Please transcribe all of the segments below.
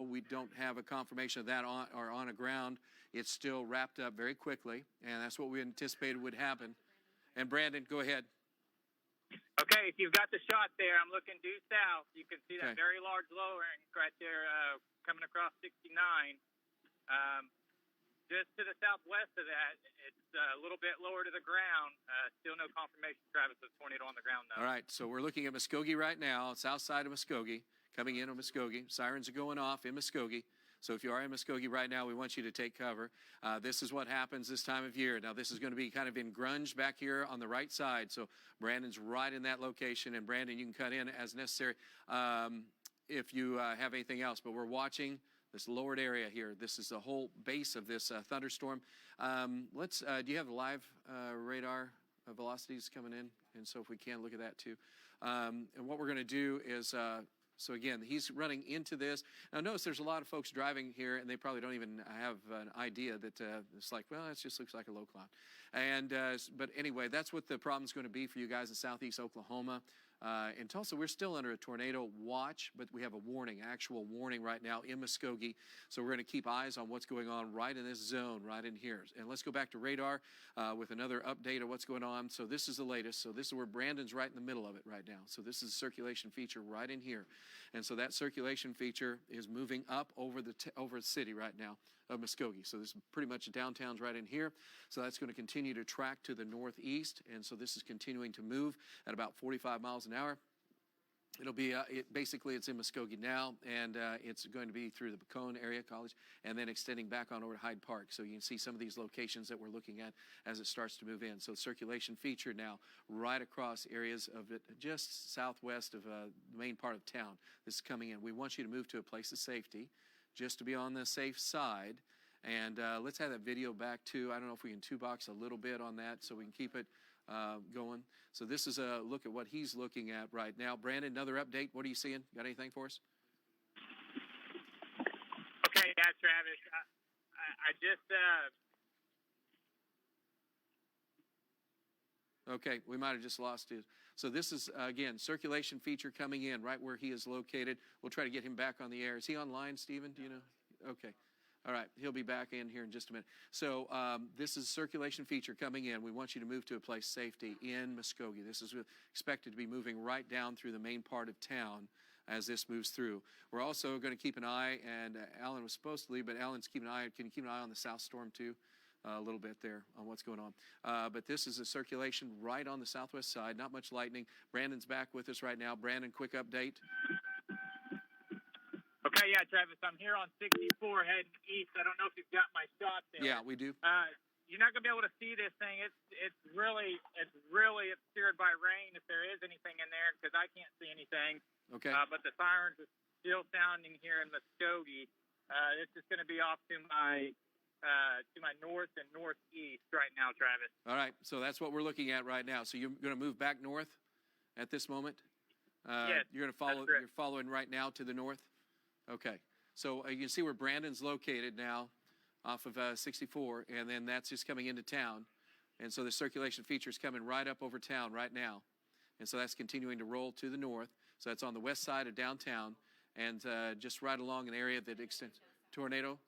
We don't have a confirmation of that on the ground. It's still wrapped up very quickly, and that's what we anticipated would happen. And Brandon, go ahead. Okay, if you've got the shot there, I'm looking due south. You can see that very large lowering right there coming across 69. Just to the southwest of that, it's a little bit lower to the ground. Still no confirmation, Travis, of tornado on the ground, though. All right, so we're looking at Muscogee right now, south side of Muscogee, coming in on Muscogee. Sirens are going off in Muscogee. So if you are in Muscogee right now, we want you to take cover. This is what happens this time of year. Now, this is going to be kind of in grunge back here on the right side. So Brandon's right in that location. And, Brandon, you can cut in as necessary if you have anything else. But we're watching this lowered area here. This is the whole base of this thunderstorm. Do you have the live radar velocities coming in? And so if we can, look at that too. And what we're going to do is... So again, he's running into this. Now notice there's a lot of folks driving here, and they probably don't even have an idea that it's like, well, it just looks like a low cloud. And but anyway, that's what the problem's going to be for you guys in southeast Oklahoma. In Tulsa, we're still under a tornado watch, but we have a warning, actual warning right now in Muscogee. So we're going to keep eyes on what's going on right in this zone, right in here. And let's go back to radar with another update of what's going on. So this is the latest. So this is where Brandon's right in the middle of it right now. So this is a circulation feature right in here. And so that circulation feature is moving up over the city right now of Muscogee. So this is pretty much downtown's right in here. So that's going to continue to track to the northeast. And so this is continuing to move at about 45 miles an hour. It'll be, basically it's in Muskogee now, and it's going to be through the Bacone area college and then extending back on over to Hyde Park. So you can see some of these locations that we're looking at as it starts to move in. So circulation feature now right across areas of it just southwest of the main part of town. This is coming in. We want you to move to a place of safety just to be on the safe side. And let's have that video back too. I don't know if we can two-box a little bit on that so we can keep it going. So this is a look at what he's looking at right now. Brandon, another update. What are you seeing? Got anything for us? Okay, yeah, Travis. I just... Okay, we might have just lost it. So this is, again, circulation feature coming in right where he is located. We'll try to get him back on the air. Is he online, Stephen? Do you know? Okay. All right, he'll be back in here in just a minute. So this is circulation feature coming in. We want you to move to a place of safety in Muskogee. This is expected to be moving right down through the main part of town as this moves through. We're also going to keep an eye, and Alan was supposed to leave, but Alan's keeping an eye. Can you keep an eye on the south storm too? A little bit there on what's going on. But this is a circulation right on the southwest side, not much lightning. Brandon's back with us right now. Brandon, quick update. Okay, yeah, Travis, I'm here on 64 heading east. I don't know if you've got my shot there. Yeah, we do. You're not going to be able to see this thing. It's really obscured by rain if there is anything in there because I can't see anything. Okay. But the sirens are still sounding here in Muskogee. This is going to be off to my north and northeast right now, Travis. All right, so that's what we're looking at right now. So you're going to move back north at this moment? Yes. You're going to follow. You're following right now to the north? Okay, so you can see where Brandon's located now off of 64, and then that's just coming into town. And so the circulation feature is coming right up over town right now. And so that's continuing to roll to the north. So that's on the west side of downtown and just right along an area that extends. Tornado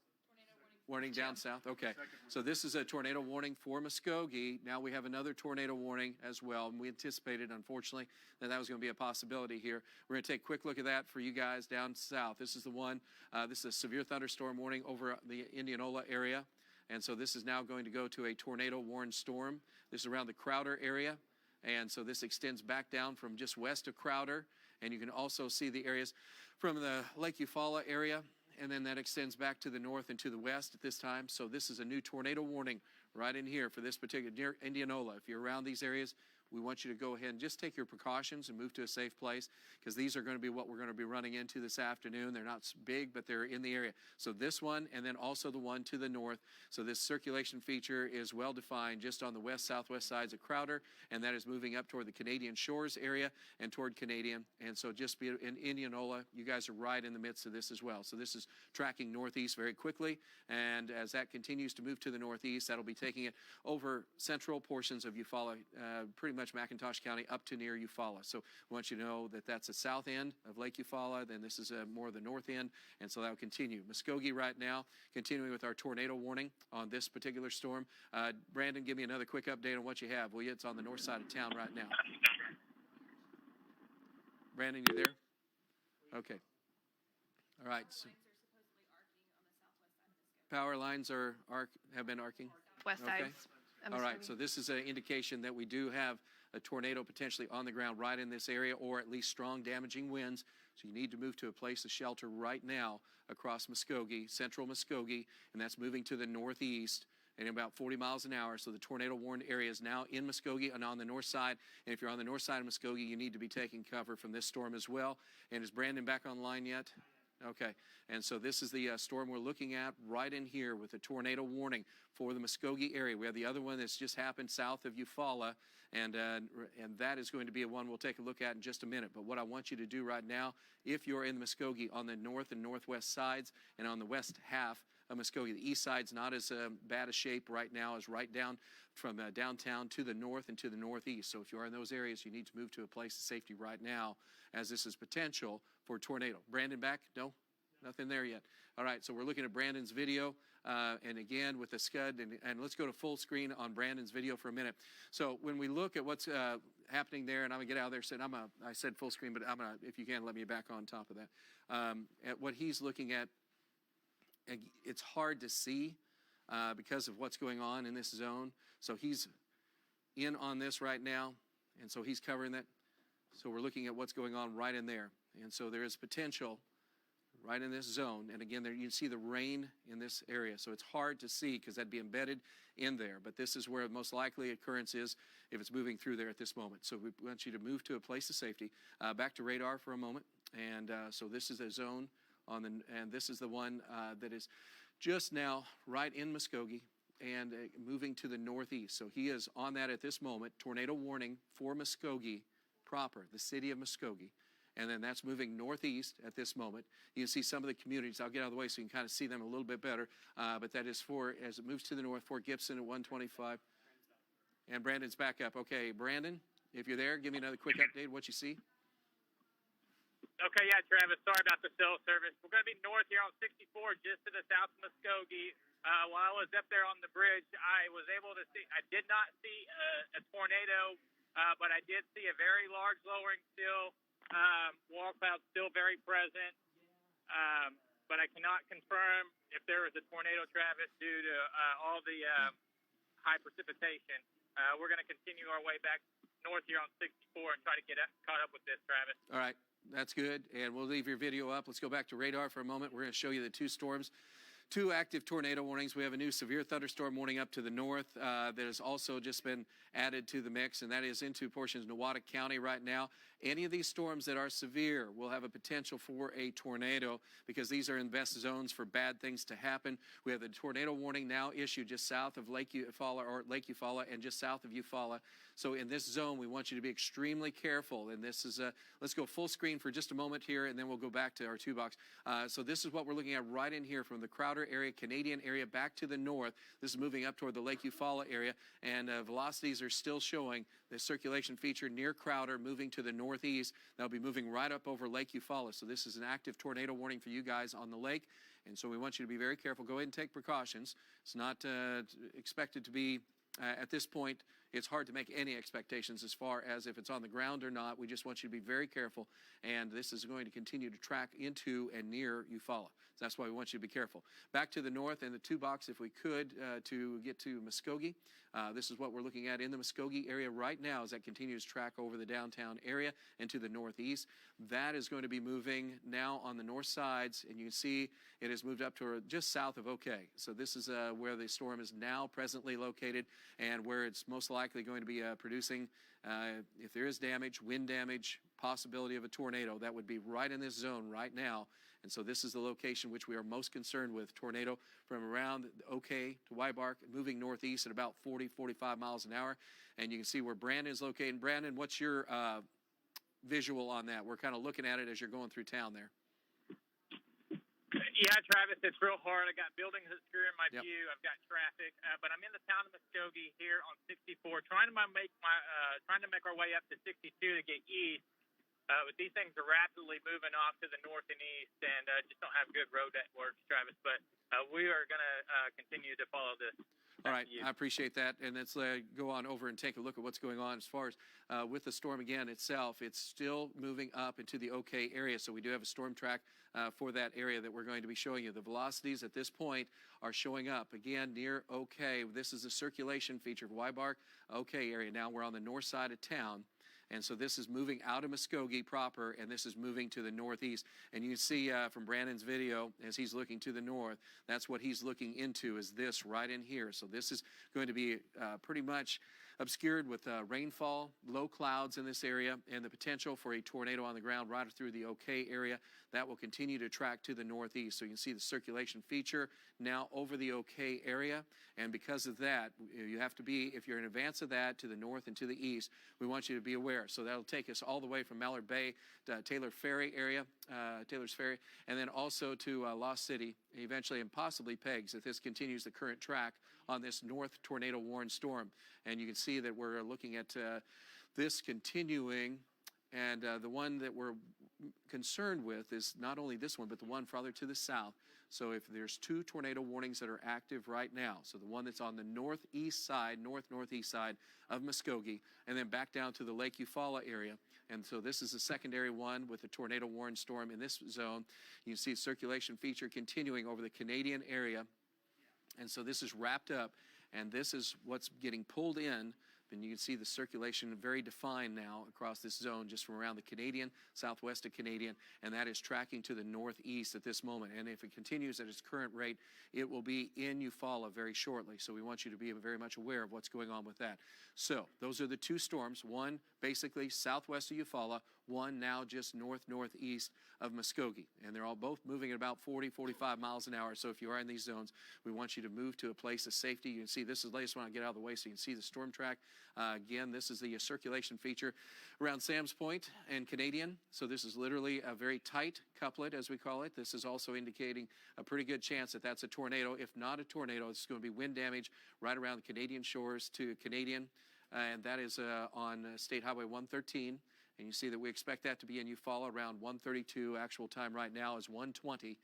warning down south. Okay, so this is a tornado warning for Muskogee. Now we have another tornado warning as well, and we anticipated, unfortunately, that was going to be a possibility here. We're going to take a quick look at that for you guys down south. This is the one. This is a severe thunderstorm warning over the Indianola area, and so this is now going to go to a tornado warned storm. This is around the Crowder area, and so this extends back down from just west of Crowder, and you can also see the areas from the Lake Eufaula area. And then that extends back to the north and to the west at this time. So this is a new tornado warning right in here for this particular, near Indianola. If you're around these areas, we want you to go ahead and just take your precautions and move to a safe place because these are going to be what we're going to be running into this afternoon. They're not big, but they're in the area. So this one and then also the one to the north. So this circulation feature is well defined just on the west-southwest sides of Crowder, and that is moving up toward the Canadian Shores area and toward Canadian. And so just be in Indianola, you guys are right in the midst of this as well. So this is tracking northeast very quickly, and as that continues to move to the northeast, that'll be taking it over central portions of Eufaula, pretty much much McIntosh County up to near Eufaula. So I want you to know that that's the south end of Lake Eufaula. Then this is more the north end, and so that will continue. Muscogee right now, continuing with our tornado warning on this particular storm. Brandon, give me another quick update on what you have, will you? It's on the north side of town right now. Brandon, you there? Okay. All right. So power lines have been arcing. West Okay. sides. All right, so this is an indication that we do have a tornado potentially on the ground right in this area, or at least strong damaging winds. So you need to move to a place of shelter right now across Muscogee, central Muscogee, and that's moving to the northeast at about 40 miles an hour. So the tornado warned area is now in Muscogee and on the north side. And if you're on the north side of Muscogee, you need to be taking cover from this storm as well. And is Brandon back online yet? Okay, and so this is the storm we're looking at right in here with a tornado warning for the Muscogee area. We have the other one that's just happened south of Eufaula, and that is going to be a one we'll take a look at in just a minute. But what I want you to do right now, if you're in the Muscogee on the north and northwest sides and on the west half of Muscogee, the east side's not as bad a shape right now as right down from downtown to the north and to the northeast. So if you are in those areas, you need to move to a place of safety right now, as this is potential for a tornado. Brandon back? No? Nothing there yet. All right, so we're looking at Brandon's video, and again with the scud, and let's go to full screen on Brandon's video for a minute. So when we look at what's happening there, and I'm gonna get out of there. I said full screen, but if you can, let me back on top of that. At what he's looking at, it's hard to see because of what's going on in this zone. So he's in on this right now, and so he's covering that. So we're looking at what's going on right in there. And so there is potential right in this zone. And again, there you can see the rain in this area. So it's hard to see because that'd be embedded in there. But this is where the most likely occurrence is if it's moving through there at this moment. So we want you to move to a place of safety. Back to radar for a moment. And so this is a zone and this is the one that is just now right in Muscogee and moving to the northeast. So he is on that at this moment. Tornado warning for Muscogee proper, the city of Muscogee. And then that's moving northeast at this moment. You can see some of the communities. I'll get out of the way so you can kind of see them a little bit better. But that is as it moves to the north, Fort Gibson at 125. And Brandon's back up. Okay, Brandon, if you're there, give me another quick update of what you see. Okay, yeah, Travis, sorry about the cell service. We're going to be north here on 64, just to the south of Muscogee. While I was up there on the bridge, I was able to see, I did not see a tornado, but I did see a very large lowering still. Wall cloud still very present, but I cannot confirm if there was a tornado, Travis, due to all the high precipitation. We're going to continue our way back north here on 64 and try to get caught up with this, Travis. All right, that's good, and we'll leave your video up. Let's go back to radar for a moment. We're going to show you the two storms. Two active tornado warnings. We have a new severe thunderstorm warning up to the north that has also just been added to the mix, and that is into portions of Newata County right now. Any of these storms that are severe will have a potential for a tornado because these are in best zones for bad things to happen. We have the tornado warning now issued just south of Lake Eufaula and just south of Eufaula. So in this zone, we want you to be extremely careful. And this is let's go full screen for just a moment here, and then we'll go back to our two box. So this is what we're looking at right in here from the Crowder area, Canadian area, back to the north. This is moving up toward the Lake Eufaula area, and velocities are still showing the circulation feature near Crowder moving to the northeast. That'll be moving right up over Lake Eufaula. So this is an active tornado warning for you guys on the lake, and so we want you to be very careful. Go ahead and take precautions. It's not expected to be, at this point, it's hard to make any expectations as far as if it's on the ground or not. We just want you to be very careful, and this is going to continue to track into and near Eufaula. So that's why we want you to be careful. Back to the north and the two box, if we could, to get to Muscogee. This is what we're looking at in the Muscogee area right now as that continues to track over the downtown area and to the northeast. That is going to be moving now on the north sides, and you can see it has moved up to just south of OK. So this is where the storm is now presently located and where it's most likely going to be producing, if there is damage, wind damage, possibility of a tornado, that would be right in this zone right now. And so this is the location which we are most concerned with, tornado from around OK to Wybark, moving northeast at about 40, 45 miles an hour. And you can see where Brandon is located. Brandon, what's your visual on that? We're kind of looking at it as you're going through town there. Yeah, Travis, it's real hard. I got buildings obscuring my Yep. view. I've got traffic, but I'm in the town of Muscogee here on 64, trying to make our way up to 62 to get east. But these things are rapidly moving off to the north and east, and just don't have good road networks, Travis. But we are going to continue to follow this. All right, I appreciate that. And let's go on over and take a look at what's going on as far as with the storm again itself. It's still moving up into the OK area, so we do have a storm track for that area that we're going to be showing you. The velocities at this point are showing up again near OK. This is a circulation feature of Wybark OK area. Now we're on the north side of town. And so this is moving out of Muscogee proper, and this is moving to the northeast. And you can see from Brandon's video, as he's looking to the north, that's what he's looking into, is this right in here. So this is going to be pretty much obscured with rainfall, low clouds in this area, and the potential for a tornado on the ground right through the OK area. That will continue to track to the northeast. So you can see the circulation feature now over the OK area. And because of that, you have to be, if you're in advance of that, to the north and to the east, we want you to be aware. So that'll take us all the way from Mallard Bay to Taylor's Ferry, and then also to Lost City, eventually, and possibly Peggs, if this continues the current track on this north tornado warned storm. And you can see that we're looking at this continuing, and the one that we're concerned with is not only this one, but the one farther to the south. So if there's two tornado warnings that are active right now, so the one that's on the northeast side, northeast side of Muscogee, and then back down to the Lake Eufaula area. And so this is a secondary one with a tornado warned storm in this zone. You can see circulation feature continuing over the Canadian area. And so this is wrapped up, and this is what's getting pulled in. And you can see the circulation very defined now across this zone just from around the Canadian, southwest of Canadian, and that is tracking to the northeast at this moment. And if it continues at its current rate, it will be in Eufaula very shortly. So we want you to be very much aware of what's going on with that. So those are the two storms, one basically southwest of Eufaula, one now just northeast of Muscogee. And they're all both moving at about 40-45 miles an hour. So if you are in these zones, we want you to move to a place of safety. You can see this is the latest one. I get out of the way so you can see the storm track. Again, this is the circulation feature around Sam's Point and Canadian. So this is literally a very tight couplet, as we call it. This is also indicating a pretty good chance that that's a tornado. If not a tornado, it's going to be wind damage right around the Canadian shores to Canadian. And that is on State Highway 113. And you see that we expect that to be in Eufaula around 1:32. Actual time right now is 1:20.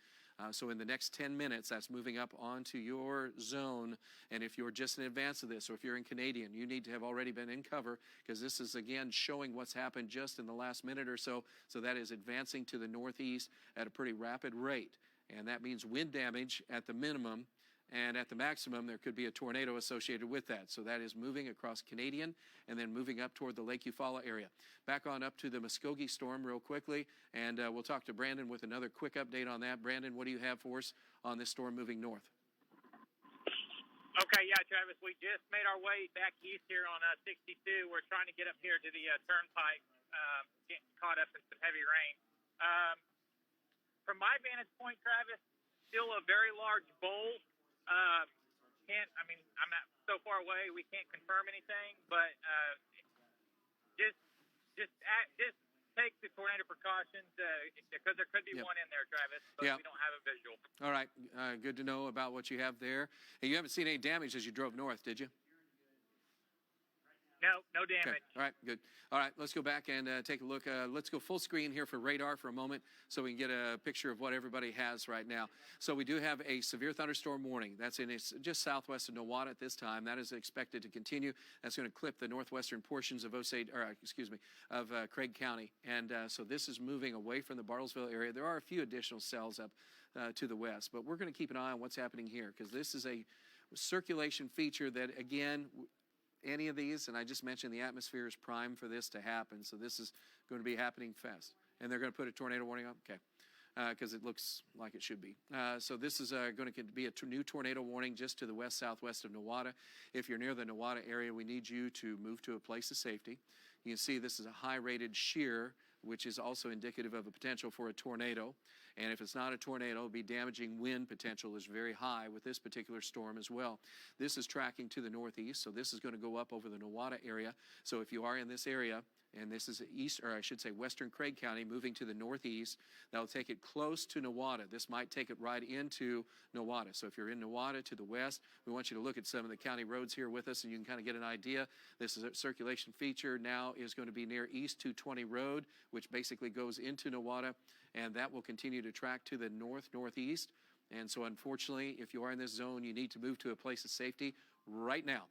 So in the next 10 minutes, that's moving up onto your zone. And if you're just in advance of this, or if you're in Canadian, you need to have already been in cover, because this is, again, showing what's happened just in the last minute or so. So that is advancing to the northeast at a pretty rapid rate. And that means wind damage at the minimum. And at the maximum, there could be a tornado associated with that. So that is moving across Canadian and then moving up toward the Lake Eufaula area. Back on up to the Muscogee storm real quickly, and we'll talk to Brandon with another quick update on that. Brandon, what do you have for us on this storm moving north? Okay, yeah, Travis, we just made our way back east here on 62. We're trying to get up here to the turnpike, getting caught up in some heavy rain. From my vantage point, Travis, still a very large bowl. I'm not so far away, we can't confirm anything, but just take the tornado precautions because there could be one in there, Travis, but we don't have a visual. All right, good to know about what you have there. And you haven't seen any damage as you drove north, did you? No damage. Okay. All right, good. All right, let's go back and take a look. Let's go full screen here for radar for a moment so we can get a picture of what everybody has right now. So we do have a severe thunderstorm warning. That's it's just southwest of Nowata at this time. That is expected to continue. That's going to clip the northwestern portions of Craig County. And so this is moving away from the Bartlesville area. There are a few additional cells up to the west, but we're going to keep an eye on what's happening here, because this is a circulation feature that, again, any of these, and I just mentioned the atmosphere is prime for this to happen, so this is going to be happening fast. And they're going to put a tornado warning on? Okay, because it looks like it should be. So this is going to be a new tornado warning just to the west-southwest of Nowata. If you're near the Nowata area, we need you to move to a place of safety. You can see this is a high-rated shear, which is also indicative of a potential for a tornado. And if it's not a tornado, it'll be damaging wind potential is very high with this particular storm as well. This is tracking to the northeast, so this is going to go up over the Nowata area. So if you are in this area, and this is east, or I should say western Craig County, moving to the northeast, that'll take it close to Nowata. This might take it right into Nowata. So if you're in Nowata to the west, we want you to look at some of the county roads here with us, and you can kind of get an idea. This is a circulation feature now is going to be near East 220 Road, which basically goes into Nowata, and that will continue to track to the northeast. And so unfortunately, if you are in this zone, you need to move to a place of safety right now.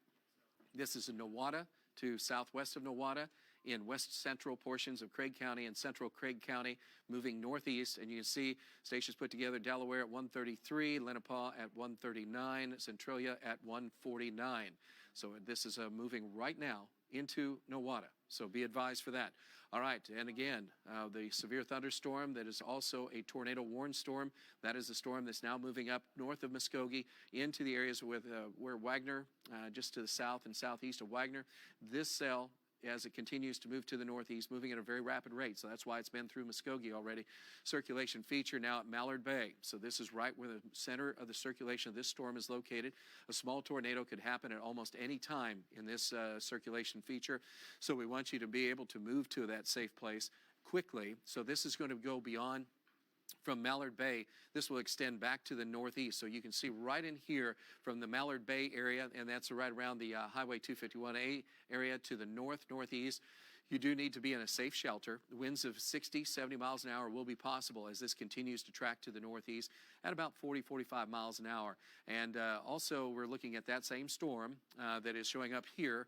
This is in Nowata to southwest of Nowata, in west central portions of Craig County and central Craig County, moving northeast. And you can see stations put together: Delaware at 133, Lenapaw at 139, Centralia at 149. So this is moving right now into Nowata. So be advised for that. All right, and again, the severe thunderstorm that is also a tornado warned storm. That is the storm that's now moving up north of Muscogee into the areas with where Wagner, just to the south and southeast of Wagner. This cell, as it continues to move to the northeast, moving at a very rapid rate. So that's why it's been through Muscogee already. Circulation feature now at Mallard Bay. So this is right where the center of the circulation of this storm is located. A small tornado could happen at almost any time in this circulation feature. So we want you to be able to move to that safe place quickly. So this is going to go beyond from Mallard Bay. This will extend back to the northeast. So you can see right in here from the Mallard Bay area, and that's right around the Highway 251A area to the northeast. You do need to be in a safe shelter. Winds of 60, 70 miles an hour will be possible as this continues to track to the northeast at about 40, 45 miles an hour. And also we're looking at that same storm that is showing up here.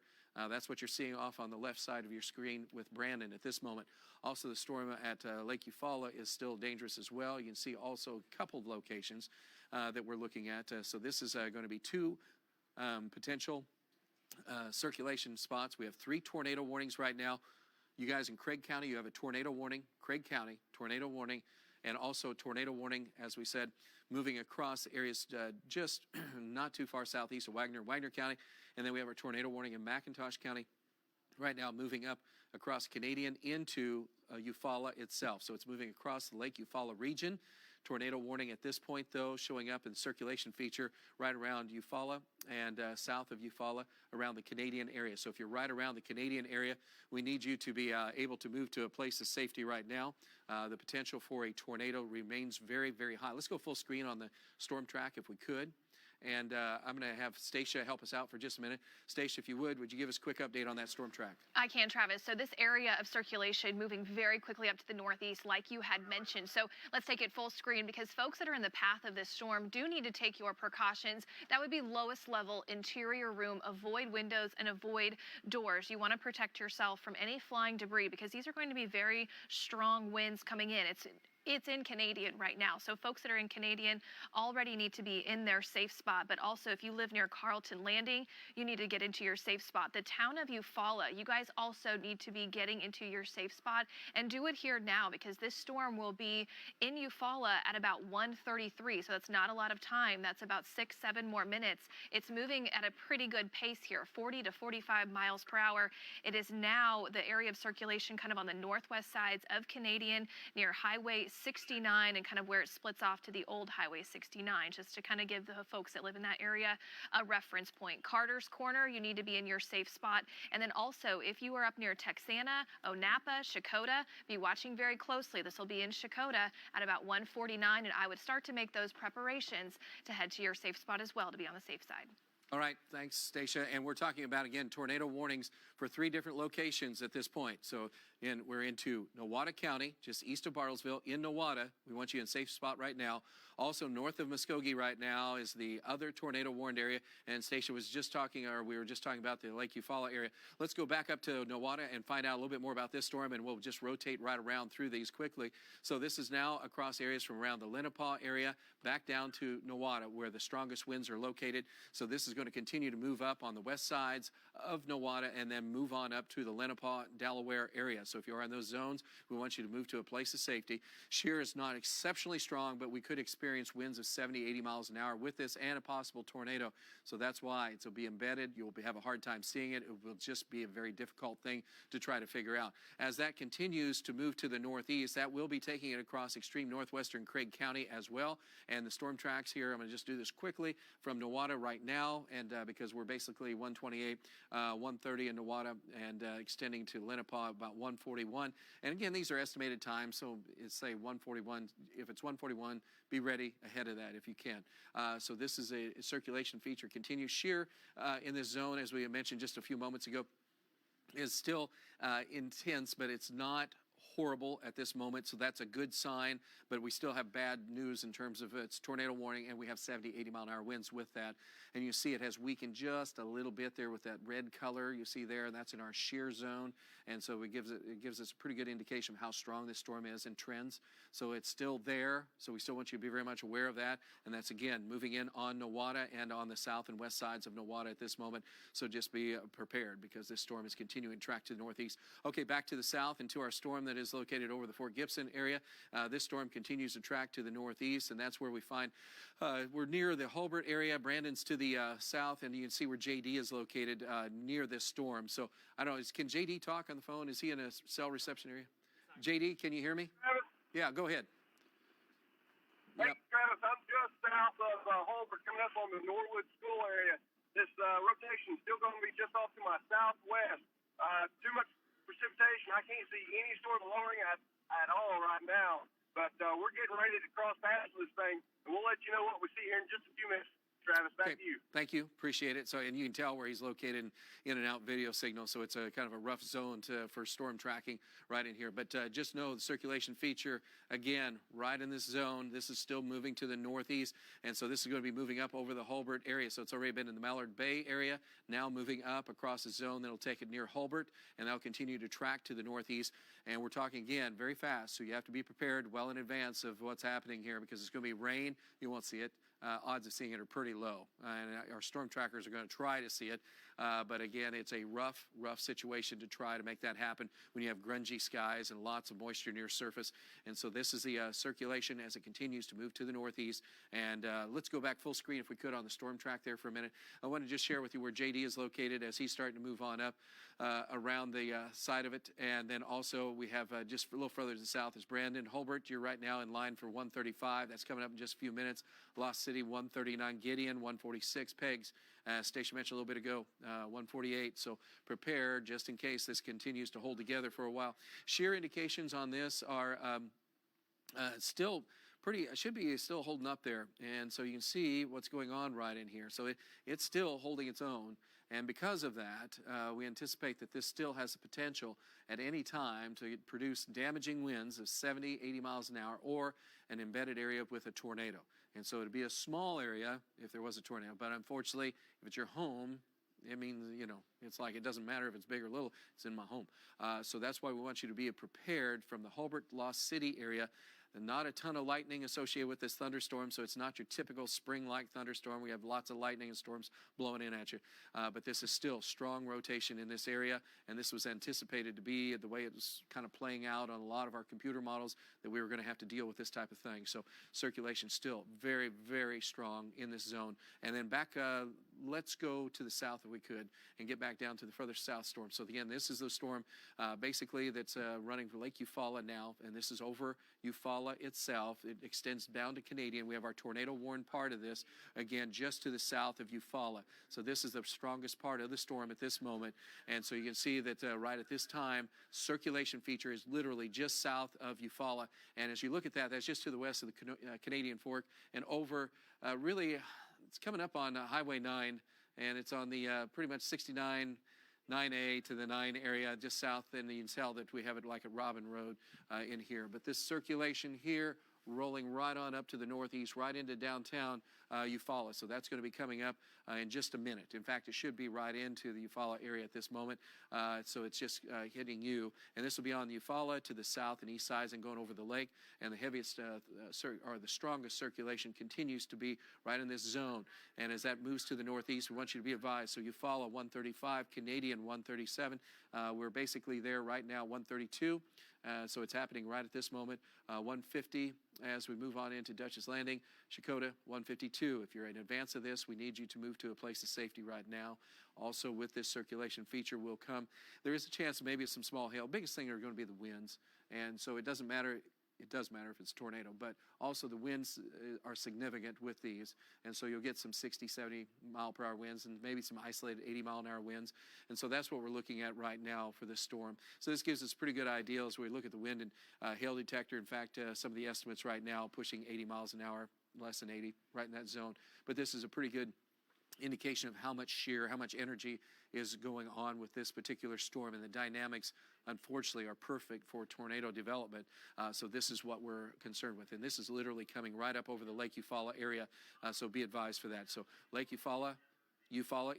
That's what you're seeing off on the left side of your screen with Brandon at this moment. Also, the storm at Lake Eufaula is still dangerous as well. You can see also a couple of locations that we're looking at. So this is going to be two potential circulation spots. We have 3 tornado warnings right now. You guys in Craig County, you have a tornado warning. Craig County, tornado warning. And also a tornado warning, as we said, moving across areas just not too far southeast of Wagner County. And then we have our tornado warning in McIntosh County right now, moving up across Canadian into Eufaula itself. So it's moving across the Lake Eufaula region. Tornado warning at this point, though, showing up in the circulation feature right around Eufaula and south of Eufaula around the Canadian area. So if you're right around the Canadian area, we need you to be able to move to a place of safety right now. The potential for a tornado remains very, very high. Let's go full screen on the storm track if we could. And I'm going to have Stacia help us out for just a minute. Stacia, if you would you give us a quick update on that storm track? I can, Travis. So this area of circulation moving very quickly up to the northeast, like you had mentioned. So let's take it full screen, because folks that are in the path of this storm do need to take your precautions. That would be lowest level interior room. Avoid windows and avoid doors. You want to protect yourself from any flying debris, because these are going to be very strong winds coming in. It's in Canadian right now. So folks that are in Canadian already need to be in their safe spot. But also, if you live near Carlton Landing, you need to get into your safe spot. The town of Eufaula, you guys also need to be getting into your safe spot, and do it here now, because this storm will be in Eufaula at about 1:33. So that's not a lot of time. That's about 6-7 more minutes. It's moving at a pretty good pace here, 40 to 45 miles per hour. It is now the area of circulation kind of on the northwest sides of Canadian near Highway 69 and kind of where it splits off to the old Highway 69, just to kind of give the folks that live in that area a reference point. Carter's Corner, you need to be in your safe spot. And then also, if you are up near Texana, Onapa, Shakota, be watching very closely. This will be in Shakota at about 1:49, and I would start to make those preparations to head to your safe spot as well, to be on the safe side. All right, thanks, Stacia. And we're talking about, again, tornado warnings for 3 different locations at this point. So we're into Nowata County, just east of Bartlesville, in Nowata. We want you in a safe spot right now. Also north of Muscogee right now is the other tornado warned area. And Stacia was just talking, or we were just talking about the Lake Eufaula area. Let's go back up to Nowata and find out a little bit more about this storm, and we'll just rotate right around through these quickly. So this is now across areas from around the Lenapaw area back down to Nowata, where the strongest winds are located. So this is going to continue to move up on the west sides of Nowata and then move on up to the Lenape, Delaware area. So if you are in those zones, we want you to move to a place of safety. Shear is not exceptionally strong, but we could experience winds of 70, 80 miles an hour with this and a possible tornado. So that's why it'll be embedded. You'll have a hard time seeing it. It will just be a very difficult thing to try to figure out. As that continues to move to the northeast, that will be taking it across extreme northwestern Craig County as well. And the storm tracks here, I'm going to just do this quickly from Nowata right now, and because we're basically 128, 130 in Nowata, and extending to Lenape about 141. And again, these are estimated times, so it's say 141. If it's 141, be ready ahead of that if you can. So this is a circulation feature continues. Shear in this zone, as we mentioned just a few moments ago, is still intense, but it's not horrible at this moment, so that's a good sign. But we still have bad news in terms of its tornado warning, and we have 70, 80 mile an hour winds with that. And you see it has weakened just a little bit there with that red color you see there, and that's in our shear zone. And so it gives us a pretty good indication of how strong this storm is in trends. So it's still there, so we still want you to be very much aware of that. And that's, again, moving in on Nowata and on the south and west sides of Nowata at this moment. So just be prepared, because this storm is continuing to track to the northeast. Okay, back to the south and to our storm that is located over the Fort Gibson area. This storm continues to track to the northeast, and that's where we find we're near the Hobart area. Brandon's to the south, and you can see where JD is located near this storm. So I don't know, can JD talk on the phone? Is he in a cell reception area? JD, can you hear me? Travis? Yeah, go ahead. Hey, Yep. Travis, I'm just south of Holbert, coming up on the Norwood School area. This rotation is still going to be just off to my southwest. Too much precipitation. I can't see any sort of lowering at all right now. But we're getting ready to cross paths with this thing, and we'll let you know what we see here in just a few minutes. Travis, back to you. Thank you. Appreciate it. So, and you can tell where he's located in and out video signal. So it's a kind of a rough zone for storm tracking right in here. But just know the circulation feature, again, right in this zone. This is still moving to the northeast. And so this is going to be moving up over the Hobart area. So it's already been in the Mallard Bay area, now moving up across the zone. That'll take it near Hobart, and that'll continue to track to the northeast. And we're talking, again, very fast. So you have to be prepared well in advance of what's happening here, because it's going to be rain. You won't see it. Odds of seeing it are pretty low, and our storm trackers are going to try to see it, but again, it's a rough situation to try to make that happen when you have grungy skies and lots of moisture near surface. And so this is the circulation as it continues to move to the northeast. And let's go back full screen if we could on the storm track there for a minute. I want to just share with you where JD is located as he's starting to move on up around the side of it. And then also we have just a little further to the south is Brandon. Hobart, you're right now in line for 135. That's coming up in just a few minutes. Lost City 139, Gideon 146, Pegs, station mentioned a little bit ago, 148. So prepare just in case this continues to hold together for a while. Shear indications on this are still pretty, should be still holding up there. And so you can see what's going on right in here. So it's still holding its own. And because of that, we anticipate that this still has the potential at any time to produce damaging winds of 70, 80 miles an hour, or an embedded area with a tornado. And so it'd be a small area if there was a tornado. But unfortunately, if it's your home, it means, you know, it's like it doesn't matter if it's big or little, it's in my home. So that's why we want you to be prepared from the Hobart, Lost City area. Not a ton of lightning associated with this thunderstorm, so it's not your typical spring-like thunderstorm. We have lots of lightning and storms blowing in at you. But this is still strong rotation in this area, and this was anticipated to be the way it was kind of playing out on a lot of our computer models, that we were going to have to deal with this type of thing. So circulation still very, very strong in this zone. And then back, let's go to the south if we could, and get back down to the further south storm. So again, this is the storm basically that's running for Lake Eufaula now, and this is over Eufaula itself. It extends down to Canadian. We have our tornado warned part of this, again, just to the south of Eufaula. So this is the strongest part of the storm at this moment. And so you can see that right at this time, circulation feature is literally just south of Eufaula. And as you look at that, that's just to the west of the Canadian Fork, and over really, it's coming up on Highway 9, and it's on the pretty much 69 9A to the 9 area just south, and you can tell that we have it like a Robin Road in here. But this circulation here rolling right on up to the northeast, right into downtown Eufaula. So that's going to be coming up in just a minute. In fact, it should be right into the Eufaula area at this moment. So it's just hitting you. And this will be on the Eufaula to the south and east sides and going over the lake. And the heaviest or the strongest circulation continues to be right in this zone. And as that moves to the northeast, we want you to be advised. So Eufaula 135, Canadian 137. We're basically there right now, 132. So it's happening right at this moment. 150 as we move on into Dutchess Landing. Shakota 152. If you're in advance of this, we need you to move to a place of safety right now. Also, with this circulation feature will come, there is a chance of maybe some small hail. Biggest thing are going to be the winds. And so it doesn't matter. It does matter if it's a tornado, but also the winds are significant with these. And so you'll get some 60, 70 mile per hour winds and maybe some isolated 80 mile an hour winds. And so that's what we're looking at right now for this storm. So this gives us a pretty good idea as we look at the wind and hail detector. In fact, some of the estimates right now pushing 80 miles an hour, less than 80, right in that zone. But this is a pretty good indication of how much shear, how much energy is going on with this particular storm, and the dynamics, unfortunately, are perfect for tornado development. So this is what we're concerned with, and this is literally coming right up over the Lake Eufaula area, so be advised for that. So Lake Eufaula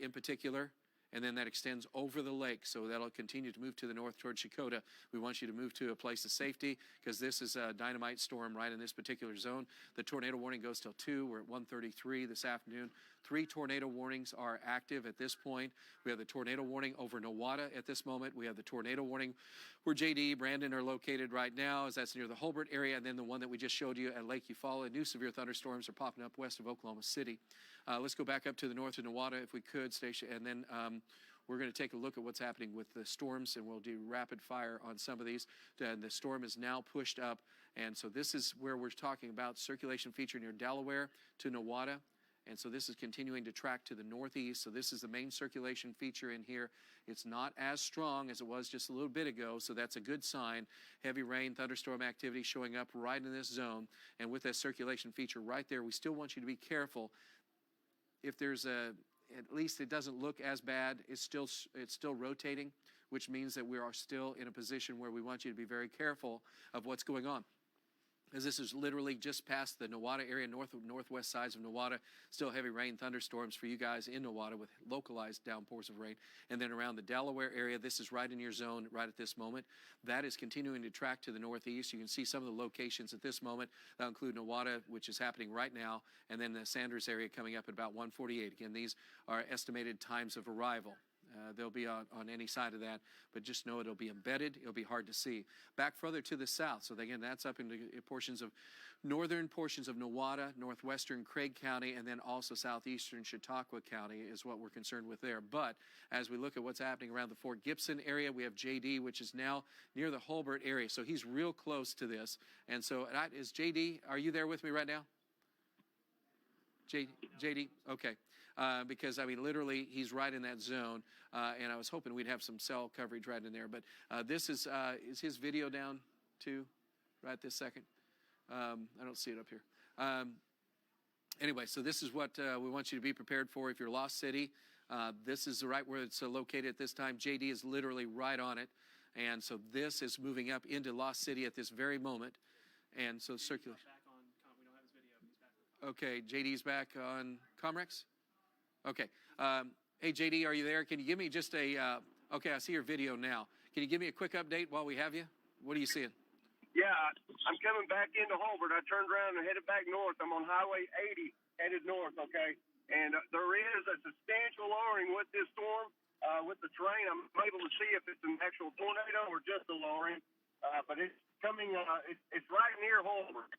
in particular, and then that extends over the lake, so that'll continue to move to the north towards Shakota. We want you to move to a place of safety because this is a dynamite storm right in this particular zone. The tornado warning goes till 2. We're at 1:33 this afternoon. 3 tornado warnings are active at this point. We have the tornado warning over Nowata at this moment. We have the tornado warning where JD, Brandon are located right now, as that's near the Hobart area, and then the one that we just showed you at Lake Eufaula. New severe thunderstorms are popping up west of Oklahoma City. Let's go back up to the north of Nowata if we could, Stacia, and then we're going to take a look at what's happening with the storms, and we'll do rapid fire on some of these. And the storm is now pushed up, and so this is where we're talking about circulation feature near Delaware to Nowata. And so this is continuing to track to the northeast. So this is the main circulation feature in here. It's not as strong as it was just a little bit ago, so that's a good sign. Heavy rain, thunderstorm activity showing up right in this zone. And with that circulation feature right there, we still want you to be careful. If there's at least it doesn't look as bad, it's still rotating, which means that we are still in a position where we want you to be very careful of what's going on. As this is literally just past the Nowata area, northwest sides of Nowata, still heavy rain, thunderstorms for you guys in Nowata with localized downpours of rain. And then around the Delaware area, this is right in your zone right at this moment. That is continuing to track to the northeast. You can see some of the locations at this moment. That include Nowata, which is happening right now, and then the Sanders area coming up at about 1:48. Again, these are estimated times of arrival. They'll be on any side of that, but just know it'll be embedded. It'll be hard to see. Back further to the south. So again, that's up into northern portions of Nowata, northwestern Craig County, and then also southeastern Chautauqua County is what we're concerned with there. But as we look at what's happening around the Fort Gibson area, we have JD, which is now near the Hobart area. So he's real close to this. And so is JD, are you there with me right now? JD? Okay. Because, I mean, literally, he's right in that zone, and I was hoping we'd have some cell coverage right in there. But this is his video down, too, right this second? I don't see it up here. Anyway, so this is what we want you to be prepared for if you're Lost City. This is right where it's located at this time. JD is literally right on it, and so this is moving up into Lost City at this very moment. And so circulation. Okay, JD's back on Comrex? Okay. Hey, JD, are you there? Can you give me just okay, I see your video now. Can you give me a quick update while we have you? What are you seeing? Yeah, I'm coming back into Hobart. I turned around and headed back north. I'm on Highway 80 headed north, okay? And there is a substantial lowering with this storm. With the terrain, I'm able to see if it's an actual tornado or just a lowering. But it's coming, it's right near Hobart.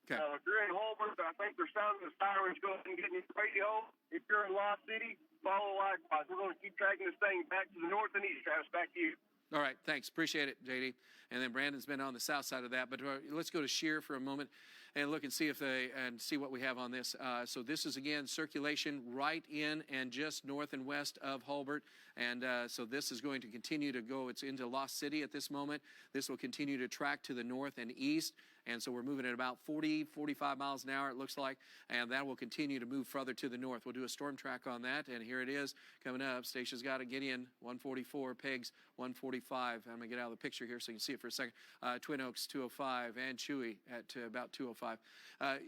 Okay. If you're in Hobart, I think they're sounding the sirens. Go ahead and get in your radio. If you're in Lost City, follow likewise. We're going to keep tracking this thing back to the north and east, Travis. Back to you. All right, thanks. Appreciate it, JD. And then Brandon's been on the south side of that. But let's go to shear for a moment. and look and see see what we have on this. So this is again circulation right in and just north and west of Hulbert, and so this is going to continue to go. It's into Lost City at this moment. This will continue to track to the north and east. And so we're moving at about 45 miles an hour, it looks like, and that will continue to move further to the north. We'll do a storm track on that, and here it is coming up. Station's got to get in 144, Pegs 145. I'm going to get out of the picture here so you can see it for a second. Twin Oaks 205, and Chewy at about 205.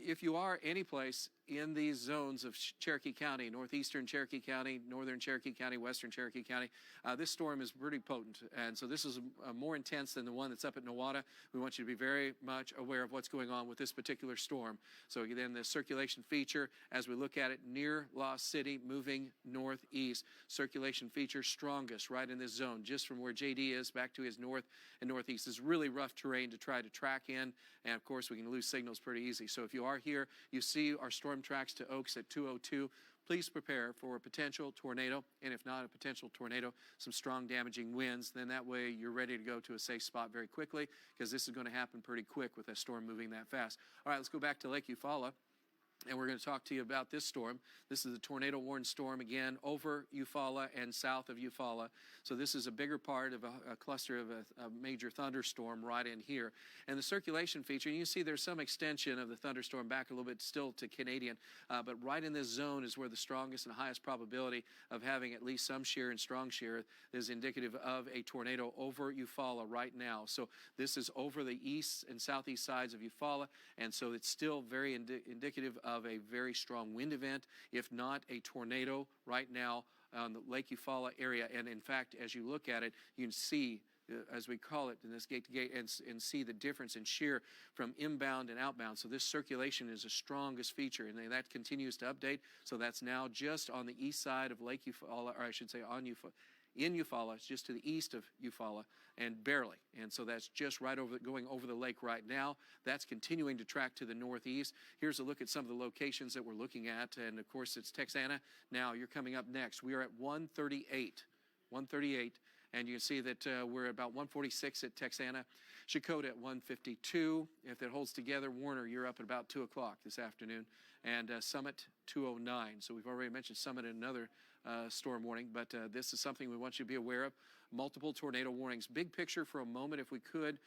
If you are any place in these zones of Cherokee County, northeastern Cherokee County, northern Cherokee County, western Cherokee County, this storm is pretty potent, and so this is more intense than the one that's up at Nowata. We want you to be very much aware of what's going on with this particular storm. So then the circulation feature, as we look at it near Lost City, moving northeast, circulation feature strongest right in this zone, just from where JD is back to his north and northeast. Is really rough terrain to try to track in, and of course we can lose signals pretty easy. So if you are here, you see our storm tracks to Oaks at 202. Please prepare for a potential tornado, and if not a potential tornado, some strong damaging winds. Then that way you're ready to go to a safe spot very quickly, because this is going to happen pretty quick with a storm moving that fast. All right, let's go back to Lake Eufaula. And we're going to talk to you about this storm. This is a tornado warned storm, again, over Eufaula and south of Eufaula. So this is a bigger part of a cluster of a major thunderstorm right in here. And the circulation feature, you see there's some extension of the thunderstorm back a little bit still to Canadian, but right in this zone is where the strongest and highest probability of having at least some shear and strong shear is indicative of a tornado over Eufaula right now. So this is over the east and southeast sides of Eufaula, and so it's still very indicative of a very strong wind event, if not a tornado right now on the Lake Eufaula area. And in fact, as you look at it, you can see, as we call it in this gate to gate, and see the difference in shear from inbound and outbound. So this circulation is the strongest feature, and that continues to update. So that's now just on the east side of Lake Eufaula, or I should say on Eufaula. In Eufaula, it's just to the east of Eufaula, and barely. And so that's just right over, going over the lake right now. That's continuing to track to the northeast. Here's a look at some of the locations that we're looking at, and of course it's Texana. Now you're coming up next. We are at 138, and you can see that we're about 146 at Texana. Chakotah at 152. If that holds together, Warner, you're up at about 2 o'clock this afternoon, and Summit 209. So we've already mentioned Summit in another storm warning, but this is something we want you to be aware of. Multiple tornado warnings. Big picture for a moment, if we could.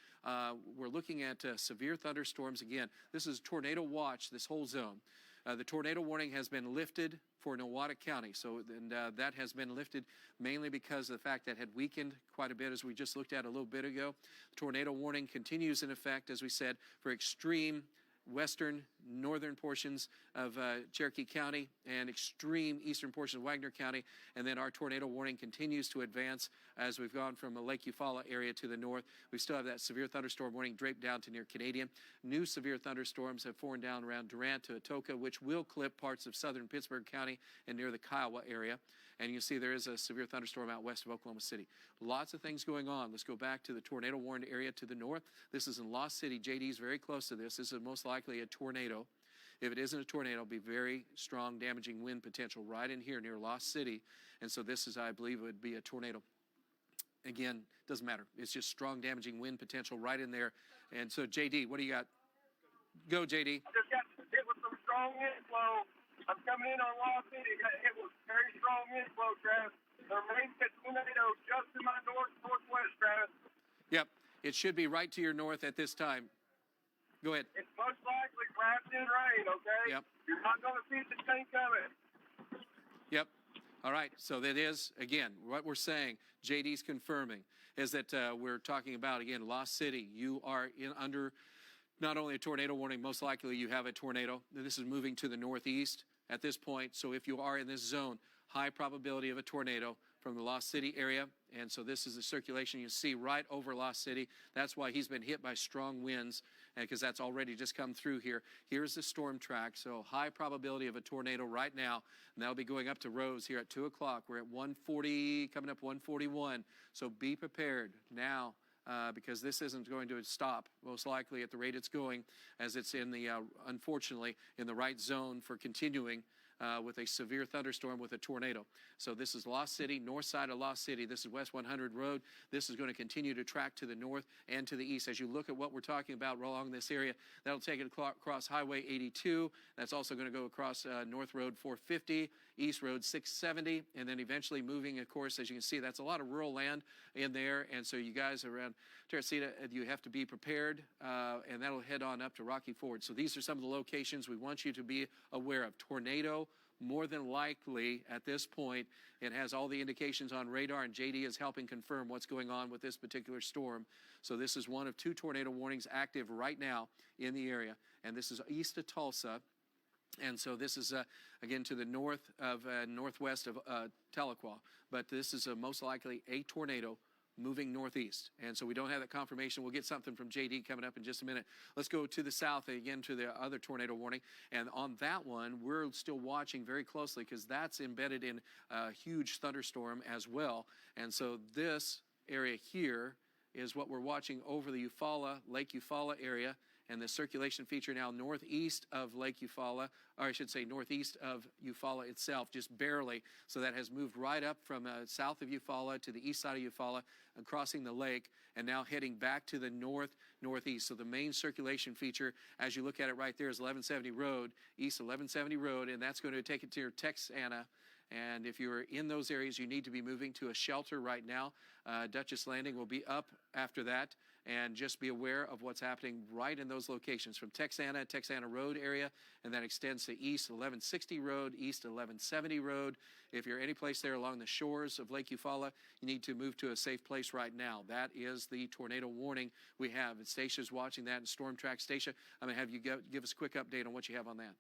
We're looking at severe thunderstorms again. This is tornado watch, this whole zone. The tornado warning has been lifted for Nowata County, and that has been lifted mainly because of the fact that it had weakened quite a bit, as we just looked at a little bit ago. The tornado warning continues in effect, as we said, for extreme western, northern portions of Cherokee County and extreme eastern portion of Wagner County. And then our tornado warning continues to advance as we've gone from the Lake Eufaula area to the north. We still have that severe thunderstorm warning draped down to near Canadian. New severe thunderstorms have formed down around Durant to Atoka, which will clip parts of southern Pittsburg County and near the Kiowa area. And you can see there is a severe thunderstorm out west of Oklahoma City. Lots of things going on. Let's go back to the tornado warned area to the north. This is in Lost City. JD's very close to this. This is most likely a tornado. If it isn't a tornado, it'll be very strong damaging wind potential right in here near Lost City. And so this is, I believe, it would be a tornado. Again, doesn't matter. It's just strong damaging wind potential right in there. And so, JD, what do you got? Go, JD. I just got hit with some strong wind flow. I'm coming in on Lost City. It was very strong wind flow, Travis. The rain hit tornado just to my northwest, Travis. Yep, it should be right to your north at this time. Go ahead. It's most likely wrapped in rain, okay? Yep. You're not going to see the thing coming. Yep. All right, so that is, again, what we're saying, JD's confirming, is that we're talking about, again, Lost City. You are under not only a tornado warning, most likely you have a tornado. This is moving to the northeast at this point. So if you are in this zone, high probability of a tornado from the Lost City area. And so this is the circulation you see right over Lost City. That's why he's been hit by strong winds, because that's already just come through here. Here's the storm track. So high probability of a tornado right now. And that'll be going up to Rose here at 2 o'clock. We're at 140, coming up 141. So be prepared now. Because this isn't going to stop, most likely at the rate it's going, as it's in the, unfortunately, in the right zone for continuing with a severe thunderstorm with a tornado. So this is Lost City, north side of Lost City. This is West 100 Road. This is going to continue to track to the north and to the east. As you look at what we're talking about along this area, that'll take it across Highway 82. That's also going to go across North Road 450, East Road 670, and then eventually moving, of course, as you can see, that's a lot of rural land in there. And so you guys around Teresita, you have to be prepared, and that'll head on up to Rocky Ford. So these are some of the locations we want you to be aware of. Tornado, more than likely at this point, it has all the indications on radar, and JD is helping confirm what's going on with this particular storm. So this is one of 2 tornado warnings active right now in the area, and this is east of Tulsa. And so this is, again, to the north of, northwest of Tahlequah. But this is most likely a tornado moving northeast. And so we don't have that confirmation. We'll get something from JD coming up in just a minute. Let's go to the south again to the other tornado warning. And on that one, we're still watching very closely because that's embedded in a huge thunderstorm as well. And so this area here is what we're watching over the Eufaula, Lake Eufaula area. And the circulation feature now northeast of Lake Eufaula, or I should say northeast of Eufaula itself, just barely. So that has moved right up from south of Eufaula to the east side of Eufaula, crossing the lake, and now heading back to the northeast. So the main circulation feature, as you look at it right there, is 1170 Road, east 1170 Road, and that's going to take it to your Texana. And if you're in those areas, you need to be moving to a shelter right now. Dutchess Landing will be up after that. And just be aware of what's happening right in those locations from Texana Road area, and that extends to east 1160 Road, east 1170 Road. If you're any place there along the shores of Lake Eufaula, you need to move to a safe place right now. That is the tornado warning we have. And Stacia's watching that in Storm Track. Stacia, I'm going to have you give us a quick update on what you have on that.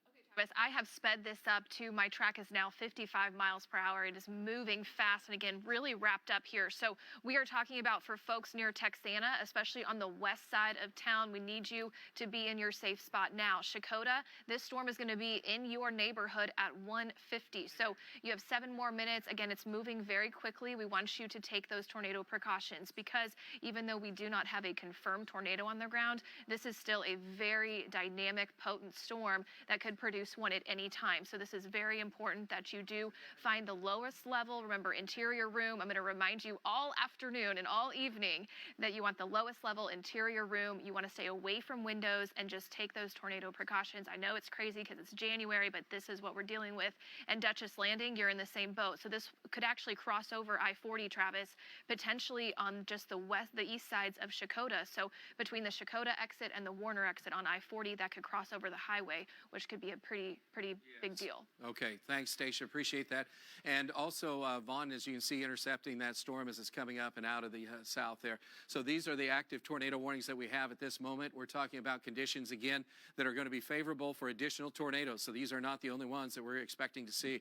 I have sped this up to my track is now 55 miles per hour. It is moving fast and again really wrapped up here. So we are talking about for folks near Texana, especially on the west side of town, we need you to be in your safe spot now. Shakota, this storm is going to be in your neighborhood at 1:50. So you have 7 more minutes. Again, it's moving very quickly. We want you to take those tornado precautions because even though we do not have a confirmed tornado on the ground, this is still a very dynamic, potent storm that could produce one at any time. So this is very important that you do find the lowest level. Remember, interior room. I'm going to remind you all afternoon and all evening that you want the lowest level interior room. You want to stay away from windows and just take those tornado precautions. I know it's crazy because it's January, but this is what we're dealing with. And Dutchess Landing, you're in the same boat. So this could actually cross over I-40, Travis, potentially on just the east sides of Shakota. So between the Shakota exit and the Warner exit on I-40, that could cross over the highway, which could be a pretty big deal. Okay, thanks, Stacia. Appreciate that. And also, Vaughn, as you can see, intercepting that storm as it's coming up and out of the south there. So these are the active tornado warnings that we have at this moment. We're talking about conditions, again, that are going to be favorable for additional tornadoes. So these are not the only ones that we're expecting to see.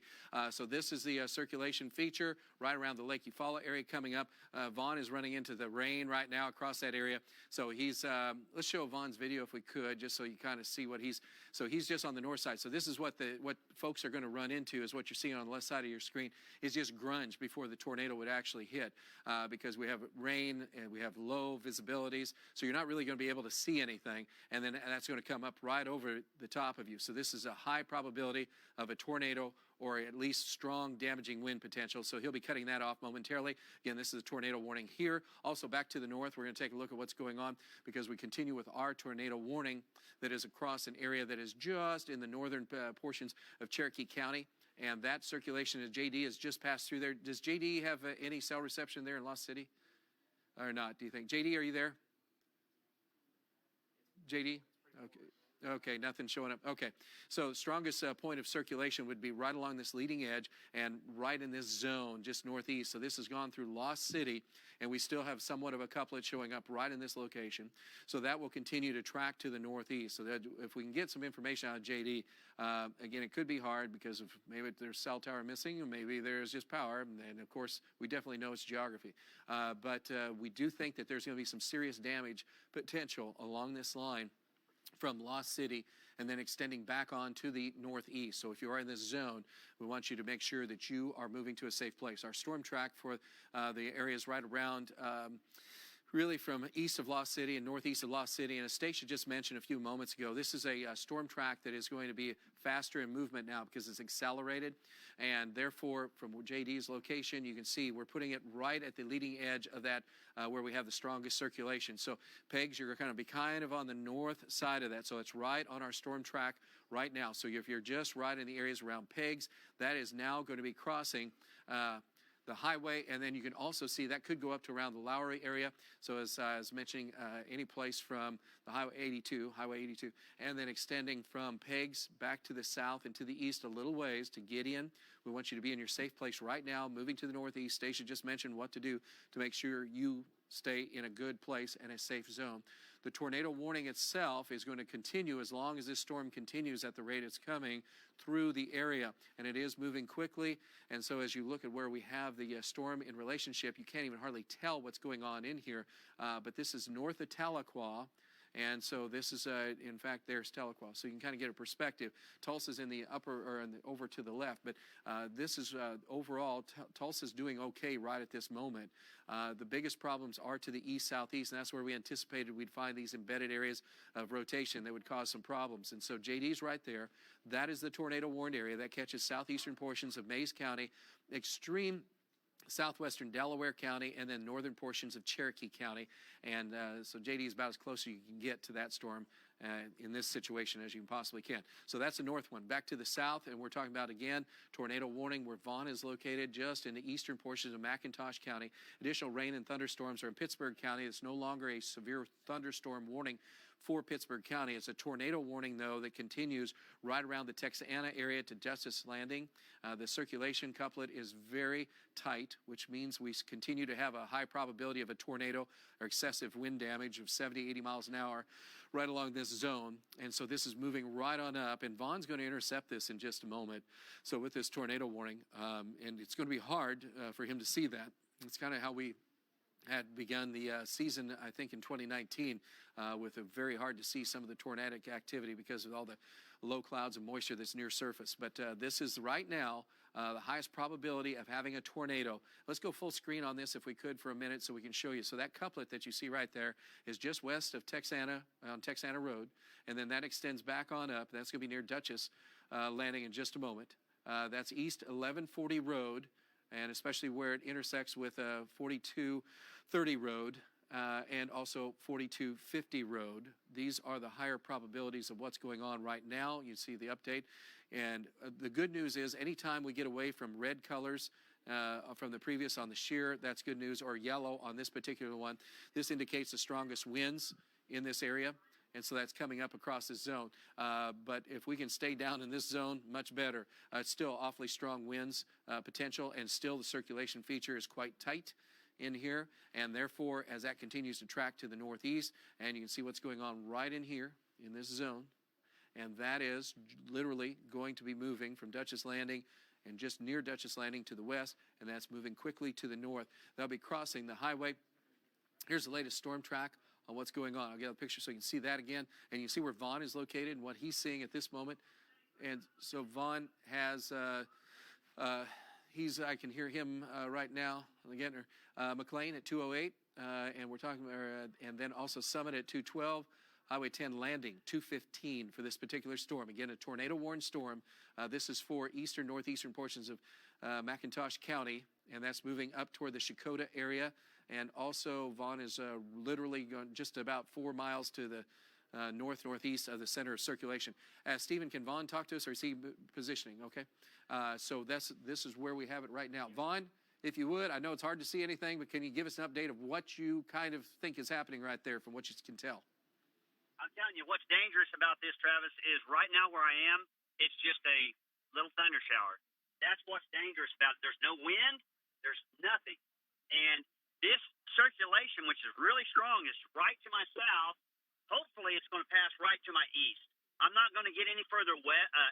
So this is the circulation feature right around the Lake Eufaula area coming up. Vaughn is running into the rain right now across that area. So he's, let's show Vaughn's video if we could, just so you kind of see what he's just on the north side. So this is what folks are going to run into is what you're seeing on the left side of your screen is just grunge before the tornado would actually hit because we have rain and we have low visibilities. So you're not really going to be able to see anything. And then that's going to come up right over the top of you. So this is a high probability of a tornado or at least strong damaging wind potential. So he'll be cutting that off momentarily. Again, this is a tornado warning here. Also back to the north, we're going to take a look at what's going on because we continue with our tornado warning that is across an area that is just in the northern portions of Cherokee County. And that circulation of JD has just passed through there. Does JD have any cell reception there in Lost City or not, do you think? JD, are you there? JD? Okay. Okay, nothing showing up. Okay, so strongest point of circulation would be right along this leading edge and right in this zone, just northeast. So this has gone through Lost City, and we still have somewhat of a couplet showing up right in this location. So that will continue to track to the northeast. So that if we can get some information out of JD, again, it could be hard because of maybe there's cell tower missing, and maybe there's just power, and of course, we definitely know it's geography. But we do think that there's going to be some serious damage potential along this line from Lost City and then extending back on to the northeast. So if you are in this zone, we want you to make sure that you are moving to a safe place. Our storm track for the areas right around really from east of Lost City and northeast of Lost City. And as Stacia just mentioned a few moments ago, this is a storm track that is going to be faster in movement now because it's accelerated. And therefore, from JD's location, you can see we're putting it right at the leading edge of that where we have the strongest circulation. So Pegs, you're going to be kind of on the north side of that. So it's right on our storm track right now. So if you're just right in the areas around Pegs, that is now going to be crossing the highway, and then you can also see that could go up to around the Lowry area. So as I was mentioning, any place from the Highway 82, and then extending from Pegs back to the south and to the east a little ways to Gideon. We want you to be in your safe place right now, moving to the northeast. Stacia just mentioned what to do to make sure you stay in a good place and a safe zone. The tornado warning itself is going to continue as long as this storm continues at the rate it's coming through the area, and it is moving quickly. And so as you look at where we have the storm in relationship, you can't even hardly tell what's going on in here, but this is north of Tahlequah. And so this is, in fact, there's Tahlequah. So you can kind of get a perspective. Tulsa's in the upper, or over to the left. But this is overall, Tulsa's doing okay right at this moment. The biggest problems are to the east, southeast, and that's where we anticipated we'd find these embedded areas of rotation that would cause some problems. And so JD's right there. That is the tornado warned area. That catches southeastern portions of Mays County, extreme southwestern Delaware County, and then northern portions of Cherokee County. And so JD is about as close as you can get to that storm in this situation as you possibly can. So that's the north one. Back to the south, and we're talking about, again, tornado warning where Vaughn is located, just in the eastern portions of McIntosh County. Additional rain and thunderstorms are in Pittsburg County. It's no longer a severe thunderstorm warning for Pittsburg County. It's a tornado warning, though, that continues right around the Texana area to Justice Landing. The circulation couplet is very tight, which means we continue to have a high probability of a tornado or excessive wind damage of 70, 80 miles an hour right along this zone. And so this is moving right on up, and Vaughn's going to intercept this in just a moment. So with this tornado warning, and it's going to be hard for him to see that. It's kind of how we had begun the season, I think, in 2019 with a very hard to see some of the tornadic activity because of all the low clouds and moisture that's near surface. But this is right now the highest probability of having a tornado. Let's go full screen on this if we could for a minute so we can show you. So that couplet that you see right there is just west of Texana, on Texana Road, and then that extends back on up. That's going to be near Dutchess Landing in just a moment. That's East 1140 Road, and especially where it intersects with 4230 Road and also 4250 Road. These are the higher probabilities of what's going on right now. You see the update. And the good news is anytime we get away from red colors from the previous on the shear, that's good news, or yellow on this particular one. This indicates the strongest winds in this area. And so that's coming up across this zone. But if we can stay down in this zone, much better. It's still awfully strong winds potential, and still the circulation feature is quite tight in here. And therefore, as that continues to track to the northeast, and you can see what's going on right in here in this zone, and that is literally going to be moving from Dutchess Landing and just near Dutchess Landing to the west, and that's moving quickly to the north. They'll be crossing the highway. Here's the latest storm track on what's going on. I'll get a picture so you can see that again, and you can see where Vaughn is located and what he's seeing at this moment. And so Vaughn has, I can hear him right now, again, McLean at 208, and we're talking, and then also Summit at 212, Highway 10 Landing, 215 for this particular storm. Again, a tornado-warned storm. This is for eastern, northeastern portions of McIntosh County, and that's moving up toward the Shakota area. And also, Vaughn is literally going just about 4 miles to the northeast of the center of circulation. Stephen, can Vaughn talk to us, or is he positioning? Okay. So this is where we have it right now. Vaughn, if you would, I know it's hard to see anything, but can you give us an update of what you kind of think is happening right there from what you can tell? I'm telling you, what's dangerous about this, Travis, is right now where I am, it's just a little thunder shower. That's what's dangerous about it. There's no wind. There's nothing. And this circulation, which is really strong, is right to my south. Hopefully, it's going to pass right to my east. I'm not going to get any further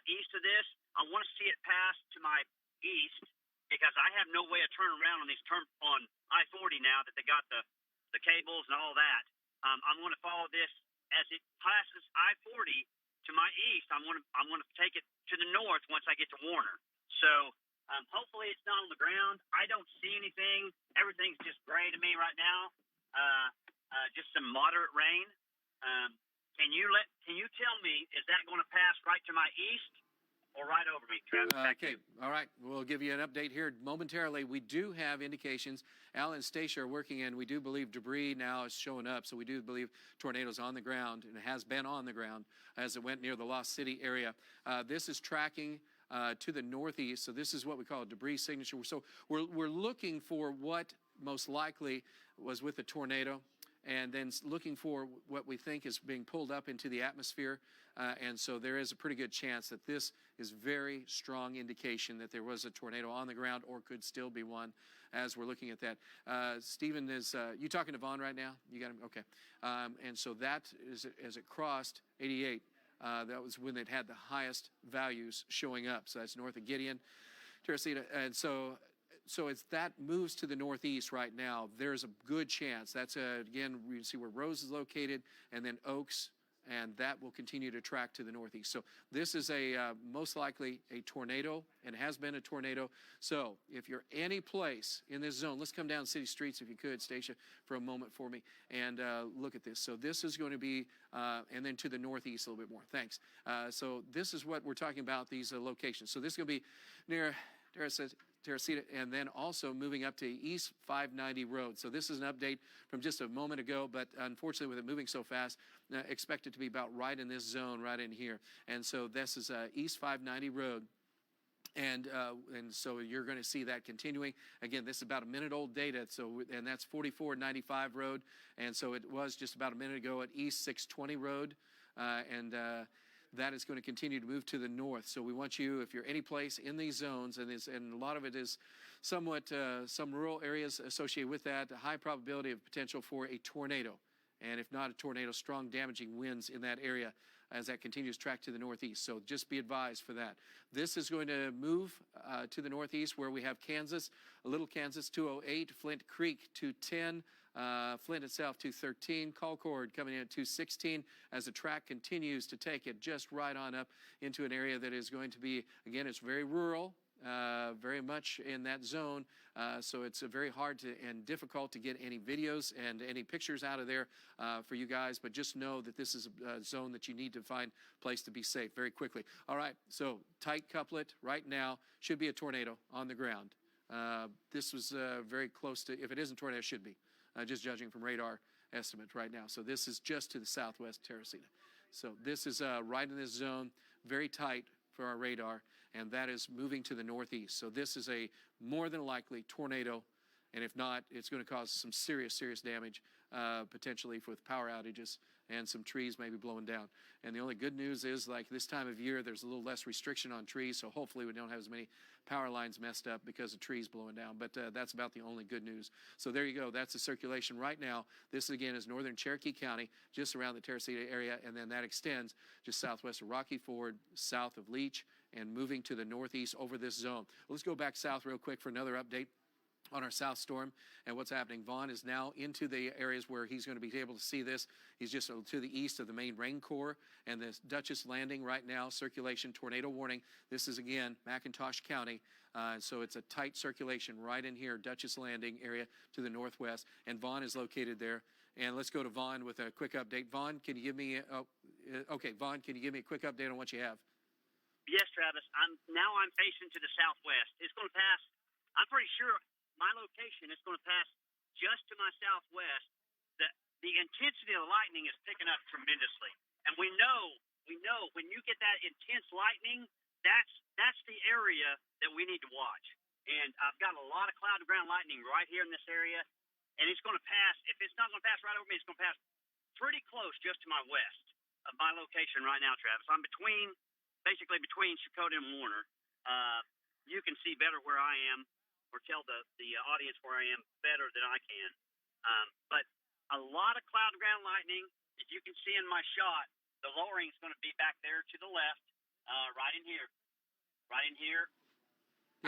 east of this. I want to see it pass to my east because I have no way of turning around on I-40 now that they got the cables and all that. I'm going to follow this as it passes I-40 to my east. I'm going to take it to the north once I get to Warner. So hopefully it's not on the ground. I don't see anything. Everything's just gray to me right now. just some moderate rain. Can you tell me, is that going to pass right to my east or right over me, Travis? Okay, all right. We'll give you an update here momentarily. We do have indications. Al and Stacia are working, and we do believe debris now is showing up. So we do believe tornadoes on the ground, and it has been on the ground as it went near the Lost City area. This is tracking to the northeast. So this is what we call a debris signature. So we're looking for what most likely was with the tornado, and then looking for what we think is being pulled up into the atmosphere. And so there is a pretty good chance that this is very strong indication that there was a tornado on the ground or could still be one as we're looking at that. Stephen, is you talking to Vaughn right now? You got him? Okay. And so that is, as it crossed 88, that was when it had the highest values showing up. So that's north of Gideon, Teresita. And so as that moves to the northeast right now, there's a good chance. That's, again, you see where Rose is located, and then Oaks, and that will continue to track to the northeast. So this is most likely a tornado, and has been a tornado. So if you're any place in this zone, let's come down city streets if you could, Stacia, for a moment for me, and look at this. So this is going to be, and then to the northeast a little bit more. Thanks. So this is what we're talking about, these locations. So this is going to be near Teresita, and then also moving up to East 590 Road. So this is an update from just a moment ago, but unfortunately with it moving so fast, expect it to be about right in this zone, right in here. And so this is East 590 Road. And so you're going to see that continuing. Again, this is about a minute old data, so, and that's 4495 Road. And so it was just about a minute ago at East 620 Road. That is going to continue to move to the north. So we want you, if you're any place in these zones, and a lot of it is somewhat some rural areas associated with that, a high probability of potential for a tornado. And if not a tornado, strong damaging winds in that area as that continues to track to the northeast. So just be advised for that. This is going to move to the northeast where we have Kansas, a little Kansas 208, Flint Creek 210, Flint itself 213, Concord coming in at 216 as the track continues to take it just right on up into an area that is going to be, again, it's very rural, very much in that zone, so it's very hard and difficult to get any videos and any pictures out of there for you guys, but just know that this is a zone that you need to find a place to be safe very quickly. All right, so tight couplet right now, should be a tornado on the ground. This was very close to, if it isn't a tornado, it should be. Just judging from radar estimate right now. So this is just to the southwest Teresita. So this is right in this zone, very tight for our radar, and that is moving to the northeast. So this is a more than likely tornado, and if not, it's going to cause some serious damage, potentially with power outages and some trees maybe blowing down. And the only good news is, like this time of year, there's a little less restriction on trees, so hopefully we don't have as many power lines messed up because of trees blowing down. But that's about the only good news. So there you go. That's the circulation right now. This, again, is northern Cherokee County, just around the Teresita area, and then that extends just southwest of Rocky Ford, south of Leach, and moving to the northeast over this zone. Well, let's go back south real quick for another update on our south storm and what's happening. Vaughn is now into the areas where he's going to be able to see this. He's just to the east of the main rain core and the Dutchess Landing right now, circulation, tornado warning. This is, again, McIntosh County. So it's a tight circulation right in here, Dutchess Landing area to the northwest. And Vaughn is located there. And let's go to Vaughn with a quick update. Vaughn, can you give me, Vaughn, can you give me a quick update on what you have? Yes, Travis. I'm facing to the southwest. It's going to pass, I'm pretty sure my location is going to pass just to my southwest. The intensity of the lightning is picking up tremendously. And we know when you get that intense lightning, that's the area that we need to watch. And I've got a lot of cloud to ground lightning right here in this area. And it's going to pass, if it's not going to pass right over me, it's going to pass pretty close just to my west of my location right now, Travis. I'm basically between Chakotah and Warner. You can see better where I am, or tell the audience where I am better than I can. But a lot of cloud ground lightning. As you can see in my shot, the lowering is going to be back there to the left, right in here. Right in here.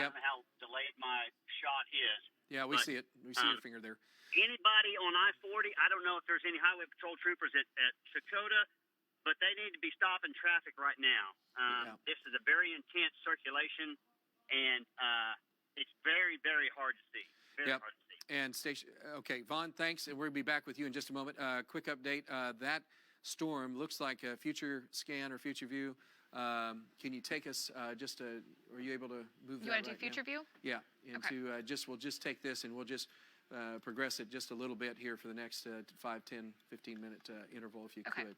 Yep. I don't know how delayed my shot is. Yeah, we see it. We see your finger there. Anybody on I-40, I don't know if there's any highway patrol troopers at Chakotah, but they need to be stopping traffic right now. This is a very intense circulation, and it's very, very hard to see. Very hard to see. And station, okay, Vaughn, thanks, and we'll be back with you in just a moment. Quick update, that storm looks like a future scan or future view. Can you take us are you able to move that? You want to do future view? Yeah, into we'll just take this and we'll just progress it just a little bit here for the next 5, 10, 15-minute interval if you could.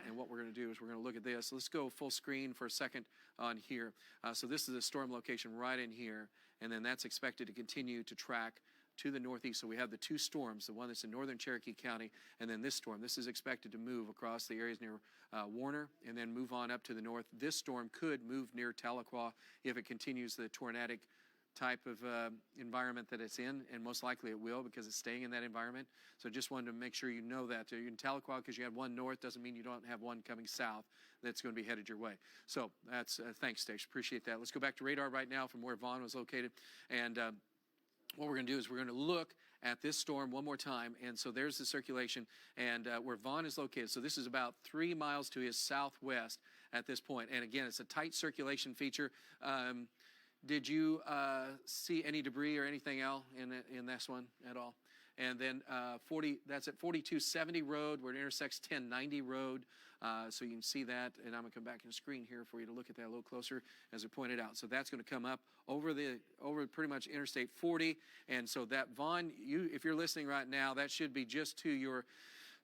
And what we're going to do is we're going to look at this. Let's go full screen for a second on here. So this is a storm location right in here, and then that's expected to continue to track to the northeast. So we have the two storms, the one that's in northern Cherokee County, and then this storm. This is expected to move across the areas near Warner and then move on up to the north. This storm could move near Tahlequah if it continues the tornadic type of environment that it's in, and most likely it will because it's staying in that environment. So just wanted to make sure you know that. You're in Tahlequah because you had one north doesn't mean you don't have one coming south that's going to be headed your way. So that's thanks, Stace. Appreciate that. Let's go back to radar right now from where Vaughn was located. And what we're going to do is we're going to look at this storm one more time. And so there's the circulation and where Vaughn is located. So this is about 3 miles to his southwest at this point. And again, it's a tight circulation feature. Did you see any debris or anything else in this one at all? And then that's at 4270 Road where it intersects 1090 Road. So you can see that, and I'm going to come back on the screen here for you to look at that a little closer as I pointed out. So that's going to come up over pretty much Interstate 40. And so that, Vaughn, if you're listening right now, that should be just to your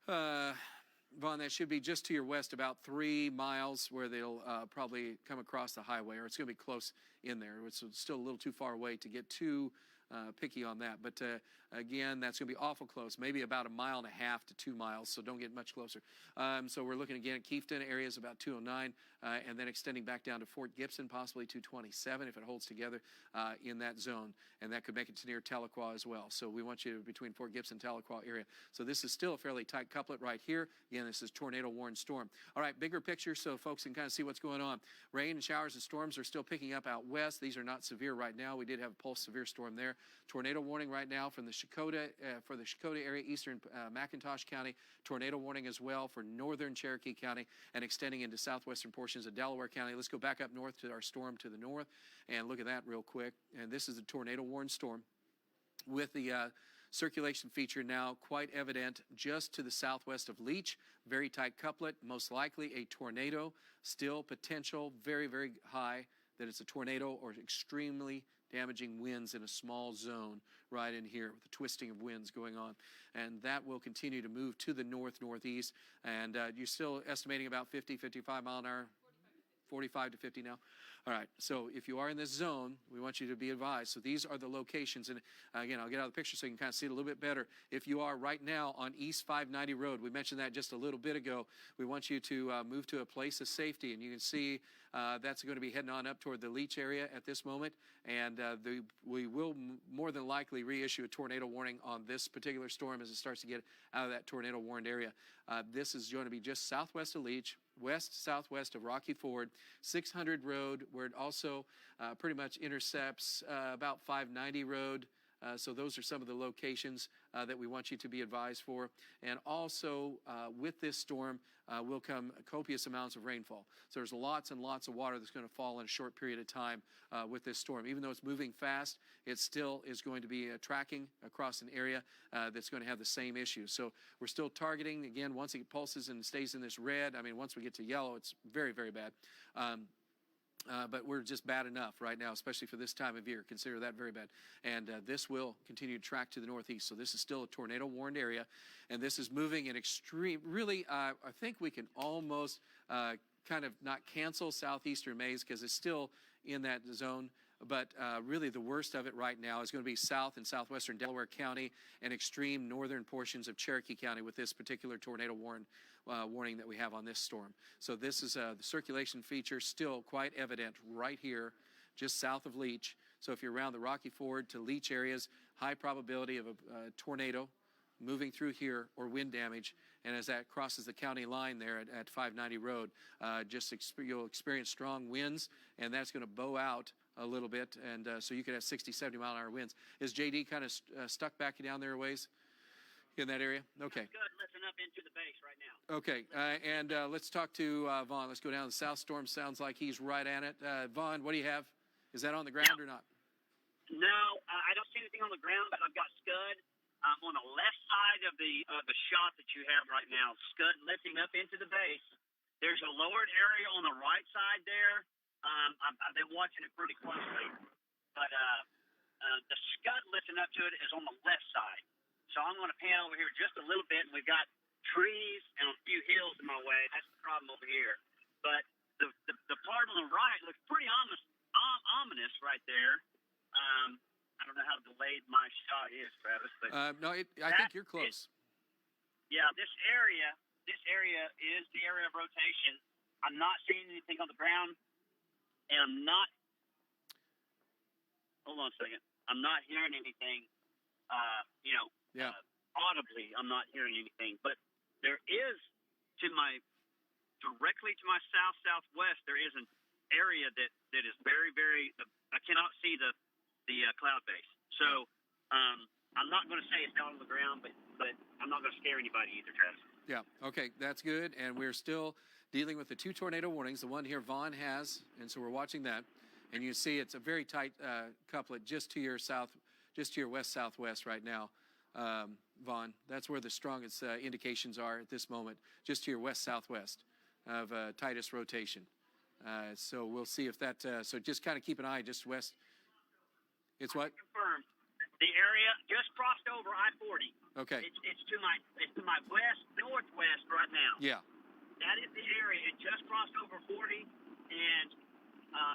Vaughn, that should be just to your west about 3 miles where they'll probably come across the highway, or it's going to be close in there. It's still a little too far away to get too picky on that. But again, that's going to be awful close, maybe about 1.5 miles to 2 miles, so don't get much closer. So we're looking again at Kiefton areas about 209, and then extending back down to Fort Gibson, possibly 227 if it holds together in that zone, and that could make it to near Tahlequah as well. So we want you between Fort Gibson and Tahlequah area. So this is still a fairly tight couplet right here. Again, this is tornado-warned storm. All right, bigger picture so folks can kind of see what's going on. Rain and showers and storms are still picking up out west. These are not severe right now. We did have a pulse severe storm there. Tornado warning right now from the Shakota, for the Shakota area, eastern McIntosh County. Tornado warning as well for northern Cherokee County and extending into southwestern portions of Delaware County. Let's go back up north to our storm to the north and look at that real quick. And this is a tornado warned storm with the circulation feature now quite evident just to the southwest of Leech. Very tight couplet, most likely a tornado. Still potential very, very high that it's a tornado or extremely damaging winds in a small zone right in here with the twisting of winds going on. And that will continue to move to the northeast. And you're still estimating about 50, 55 mile an hour? 45 to 50 now. All right, so if you are in this zone, we want you to be advised. So these are the locations, and again, I'll get out of the picture so you can kind of see it a little bit better. If you are right now on East 590 Road, we mentioned that just a little bit ago, we want you to move to a place of safety, and you can see that's going to be heading on up toward the Leech area at this moment, and we will more than likely reissue a tornado warning on this particular storm as it starts to get out of that tornado warned area. This is going to be just southwest of Leech, west-southwest of Rocky Ford, 600 Road, where it also pretty much intercepts about 590 Road. So those are some of the locations that we want you to be advised for. And also with this storm will come copious amounts of rainfall. So there's lots and lots of water that's going to fall in a short period of time with this storm. Even though it's moving fast, it still is going to be tracking across an area that's going to have the same issue. So we're still targeting, again, once it pulses and stays in this red, I mean, once we get to yellow, it's very, very bad. But we're just bad enough right now, especially for this time of year. Consider that very bad. And this will continue to track to the northeast. So this is still a tornado-warned area. And this is moving in extreme, really, I think we can almost kind of not cancel southeastern Mays because it's still in that zone. But really the worst of it right now is going to be south and southwestern Delaware County and extreme northern portions of Cherokee County with this particular tornado warning that we have on this storm. So this is the circulation feature still quite evident right here, just south of Leech. So if you're around the Rocky Ford to Leech areas, high probability of a tornado moving through here or wind damage. And as that crosses the county line there at 590 Road, you'll experience strong winds, and that's going to bow out a little bit, and so you could have 60, 70 mile an hour winds. Is JD kind of stuck back down there a ways in that area? Okay. That's good. Listen up into the base right now. Okay, and let's talk to Vaughn. Let's go down. The south storm sounds like he's right at it. Vaughn, what do you have? Is that on the ground or not? No, I don't see anything on the ground, but I've got Scud on the left side of the shot that you have right now. Scud lifting up into the base. There's a lowered area on the right side there. I've been watching it pretty closely, but the Scud lifting up to it is on the left side. So I'm going to pan over here just a little bit, and we've got trees and a few hills in my way. That's the problem over here. But the part on the right looks pretty ominous right there. I don't know how delayed my shot is, Travis, but No, I think you're close. This area is the area of rotation. I'm not seeing anything on the ground, and I'm not. Hold on a second. I'm not hearing anything. Audibly, I'm not hearing anything. But there is directly to my southwest. There is an area that is very, very. I cannot see the cloud base. So I'm not going to say it's down on the ground, but I'm not going to scare anybody either, Travis. Yeah, okay, that's good. And we're still dealing with the 2 tornado warnings. The one here Vaughn has, and so we're watching that. And you see it's a very tight couplet just to your west-southwest right now, Vaughn. That's where the strongest indications are at this moment, just to your west-southwest of tightest rotation. So we'll see if that, so just kind of keep an eye just west. It's what? Confirmed. The area just crossed over I-40. Okay. It's to my northwest right now. Yeah. That is the area. It just crossed over 40, and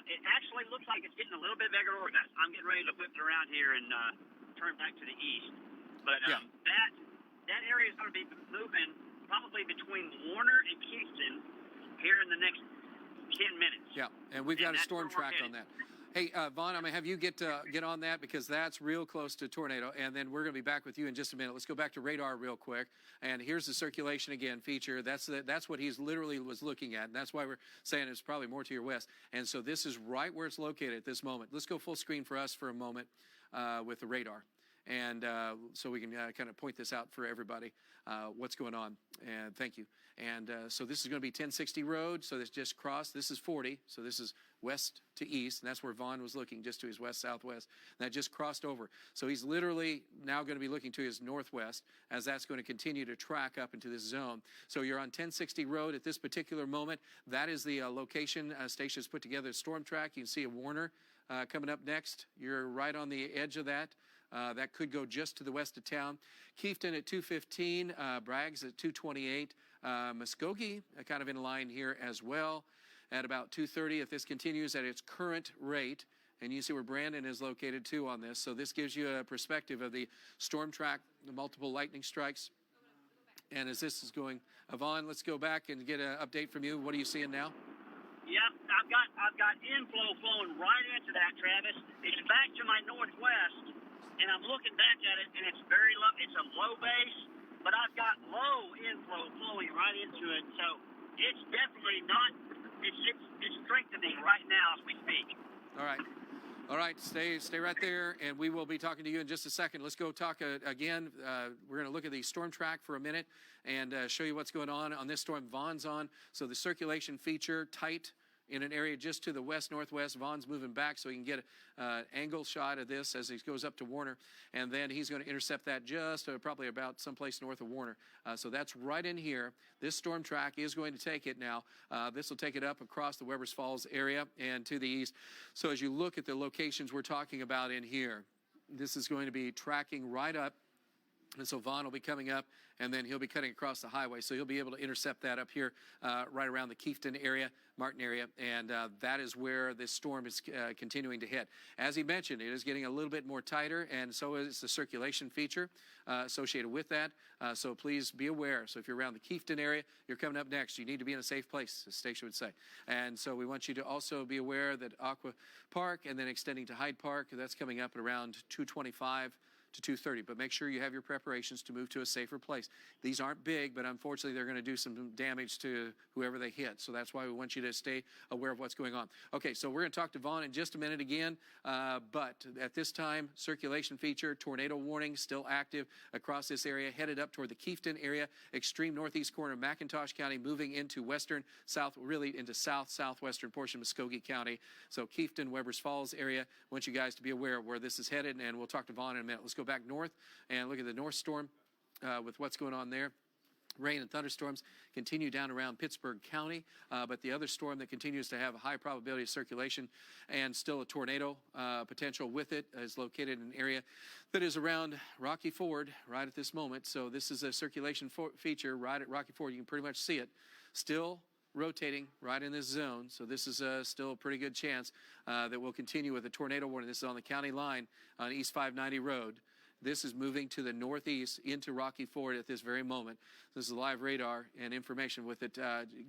it actually looks like it's getting a little bit bigger organized. I'm getting ready to flip it around here and turn back to the east. But that area is going to be moving probably between Warner and Kingston here in the next 10 minutes. Yeah, and we've got a storm track on that. Hey, Vaughn, I'm going to have you get on that because that's real close to tornado, and then we're going to be back with you in just a minute. Let's go back to radar real quick, and here's the circulation again feature. That's what he's literally was looking at, and that's why we're saying it's probably more to your west. And so this is right where it's located at this moment. Let's go full screen for us for a moment with the radar. And so we can kind of point this out for everybody, what's going on. And thank you. And so this is going to be 1060 road. So this just crossed. This is 40. So this is west to east. And that's where Vaughn was looking, just to his west-southwest. And that just crossed over. So he's literally now going to be looking to his northwest as that's going to continue to track up into this zone. So you're on 1060 road at this particular moment. That is the location stations put together, storm track. You can see a Warner coming up next. You're right on the edge of that. That could go just to the west of town. Kiefton at 215, Bragg's at 228, Muscogee kind of in line here as well at about 230 if this continues at its current rate. And you see where Brandon is located too on this. So this gives you a perspective of the storm track, the multiple lightning strikes. And as this is going, Vaughn, let's go back and get an update from you. What are you seeing now? Yep, I've got inflow flowing right into that, Travis. It's back to my northwest. And I'm looking back at it, and it's very low. It's a low base, but I've got low inflow flowing right into it. So it's definitely not. It's strengthening right now as we speak. All right. Stay right there, and we will be talking to you in just a second. Let's go talk again. We're going to look at the storm track for a minute and show you what's going on this storm. Vaughn's on, so the circulation feature tight in an area just to the west-northwest. Vaughn's moving back so he can get an angle shot of this as he goes up to Warner. And then he's going to intercept that just probably about someplace north of Warner. So that's right in here. This storm track is going to take it now. This will take it up across the Webbers Falls area and to the east. So as you look at the locations we're talking about in here, this is going to be tracking right up. And so Vaughn will be coming up, and then he'll be cutting across the highway. So he'll be able to intercept that up here right around the Kiefton area, Martin area, and that is where this storm is continuing to hit. As he mentioned, it is getting a little bit more tighter, and so is the circulation feature associated with that. So please be aware. So if you're around the Kiefton area, you're coming up next. You need to be in a safe place, the station would say. And so we want you to also be aware that Aqua Park and then extending to Hyde Park, that's coming up at around 225. to 2:30. But make sure you have your preparations to move to a safer place. These aren't big, but unfortunately they're going to do some damage to whoever they hit. So that's why we want you to stay aware of what's going on. Okay, so we're going to talk to Vaughn in just a minute again. But at this time, circulation feature, tornado warning still active across this area, headed up toward the Kiefton area, extreme northeast corner of McIntosh County, moving into western, really into southwestern portion of Muscogee County. So Kiefton, Webbers Falls area. I want you guys to be aware of where this is headed, and we'll talk to Vaughn in a minute. Let's go back north and look at the north storm with what's going on there. Rain and thunderstorms continue down around Pittsburg County, but the other storm that continues to have a high probability of circulation and still a tornado potential with it is located in an area that is around Rocky Ford right at this moment. So this is a circulation feature right at Rocky Ford. You can pretty much see it. Still rotating right in this zone. So this is still a pretty good chance that we'll continue with a tornado warning. This is on the county line on East 590 Road. This is moving to the northeast into Rocky Ford at this very moment. This is live radar and information with it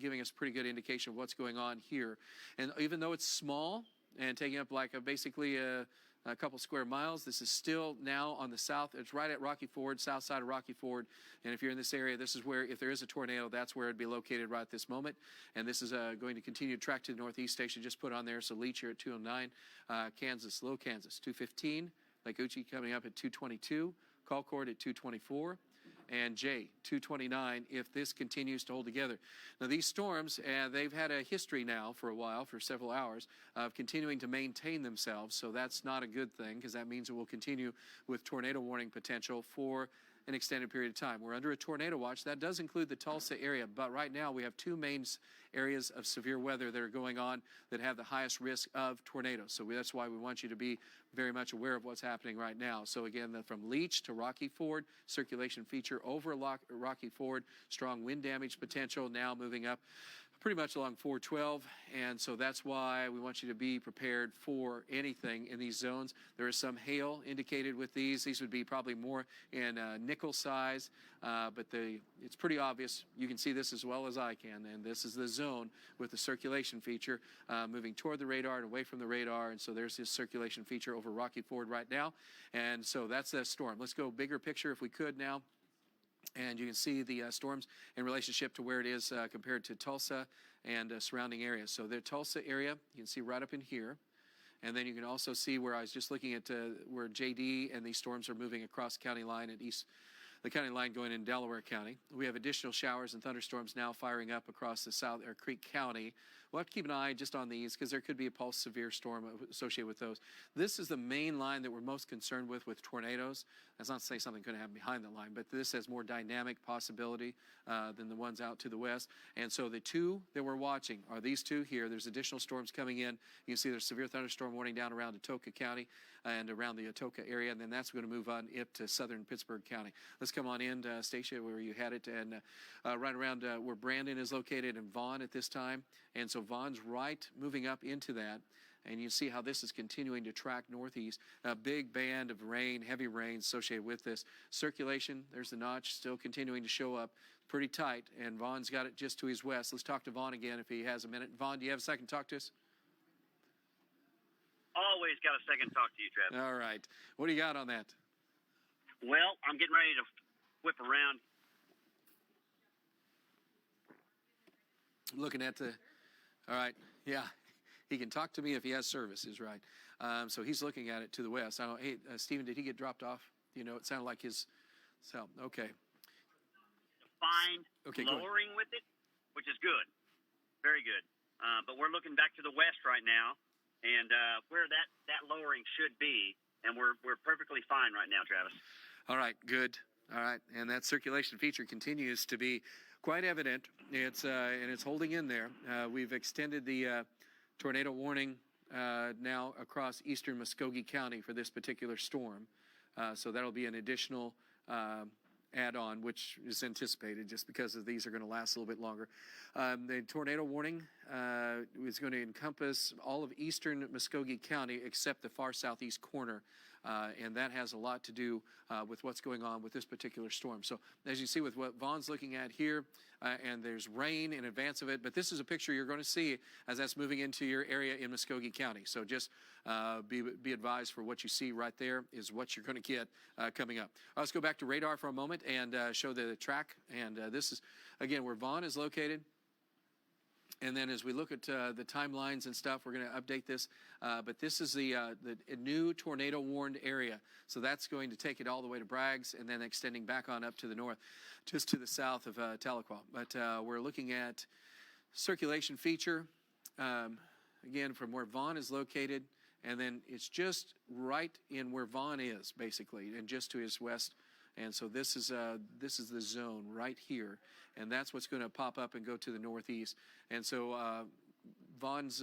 giving us pretty good indication of what's going on here. And even though it's small and taking up like basically a couple square miles, this is still now on the south. It's right at Rocky Ford, south side of Rocky Ford. And if you're in this area, this is where, if there is a tornado, that's where it'd be located right at this moment. And this is going to continue to track to the northeast station just put on there. So Leach here at 209, Kansas, Low Kansas, 215. Lake Uchi coming up at 222, Colcord at 224, and Jay 229 if this continues to hold together. Now these storms, they've had a history now for a while, for several hours, of continuing to maintain themselves, so that's not a good thing because that means it will continue with tornado warning potential for an extended period of time. We're under a tornado watch. That does include the Tulsa area, but right now we have two main areas of severe weather that are going on that have the highest risk of tornadoes. So that's why we want you to be very much aware of what's happening right now. So again, from Leach to Rocky Ford, circulation feature over Rocky Ford, strong wind damage potential now moving up pretty much along 412, and so that's why we want you to be prepared for anything in these zones. There is some hail indicated with these. These would be probably more in nickel size, but it's pretty obvious. You can see this as well as I can, and this is the zone with the circulation feature moving toward the radar and away from the radar, and so there's this circulation feature over Rocky Ford right now, and so that's the storm. Let's go bigger picture if we could now. And you can see the storms in relationship to where it is compared to Tulsa and surrounding areas. So the Tulsa area, you can see right up in here. And then you can also see where I was just looking at where JD and these storms are moving across the county line at the county line going in Delaware County. We have additional showers and thunderstorms now firing up across the Creek County. We'll have to keep an eye just on these because there could be a pulse severe storm associated with those. This is the main line that we're most concerned with tornadoes. That's not to say something could happen behind the line, but this has more dynamic possibility than the ones out to the west. And so the two that we're watching are these two here. There's additional storms coming in. You can see there's severe thunderstorm warning down around Atoka County and around the Atoka area, and then that's going to move on up to southern Pittsburg County. Let's come on in, Stacia, where you had it, and right around where Brandon is located and Vaughn at this time. And so Vaughn's right moving up into that. And you see how this is continuing to track northeast. A big band of rain, heavy rain associated with this. Circulation, there's the notch, still continuing to show up pretty tight. And Vaughn's got it just to his west. Let's talk to Vaughn again if he has a minute. Vaughn, do you have a second to talk to us? Always got a second to talk to you, Travis. All right. What do you got on that? Well, I'm getting ready to whip around. Looking at all right, yeah. He can talk to me if he has service, is right. So he's looking at it to the west. I don't. Hey, Stephen, did he get dropped off? You know, it sounded like his cell. Okay. Defined lowering with it, which is good, very good. But we're looking back to the west right now, and where that lowering should be, and we're perfectly fine right now, Travis. All right, good. All right, and that circulation feature continues to be quite evident. It's and it's holding in there. We've extended the tornado warning now across eastern Muscogee County for this particular storm. So that'll be an additional add-on, which is anticipated just because of these are going to last a little bit longer. The tornado warning is going to encompass all of eastern Muscogee County except the far southeast corner and that has a lot to do with what's going on with this particular storm. So as you see with what Vaughn's looking at here, and there's rain in advance of it, but this is a picture you're going to see as that's moving into your area in Muscogee County. So just be advised for what you see right there is what you're going to get coming up. Let's go back to radar for a moment and show the track. And this is, again, where Vaughn is located. And then as we look at the timelines and stuff, we're going to update this. But this is the new tornado warned area. So that's going to take it all the way to Braggs and then extending back on up to the north, just to the south of Tahlequah. But we're looking at circulation feature, again, from where Vaughn is located. And then it's just right in where Vaughn is, basically, and just to his west. And so this is the zone right here, and that's what's going to pop up and go to the northeast. And so Vaughn's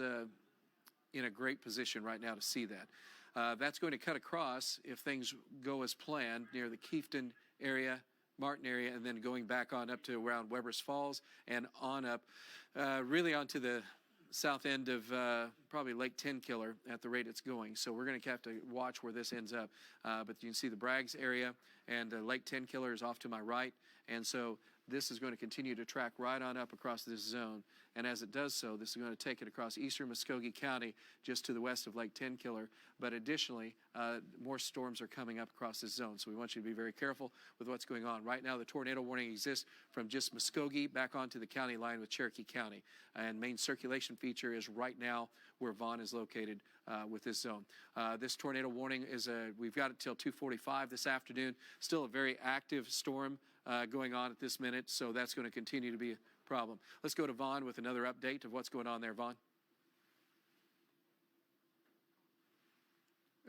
in a great position right now to see that. That's going to cut across if things go as planned near the Kiefton area, Martin area, and then going back on up to around Weber's Falls and on up, really onto the south end of probably Lake Tenkiller at the rate it's going. So we're going to have to watch where this ends up. But you can see the Braggs area and Lake Tenkiller is off to my right. And so this is going to continue to track right on up across this zone. And as it does so, this is going to take it across eastern Muscogee County just to the west of Lake Tenkiller. But additionally, more storms are coming up across this zone. So we want you to be very careful with what's going on. Right now, the tornado warning exists from just Muscogee back onto the county line with Cherokee County. And main circulation feature is right now where Vaughn is located with this zone. This tornado warning is we've got it till 2:45 this afternoon. Still a very active storm going on at this minute. So that's going to continue to be a problem. Let's go to Vaughn with another update of what's going on there. Vaughn?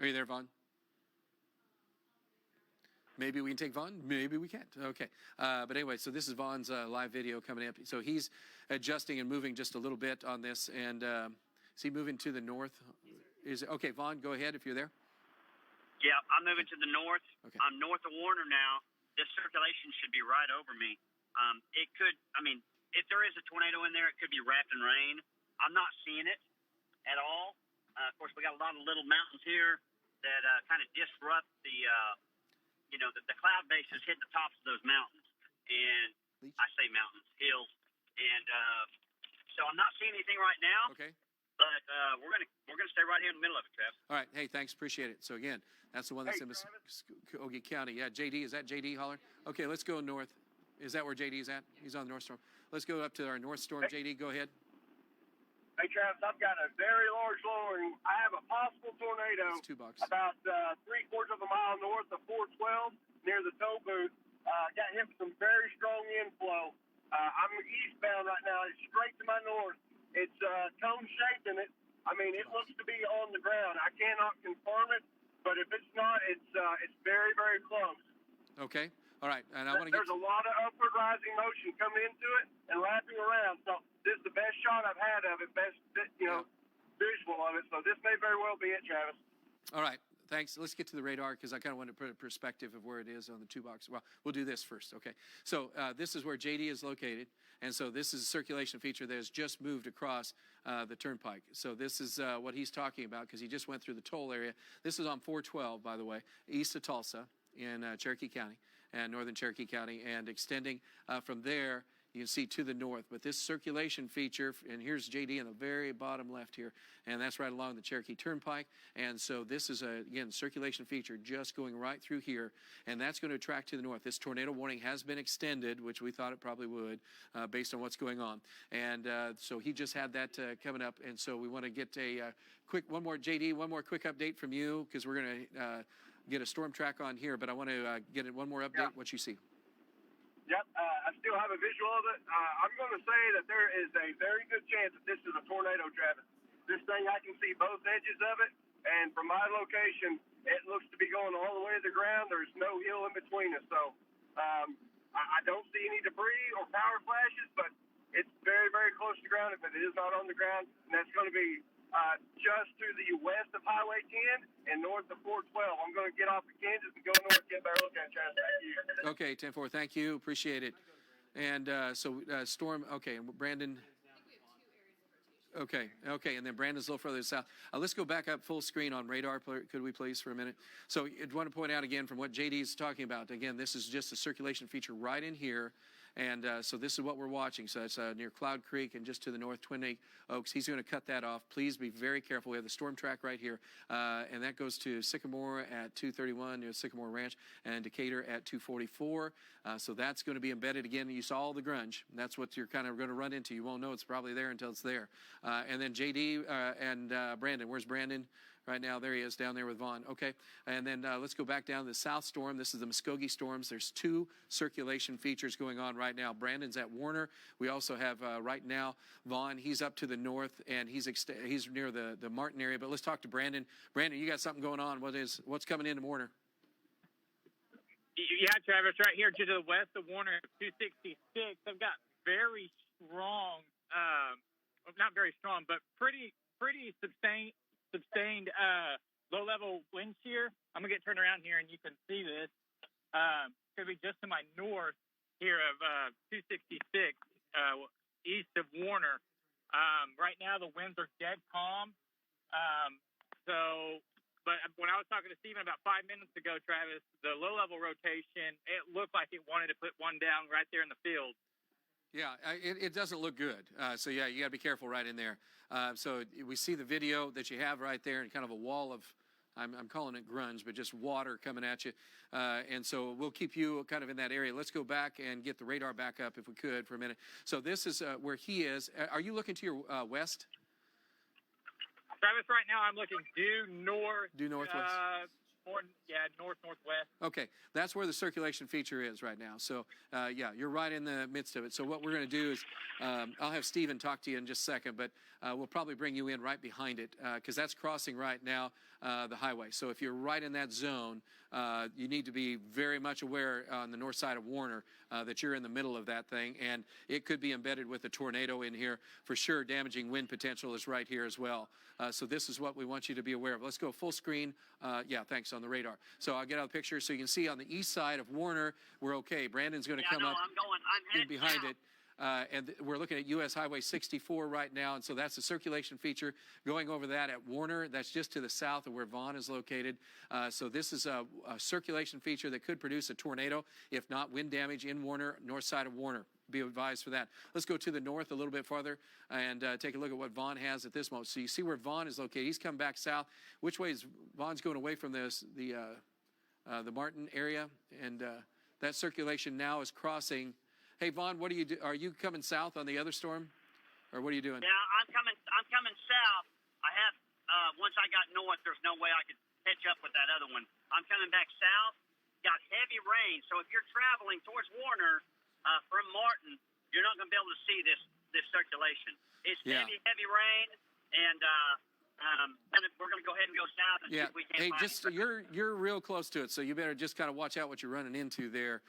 Are you there, Vaughn? Maybe we can take Vaughn, maybe we can't. Okay. But anyway, so this is Vaughn's live video coming up. So he's adjusting and moving just a little bit on this. And is he moving to the north? Okay, Vaughn, go ahead if you're there. Yeah, I'm moving to the north. Okay. I'm north of Warner now. This circulation should be right over me. It could, if there is a tornado in there, it could be wrapped in rain. I'm not seeing it at all. Of course, we got a lot of little mountains here that kind of disrupt the cloud bases hit the tops of those mountains. And I say mountains, hills. And so I'm not seeing anything right now. Okay. But we're gonna stay right here in the middle of it, Trav. All right. Hey, thanks. Appreciate it. So again, that's the one that's in Muscogee County. Yeah, JD, is that JD hollering? Okay, let's go north. Is that where JD is at? He's on the North Storm. Let's go up to our North Storm. JD, go ahead. Hey, Travis, I've got a very large lowering. I have a possible tornado It's $2. about 3/4 of a mile north of 412 near the toll booth. Got hit with some very strong inflow. I'm eastbound right now. It's straight to my north. It's cone-shaped, and it looks to be on the ground. I cannot confirm it, but if it's not, it's very, very close. Okay. All right. And I want to There's a lot of upward rising motion coming into it and wrapping around. So this is the best shot I've had of it, visual of it. So this may very well be it, Travis. All right. Thanks. Let's get to the radar because I kind of want to put a perspective of where it is on the 2-box. Well, we'll do this first. Okay. So this is where JD is located. And so this is a circulation feature that has just moved across the turnpike. So this is what he's talking about because he just went through the toll area. This is on 412, by the way, east of Tulsa in Cherokee County and northern Cherokee County, and extending from there, you can see to the north. But this circulation feature, and here's JD in the very bottom left here, and that's right along the Cherokee Turnpike. And so this is, again, circulation feature just going right through here, and that's going to attract to the north. This tornado warning has been extended, which we thought it probably would, based on what's going on. And so he just had that coming up, and so we want to get one more quick update from you, because we're going to get a storm track on here, but I want to get one more update, what you see. Yep, I still have a visual of it. I'm going to say that there is a very good chance that this is a tornado, Travis. This thing, I can see both edges of it, and from my location, it looks to be going all the way to the ground. There's no hill in between us, so I don't see any debris or power flashes, but it's very, very close to the ground if it is not on the ground, and that's going to be just to the west of Highway 10 and north of 412. I'm going to get off of Kansas and go north, get better look at it, Travis. Thank you. Okay, 10-4. Thank you. Appreciate it. And so Storm, okay, and Brandon. Okay, and then Brandon's a little further south. Let's go back up full screen on radar, could we please, for a minute? So I want to point out again from what JD is talking about. Again, this is just a circulation feature right in here. And so this is what we're watching. So it's near Cloud Creek and just to the north, Twin Oaks. He's going to cut that off. Please be very careful. We have the storm track right here. And that goes to Sycamore at 231 near Sycamore Ranch and Decatur at 244. So that's going to be embedded again. You saw all the grunge. That's what you're kind of going to run into. You won't know it's probably there until it's there. And then JD and Brandon. Where's Brandon? Right now, there he is down there with Vaughn. Okay, and then let's go back down to the South Storm. This is the Muscogee Storms. There's 2 circulation features going on right now. Brandon's at Warner. We also have right now Vaughn. He's up to the north, and he's near the Martin area. But let's talk to Brandon. Brandon, you got something going on. What's coming into Warner? Yeah, Travis, right here to the west of Warner, 266. I've got very strong, not very strong, but pretty sustained low-level wind shear. I'm going to get turned around here, and you can see this. It's going to be just to my north here of 266, east of Warner. Right now, the winds are dead calm. But when I was talking to Stephen about 5 minutes ago, Travis, the low-level rotation, it looked like it wanted to put one down right there in the field. Yeah, it doesn't look good. So, yeah, you got to be careful right in there. So we see the video that you have right there and kind of a wall of, I'm calling it grunge, but just water coming at you. And so we'll keep you kind of in that area. Let's go back and get the radar back up if we could for a minute. So this is where he is. Are you looking to your west? Travis, right now I'm looking due north. Due northwest? Northwest. Okay, that's where the circulation feature is right now. So, yeah, you're right in the midst of it. So what we're going to do is I'll have Stephen talk to you in just a second, but we'll probably bring you in right behind it because that's crossing right now the highway. So if you're right in that zone, you need to be very much aware on the north side of Warner that you're in the middle of that thing, and it could be embedded with a tornado in here. For sure, damaging wind potential is right here as well. So this is what we want you to be aware of. Let's go full screen. Yeah, thanks, on the radar. So I'll get out the picture so you can see on the east side of Warner, we're okay. Brandon's going to come up in behind it. And we're looking at U.S. Highway 64 right now, and so that's the circulation feature going over that at Warner. That's just to the south of where Vaughn is located. So this is a circulation feature that could produce a tornado, if not wind damage in Warner, north side of Warner. Be advised for that. Let's go to the north a little bit farther and take a look at what Vaughn has at this moment. So you see where Vaughn is located. He's come back south. Which way is Vaughn's going away from the Martin area? And that circulation now is crossing. Hey, Vaughn, what do you do? Are you coming south on the other storm, or what are you doing? Yeah, I'm coming south. I have once I got north, there's no way I could catch up with that other one. I'm coming back south. Got heavy rain, so if you're traveling towards Warner from Martin, you're not going to be able to see this circulation. It's heavy rain, and we're going to go ahead and go south and see if we can find you're real close to it, so you better just kind of watch out what you're running into there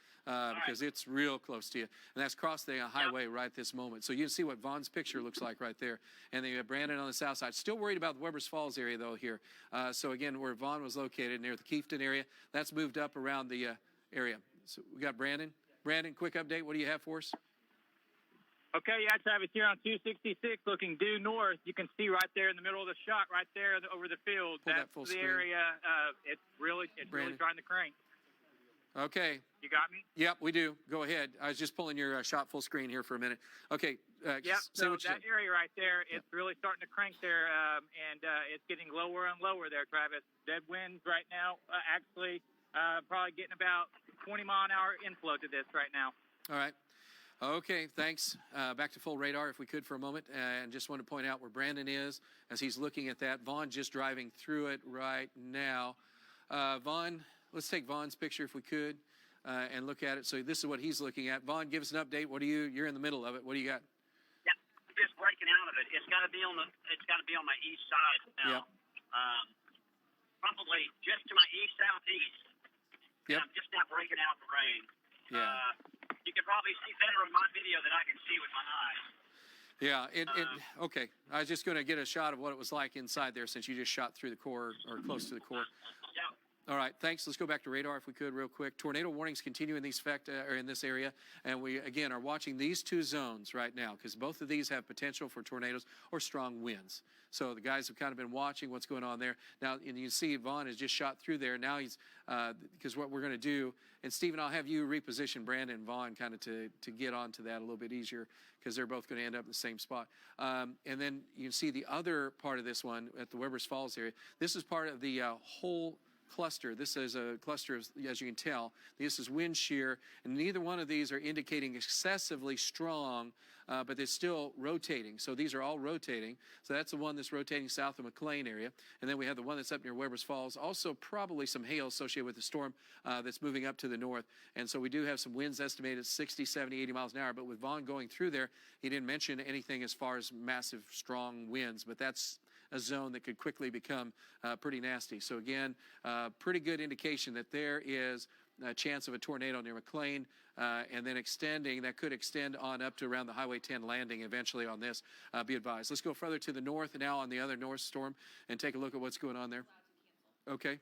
because it's real close to you. And that's across the highway right this moment. So you can see what Vaughn's picture looks like right there. And then you have Brandon on the south side. Still worried about the Webbers Falls area, though, here. So, again, where Vaughn was located, near the Keefton area, that's moved up around the area. So we got Brandon. Brandon, quick update. What do you have for us? Okay, yeah, Travis, here on 266, looking due north. You can see right there in the middle of the shot, right there over the field. Pull That's that full the screen. area. It's really trying to crank. Okay. You got me? Yep, we do. Go ahead. I was just pulling your shot full screen here for a minute. Okay. Yep, so that area right there, it's really starting to crank there, and it's getting lower and lower there, Travis. Dead winds right now, actually probably getting about 20-mile-an-hour inflow to this right now. All right. Okay, thanks. Back to full radar if we could for a moment. And just want to point out where Brandon is as he's looking at that. Vaughn just driving through it right now. Vaughn, let's take Vaughn's picture if we could and look at it. So this is what he's looking at. Vaughn, give us an update. You're in the middle of it. What do you got? Yeah, just breaking out of it. It's got to be on my east side now. Yep. Probably just to my southeast. Yep. I'm just now breaking out the rain. Yeah. You can probably see better in my video than I can see with my eyes. Yeah, okay. I was just going to get a shot of what it was like inside there since you just shot through the core or close to the core. Yeah. All right, thanks. Let's go back to radar if we could real quick. Tornado warnings continue in in this area, and we again are watching these two zones right now because both of these have potential for tornadoes or strong winds. So the guys have kind of been watching what's going on there. Now, and you see Vaughn has just shot through there. Now he's, because what we're going to do, and Stephen, I'll have you reposition Brandon and Vaughn kind of to get onto that a little bit easier because they're both going to end up in the same spot. And then you can see the other part of this one at the Weber's Falls area. This is part of the whole cluster. This is a cluster, as you can tell. This is wind shear, and neither one of these are indicating excessively strong, but it's still rotating. So these are all rotating. So that's the one that's rotating south of McLean area. And then we have the one that's up near Weber's Falls. Also probably some hail associated with the storm that's moving up to the north. And so we do have some winds estimated at 60, 70, 80 miles an hour. But with Vaughn going through there, he didn't mention anything as far as massive, strong winds. But that's a zone that could quickly become pretty nasty. So again, pretty good indication that there is a chance of a tornado near McLean, and then that could extend on up to around the Highway 10 landing eventually on this. Be advised. Let's go further to the north now on the other north storm and take a look at what's going on there. Okay.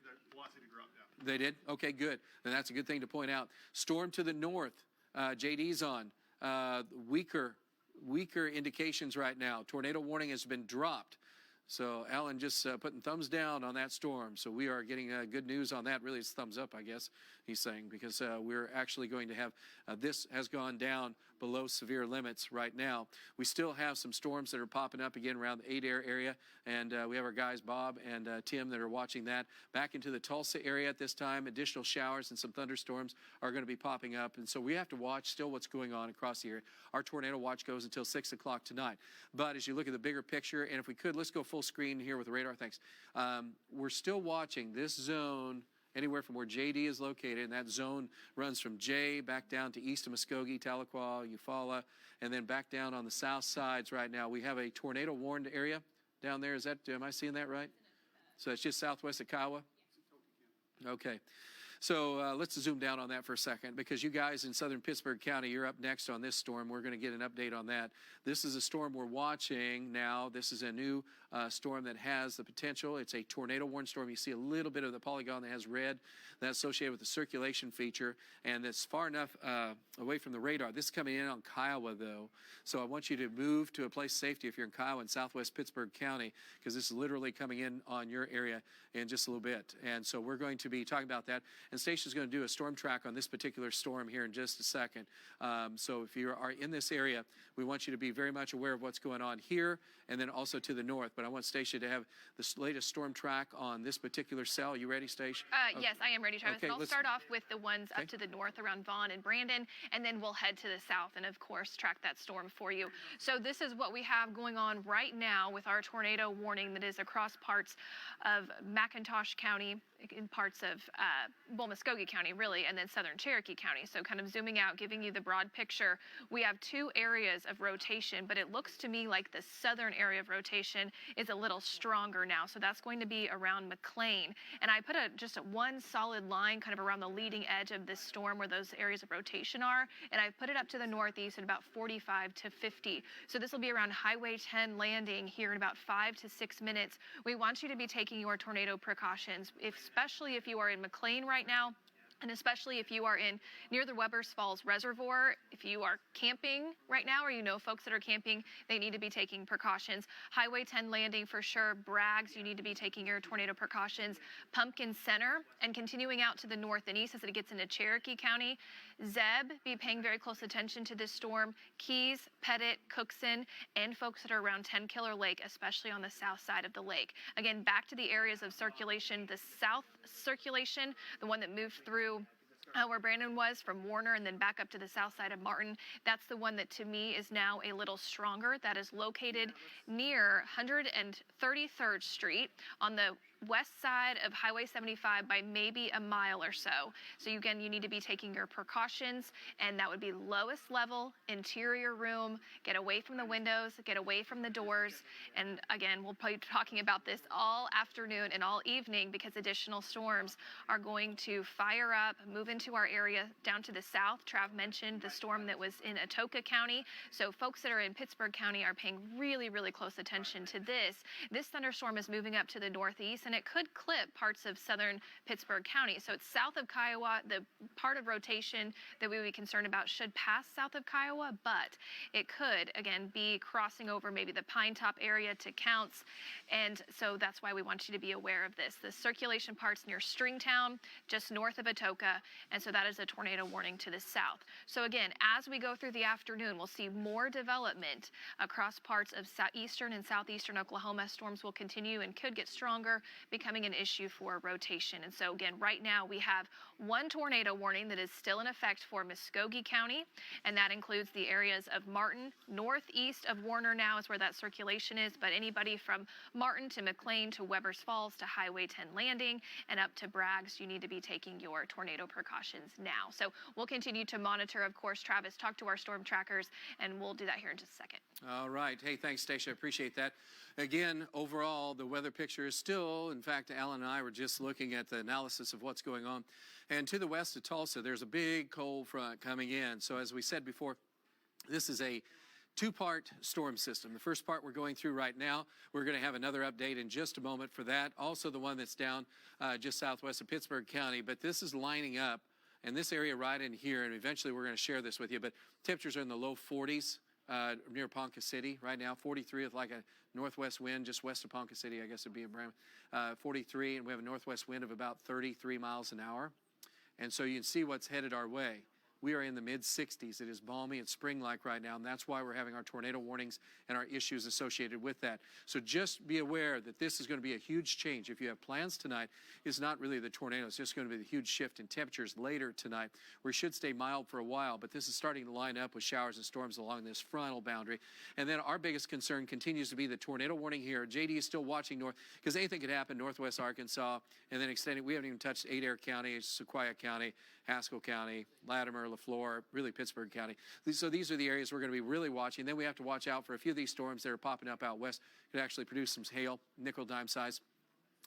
They did? Okay, good. Then that's a good thing to point out. Storm to the north. JD's on. Weaker indications right now. Tornado warning has been dropped. So Alan just putting thumbs down on that storm. So we are getting good news on that. Really, it's thumbs up, I guess he's saying, because we're actually going to have, this has gone down below severe limits right now. We still have some storms that are popping up again around the Adair area. And we have our guys, Bob and Tim, that are watching that. Back into the Tulsa area at this time, additional showers and some thunderstorms are going to be popping up. And so we have to watch still what's going on across the area. Our tornado watch goes until 6 o'clock tonight. But as you look at the bigger picture, and if we could, let's go full screen here with the radar. Thanks. We're still watching this zone anywhere from where JD is located, and that zone runs from J back down to east of Muscogee, Tahlequah, Eufaula, and then back down on the south sides right now. We have a tornado warned area down there. Is that, am I seeing that right? So it's just southwest of Kiowa? Okay. So let's zoom down on that for a second, because you guys in southern Pittsburg County, you're up next on this storm. We're going to get an update on that. This is a storm we're watching now. This is a new storm that has the potential. It's a tornado warned storm. You see a little bit of the polygon that has red. That's associated with the circulation feature, and it's far enough away from the radar. This is coming in on Kiowa, though. So I want you to move to a place of safety if you're in Kiowa in southwest Pittsburg County, because this is literally coming in on your area in just a little bit. And so we're going to be talking about that. And Stacia's going to do a storm track on this particular storm here in just a second. So if you are in this area, we want you to be very much aware of what's going on here and then also to the north. But I want Stacia to have the latest storm track on this particular cell. You ready, Stacia? Yes, I am ready, Travis. Okay, I'll start off with the ones up to the north around Vaughn and Brandon, and then we'll head to the south and, of course, track that storm for you. So this is what we have going on right now with our tornado warning that is across parts of McIntosh County, in parts of, Muscogee County, really, and then southern Cherokee County. So kind of zooming out, giving you the broad picture, we have two areas of rotation, but it looks to me like the southern area of rotation is a little stronger now. So that's going to be around McLean. And I put just one solid line kind of around the leading edge of this storm where those areas of rotation are, and I put it up to the northeast at about 45 to 50. So this will be around Highway 10 landing here in about 5 to 6 minutes. We want you to be taking your tornado precautions, especially if you are in McLean right now, and especially if you are near the Weber's Falls Reservoir. If you are camping right now, or you know folks that are camping, they need to be taking precautions. Highway 10 landing for sure. Braggs, you need to be taking your tornado precautions. Pumpkin Center, and continuing out to the north and east as it gets into Cherokee County. Zeb, be paying very close attention to this storm. Keys, Pettit, Cookson, and folks that are around 10 Killer Lake, especially on the south side of the lake. Again, back to the areas of circulation, the south circulation, the one that moved through where Brandon was from Warner and then back up to the south side of Martin. That's the one that to me is now a little stronger. That is located near 133rd Street on the west side of Highway 75 by maybe a mile or so. So again, you need to be taking your precautions, and that would be lowest level, interior room, get away from the windows, get away from the doors. And again, we'll probably be talking about this all afternoon and all evening because additional storms are going to fire up, move into our area down to the south. Trav mentioned the storm that was in Atoka County. So folks that are in Pittsburg County are paying really, really close attention to this. This thunderstorm is moving up to the northeast, and and it could clip parts of southern Pittsburg County. So it's south of Kiowa. The part of rotation that we would be concerned about should pass south of Kiowa, but it could, again, be crossing over maybe the Pine Top area to Counts. And so that's why we want you to be aware of this. The circulation parts near Stringtown, just north of Atoka, and so that is a tornado warning to the south. So again, as we go through the afternoon, we'll see more development across parts of eastern and southeastern Oklahoma. Storms will continue and could get stronger, becoming an issue for rotation. And so again, right now we have one tornado warning that is still in effect for Muscogee County, and that includes the areas of Martin. Northeast of Warner now is where that circulation is, but anybody from Martin to McLean to Webbers Falls to Highway 10 Landing and up to Braggs, you need to be taking your tornado precautions now. So we'll continue to monitor, of course. Travis, talk to our storm trackers, and we'll do that here in just a second. All right. Hey, thanks, Stacia. I appreciate that. Again, overall, the weather picture is still, in fact, Alan and I were just looking at the analysis of what's going on. And to the west of Tulsa, there's a big cold front coming in. So as we said before, this is a two-part storm system. The first part we're going through right now. We're going to have another update in just a moment for that. Also the one that's down just southwest of Pittsburg County. But this is lining up, and this area right in here, and eventually we're going to share this with you, but temperatures are in the low 40s near Ponca City right now. 43 with like a northwest wind just west of Ponca City, I guess it'd be around 43, and we have a northwest wind of about 33 miles an hour. And so you can see what's headed our way. We are in the mid-60s. It is balmy and spring-like right now, and that's why we're having our tornado warnings and our issues associated with that. So just be aware that this is going to be a huge change. If you have plans tonight, it's not really the tornado. It's just going to be the huge shift in temperatures later tonight. We should stay mild for a while, but this is starting to line up with showers and storms along this frontal boundary. And then our biggest concern continues to be the tornado warning here. JD is still watching north, because anything could happen northwest Arkansas, and then extending. We haven't even touched Adair County, Sequoia County, Haskell County, Latimer, LaFleur, really Pittsburg County. So these are the areas we're going to be really watching. Then we have to watch out for a few of these storms that are popping up out west. Could actually produce some hail, nickel dime size,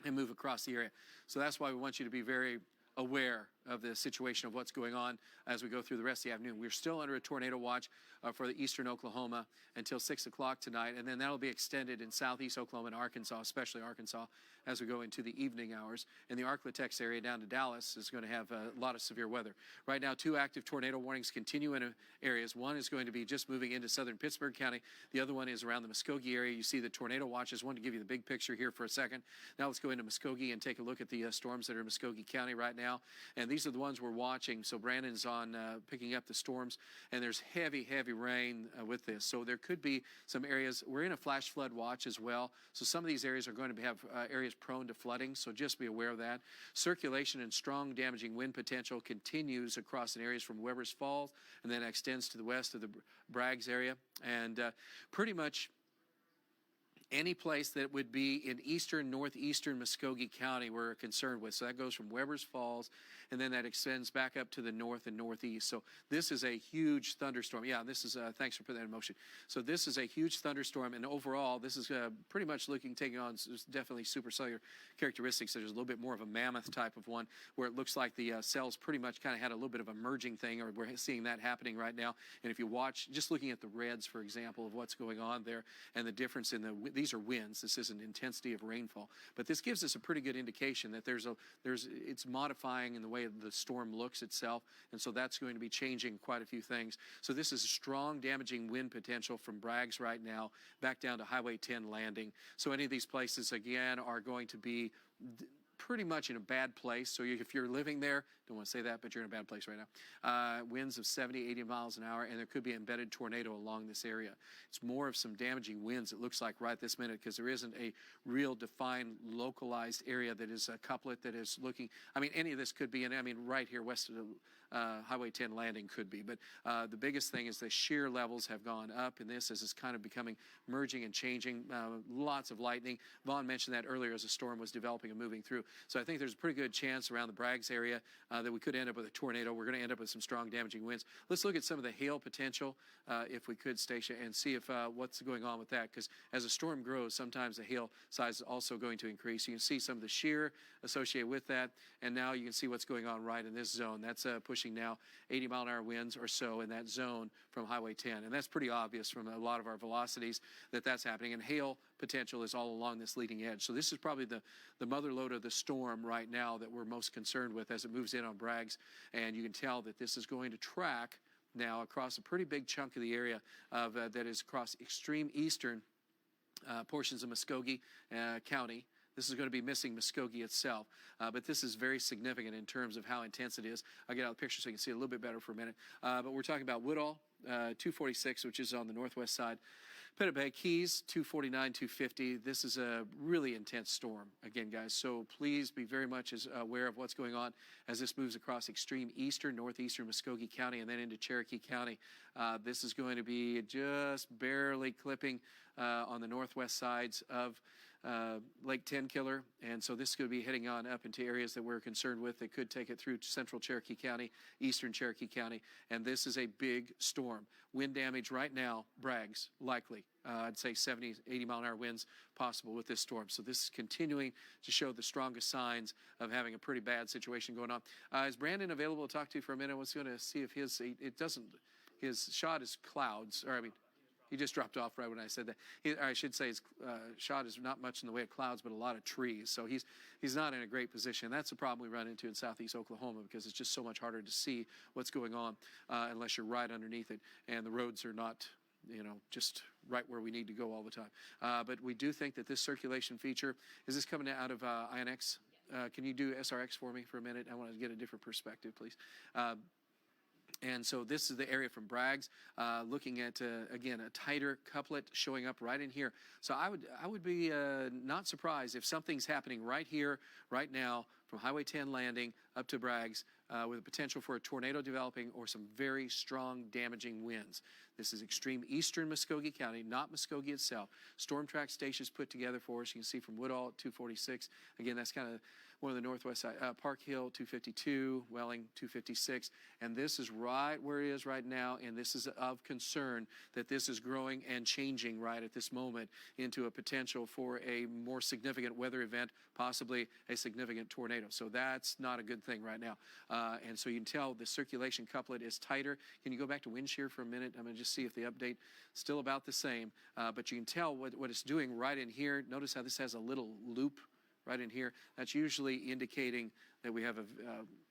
and move across the area. So that's why we want you to be very aware of the situation of what's going on as we go through the rest of the afternoon. We're still under a tornado watch for the eastern Oklahoma until 6 o'clock tonight, and then that'll be extended in southeast Oklahoma and Arkansas, especially Arkansas, as we go into the evening hours. And the Arklatex area down to Dallas is going to have a lot of severe weather. Right now, 2 active tornado warnings continue in areas. One is going to be just moving into southern Pittsburg County. The other one is around the Muscogee area. You see the tornado watches. I wanted to give you the big picture here for a second. Now let's go into Muscogee and take a look at the storms that are in Muscogee County right now. And these are the ones we're watching. So Brandon's on picking up the storms, and there's heavy, heavy rain with this. So there could be some areas. We're in a flash flood watch as well. So some of these areas are going to have areas prone to flooding. So just be aware of that. Circulation and strong damaging wind potential continues across in areas from Webbers Falls, and then extends to the west of the Braggs area. And pretty much any place that would be in eastern, northeastern Muscogee County we're concerned with. So that goes from Webbers Falls, and then that extends back up to the north and northeast. So this is a huge thunderstorm. Yeah, this is, thanks for putting that in motion. So this is a huge thunderstorm, and overall, this is pretty much taking on definitely supercellular characteristics. There's a little bit more of a mammoth type of one, where it looks like the cells pretty much kind of had a little bit of a merging thing, or we're seeing that happening right now. And if you watch, just looking at the reds, for example, of what's going on there, and the difference in these are winds. This isn't intensity of rainfall, but this gives us a pretty good indication that it's modifying in the way the storm looks itself, and so that's going to be changing quite a few things. So this is a strong damaging wind potential from Braggs right now back down to Highway 10 Landing. So any of these places again are going to be pretty much in a bad place. So if you're living there, don't want to say that, but you're in a bad place right now. Winds of 70, 80 miles an hour, and there could be an embedded tornado along this area. It's more of some damaging winds, it looks like right this minute, because there isn't a real defined localized area that is a couplet that is looking. I mean, any of this could be, right here west of the Highway 10 Landing could be. But the biggest thing is the shear levels have gone up in this as it's kind of becoming merging and changing. Lots of lightning. Vaughn mentioned that earlier as the storm was developing and moving through. So I think there's a pretty good chance around the Braggs area that we could end up with a tornado. We're going to end up with some strong damaging winds. Let's look at some of the hail potential, if we could, Stacia, and see if what's going on with that. Because as a storm grows, sometimes the hail size is also going to increase. You can see some of the shear associated with that, and now you can see what's going on right in this zone. That's pushing pushing now 80-mile-an-hour winds or so in that zone from Highway 10. And that's pretty obvious from a lot of our velocities that that's happening. And hail potential is all along this leading edge. So this is probably the mother lode of the storm right now that we're most concerned with as it moves in on Braggs. And you can tell that this is going to track now across a pretty big chunk of the area of that is across extreme eastern portions of Muscogee County. This is going to be missing Muscogee itself, but this is very significant in terms of how intense it is. I'll get out the picture so you can see it a little bit better for a minute. But we're talking about Woodall, 246, which is on the northwest side. Penobag, Keys, 249, 250. This is a really intense storm, again, guys. So please be very much aware of what's going on as this moves across extreme eastern, northeastern Muscogee County, and then into Cherokee County. This is going to be just barely clipping on the northwest sides of Lake Tenkiller, and so this is going to be heading on up into areas that we're concerned with that could take it through central Cherokee County, eastern Cherokee County, and this is a big storm. Wind damage right now, Braggs, likely. I'd say 70, 80-mile-an-hour winds possible with this storm. So this is continuing to show the strongest signs of having a pretty bad situation going on. Is Brandon available to talk to you for a minute? I was going to see if his shot is clouds, or I mean, he just dropped off right when I said that. I should say his shot is not much in the way of clouds, but a lot of trees. So he's not in a great position. That's the problem we run into in southeast Oklahoma because it's just so much harder to see what's going on unless you're right underneath it. And the roads are not, just right where we need to go all the time. But we do think that this circulation feature, is this coming out of INX? Can you do SRX for me for a minute? I want to get a different perspective, please. And so this is the area from Braggs, looking at, again, a tighter couplet showing up right in here. So I would be not surprised if something's happening right here, right now, from Highway 10 landing up to Braggs, with a potential for a tornado developing or some very strong damaging winds. This is extreme eastern Muscogee County, not Muscogee itself. Storm track stations put together for us. You can see from Woodall at 246. Again, that's kind of one of the northwest side. Park Hill, 252. Welling, 256. And this is right where it is right now, and this is of concern that this is growing and changing right at this moment into a potential for a more significant weather event, possibly a significant tornado. So that's not a good thing right now. And so you can tell the circulation couplet is tighter. Can you go back to wind shear for a minute? I'm going to just see if the update still about the same. But you can tell what it's doing right in here. Notice how this has a little loop right in here. That's usually indicating that we have a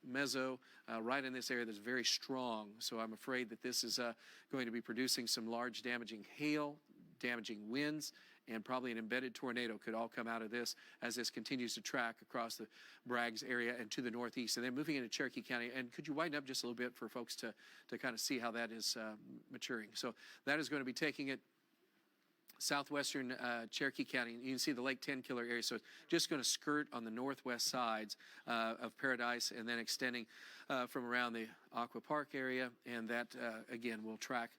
mezzo right in this area that's very strong. So I'm afraid that this is going to be producing some large damaging hail, damaging winds, and probably an embedded tornado could all come out of this as this continues to track across the Braggs area and to the northeast. And then moving into Cherokee County. And could you widen up just a little bit for folks to kind of see how that is maturing? So that is going to be taking it southwestern Cherokee County. You can see the Lake Tenkiller area. So it's just going to skirt on the northwest sides of Paradise and then extending from around the Aqua Park area. And that, again, will track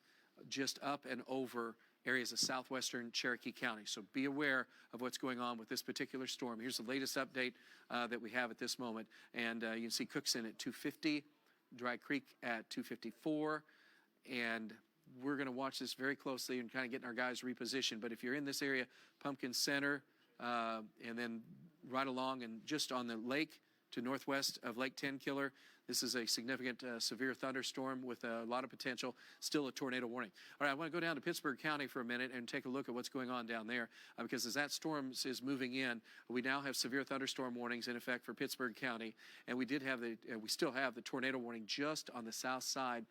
just up and over areas of southwestern Cherokee County. So be aware of what's going on with this particular storm. Here's the latest update that we have at this moment. And you can see Cookson at 250, Dry Creek at 254, and we're going to watch this very closely and kind of getting our guys repositioned. But if you're in this area, Pumpkin Center, and then right along and just on the lake to northwest of Lake Tenkiller, this is a significant severe thunderstorm with a lot of potential, still a tornado warning. All right, I want to go down to Pittsburg County for a minute and take a look at what's going on down there, because as that storm is moving in, we now have severe thunderstorm warnings in effect for Pittsburg County, and we still have the tornado warning just on the south side.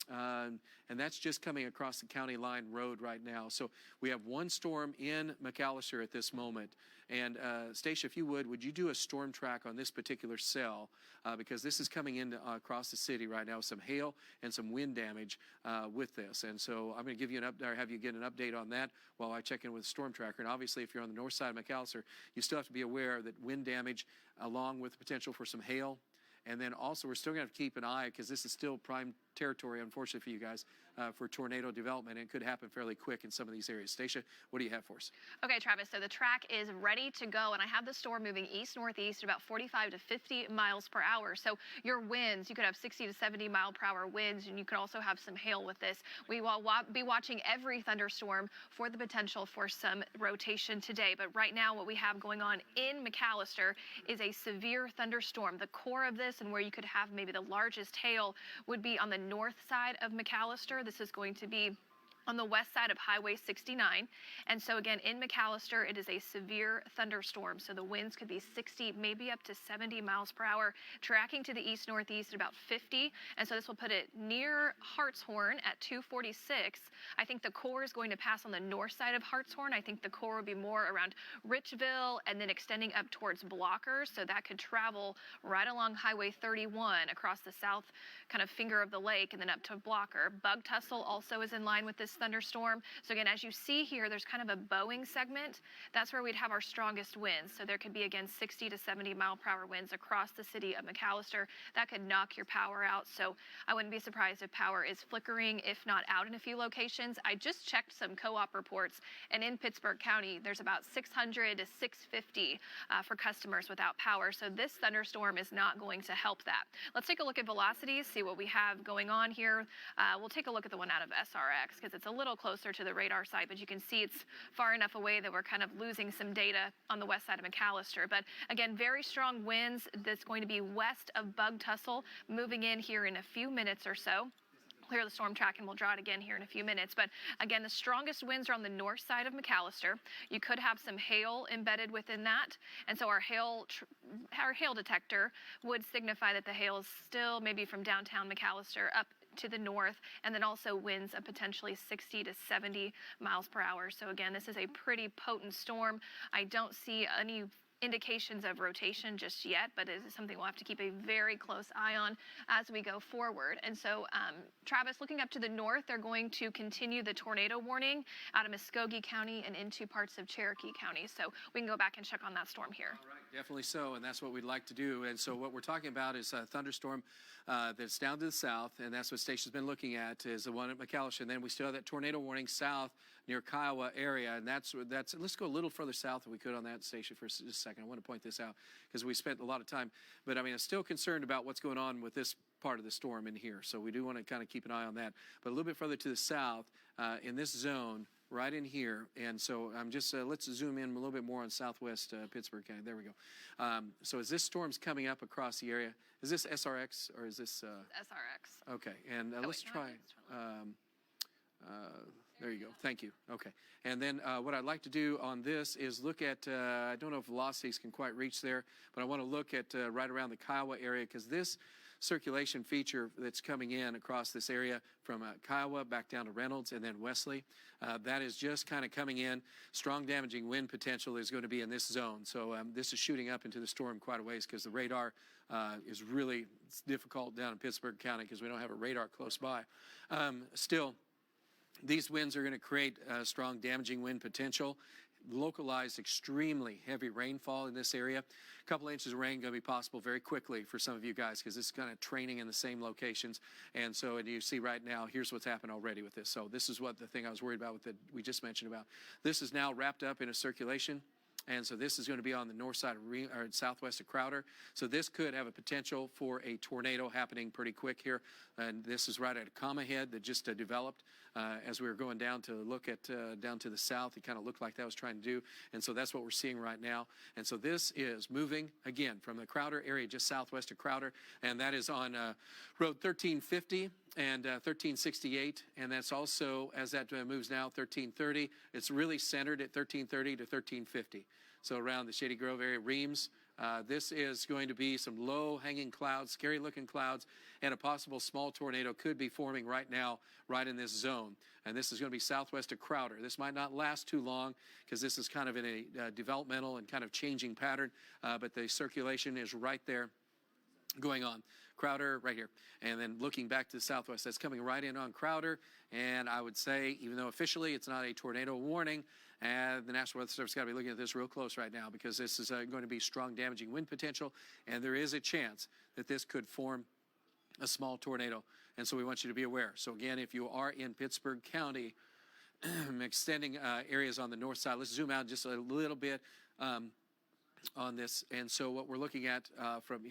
And that's just coming across the county line road right now. So we have one storm in McAllister at this moment. And Stacia, if you would you do a storm track on this particular cell? Because this is coming in across the city right now with some hail and some wind damage with this. And so I'm going to give you an update, or have you get an update on that while I check in with the storm tracker. And obviously, if you're on the north side of McAllister, you still have to be aware that wind damage along with the potential for some hail. And then also, we're still going to have to keep an eye, because this is still prime territory, unfortunately for you guys, for tornado development, and it could happen fairly quick in some of these areas. Stacia, what do you have for us? Okay, Travis, so the track is ready to go, and I have the storm moving east-northeast at about 45 to 50 miles per hour. So your winds, you could have 60 to 70 mile per hour winds, and you could also have some hail with this. We will be watching every thunderstorm for the potential for some rotation today. But right now, what we have going on in McAllister is a severe thunderstorm. The core of this, and where you could have maybe the largest hail, would be on the north side of McAllister. This is going to be on the west side of Highway 69. And so again, in McAllister, it is a severe thunderstorm. So the winds could be 60, maybe up to 70 miles per hour, tracking to the east-northeast at about 50. And so this will put it near Hartshorn at 246. I think the core is going to pass on the north side of Hartshorn. I think the core will be more around Richville and then extending up towards Blockers. So that could travel right along Highway 31 across the south kind of finger of the lake and then up to Blocker. Bug Tussle also is in line with this thunderstorm. So again, as you see here, there's kind of a bowing segment. That's where we'd have our strongest winds. So there could be, again, 60 to 70 mile per hour winds across the city of McAllister. That could knock your power out. So I wouldn't be surprised if power is flickering, if not out in a few locations. I just checked some co-op reports, and in Pittsburg County, there's about 600 to 650 for customers without power. So this thunderstorm is not going to help that. Let's take a look at velocities, see what we have going on here. We'll take a look at the one out of SRX because it's a little closer to the radar site, but you can see it's far enough away that we're kind of losing some data on the west side of McAllister. But again, very strong winds that's going to be west of Bug Tussle, moving in here in a few minutes or so. Clear the storm track and we'll draw it again here in a few minutes. But again, the strongest winds are on the north side of McAllister. You could have some hail embedded within that. And so our hail detector would signify that the hail is still maybe from downtown McAllister up to the north, and then also winds of potentially 60 to 70 miles per hour. So again, this is a pretty potent storm. I don't see any indications of rotation just yet, but it is something we'll have to keep a very close eye on as we go forward. And so, Travis, looking up to the north, they're going to continue the tornado warning out of Muscogee County and into parts of Cherokee County. So we can go back and check on that storm here. All right, definitely so, and that's what we'd like to do. And so what we're talking about is a thunderstorm that's down to the south, and that's what Stacia's been looking at, is the one at McAllister. And then we still have that tornado warning south near Kiowa area, and that's let's go a little further south if we could on that, Stacia, for just a second. I want to point this out because we spent a lot of time, but I mean, I'm still concerned about what's going on with this part of the storm in here, so we do want to kind of keep an eye on that. But a little bit further to the south, in this zone, right in here, and so I'm just, let's zoom in a little bit more on southwest Pittsburg County. There we go. So as this storm's coming up across the area, is this SRX or is this? SRX. Okay, and let's try. There you go. Thank you. Okay. And then what I'd like to do on this is look at, I don't know if velocities can quite reach there, but I want to look at right around the Kiowa area, because this circulation feature that's coming in across this area from Kiowa back down to Reynolds and then Wesley, that is just kind of coming in. Strong damaging wind potential is going to be in this zone. So this is shooting up into the storm quite a ways because the radar is really difficult down in Pittsburg County because we don't have a radar close by. Still, these winds are going to create strong damaging wind potential, localized extremely heavy rainfall in this area. A couple inches of rain going to be possible very quickly for some of you guys because this is kind of training in the same locations. And so, and you see right now, here's what's happened already with this. So this is what the thing I was worried about with that we just mentioned about. This is now wrapped up in a circulation. And so this is going to be on the north side of or southwest of Crowder. So this could have a potential for a tornado happening pretty quick here. And this is right at a comma head that just developed as we were going down to look at down to the south. It kind of looked like that was trying to do. And so that's what we're seeing right now. And so this is moving again from the Crowder area just southwest of Crowder. And that is on Road 1350 and 1368. And that's also, as that moves now, 1330. It's really centered at 1330 to 1350. So around the Shady Grove area, Reams. This is going to be some low-hanging clouds, scary-looking clouds, and a possible small tornado could be forming right now, right in this zone. And this is going to be southwest of Crowder. This might not last too long because this is kind of in a developmental and kind of changing pattern, but the circulation is right there going on. Crowder right here. And then looking back to the southwest, that's coming right in on Crowder. And I would say, even though officially it's not a tornado warning, and the National Weather Service got to be looking at this real close right now because this is going to be strong damaging wind potential, and there is a chance that this could form a small tornado And so we want you to be aware. So again, if you are in Pittsburg County, extending areas on the north side, let's zoom out just a little bit on this. And so what we're looking at from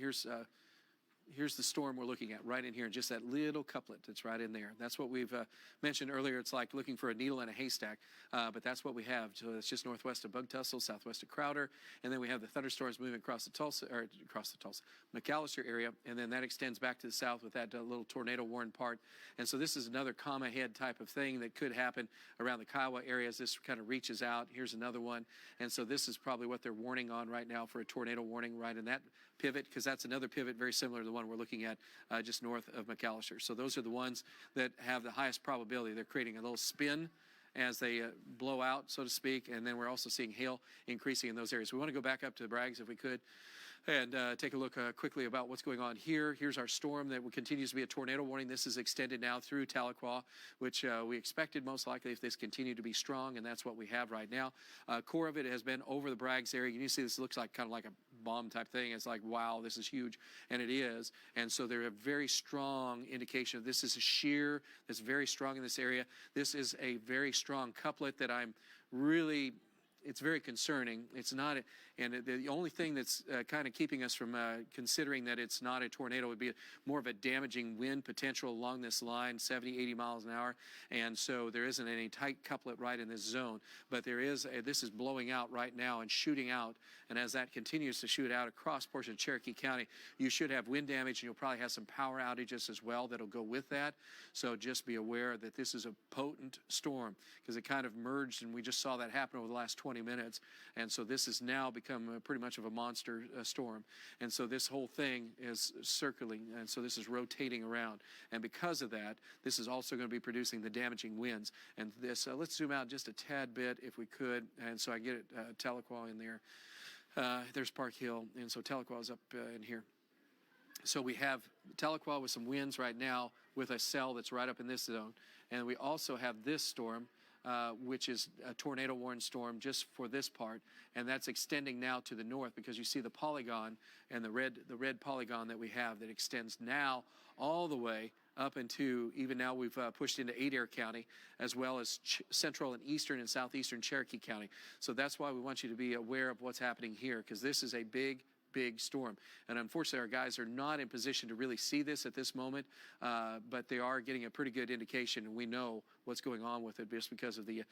here's the storm we're looking at right in here, just that little couplet that's right in there. That's what we've mentioned earlier. It's like looking for a needle in a haystack, but that's what we have. So it's just northwest of Bug Tussle, southwest of Crowder, and then we have the thunderstorms moving across the McAllister area, and then that extends back to the south with that little tornado warning part. And so this is another comma head type of thing that could happen around the Kiowa area as this kind of reaches out. Here's another one, and so this is probably what they're warning on right now for a tornado warning right in that pivot, because that's another pivot very similar to the one we're looking at just north of McAllister. So those are the ones that have the highest probability. They're creating a little spin as they blow out, so to speak, and then we're also seeing hail increasing in those areas. We want to go back up to the Braggs if we could and take a look quickly about what's going on here. Here's our storm that continues to be a tornado warning. This is extended now through Tahlequah, which we expected most likely if this continued to be strong, and that's what we have right now. Core of it has been over the Braggs area. You can see this looks like kind of like a bomb type thing. It's like, wow, this is huge, and it is. And so they're a very strong indication of this is a shear that's very strong in this area. This is a very strong couplet that I'm really, it's very concerning. It's not, and the only thing that's kind of keeping us from considering that it's not a tornado would be more of a damaging wind potential along this line, 70, 80 miles an hour. And so there isn't any tight couplet right in this zone, but there is, this is blowing out right now and shooting out. And as that continues to shoot out across portion of Cherokee County, you should have wind damage, and you'll probably have some power outages as well that'll go with that. So just be aware that this is a potent storm, because it kind of merged, and we just saw that happen over the last 20 minutes. And so this has now become pretty much of a monster storm. And so this whole thing is circling, and so this is rotating around. And because of that, this is also going to be producing the damaging winds. And this, let's zoom out just a tad bit if we could. And so I get it, Tahlequah in there. There's Park Hill, and so Tahlequah is up in here. So we have Tahlequah with some winds right now with a cell that's right up in this zone. And we also have this storm, which is a tornado warning storm just for this part, and that's extending now to the north, because you see the polygon and the red polygon that we have that extends now all the way up into, even now we've pushed into Adair County, as well as central and eastern and southeastern Cherokee County. So that's why we want you to be aware of what's happening here, because this is a big storm. And unfortunately, our guys are not in position to really see this at this moment, but they are getting a pretty good indication, and we know what's going on with it just because of the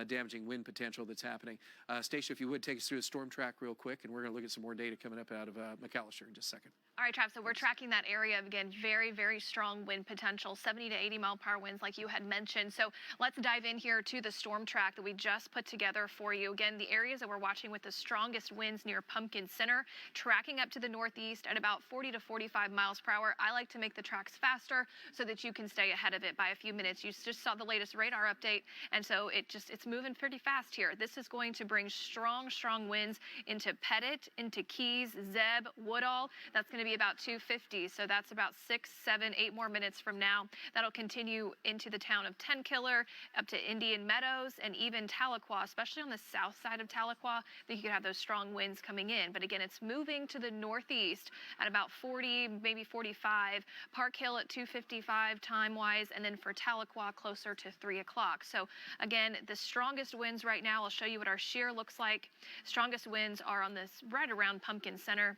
damaging wind potential that's happening. Stacia, if you would take us through the storm track real quick, and we're going to look at some more data coming up out of McAllister in just a second. All right, Trav, so we're tracking that area. Again, very, very strong wind potential, 70 to 80 mile per hour winds like you had mentioned. So let's dive in here to the storm track that we just put together for you. Again, the areas that we're watching with the strongest winds near Pumpkin Center, tracking up to the northeast at about 40 to 45 miles per hour. I like to make the tracks faster so that you can stay ahead of it by a few minutes. You just saw the latest radar update, and so it's moving pretty fast here. This is going to bring strong winds into Pettit, into Keys, Zeb, Woodall. That's going to be about 250, so that's about 6, 7, 8 more minutes from now. That'll continue into the town of Tenkiller, up to Indian Meadows, and even Tahlequah, especially on the south side of Tahlequah, that you could have those strong winds coming in. But again, it's moving to the northeast at about 40, maybe 45. Park Hill at 2:55 time-wise, and then for Tahlequah closer to 3 o'clock. So again, the strongest winds right now, I'll show you what our shear looks like. Strongest winds are on this right around Pumpkin Center,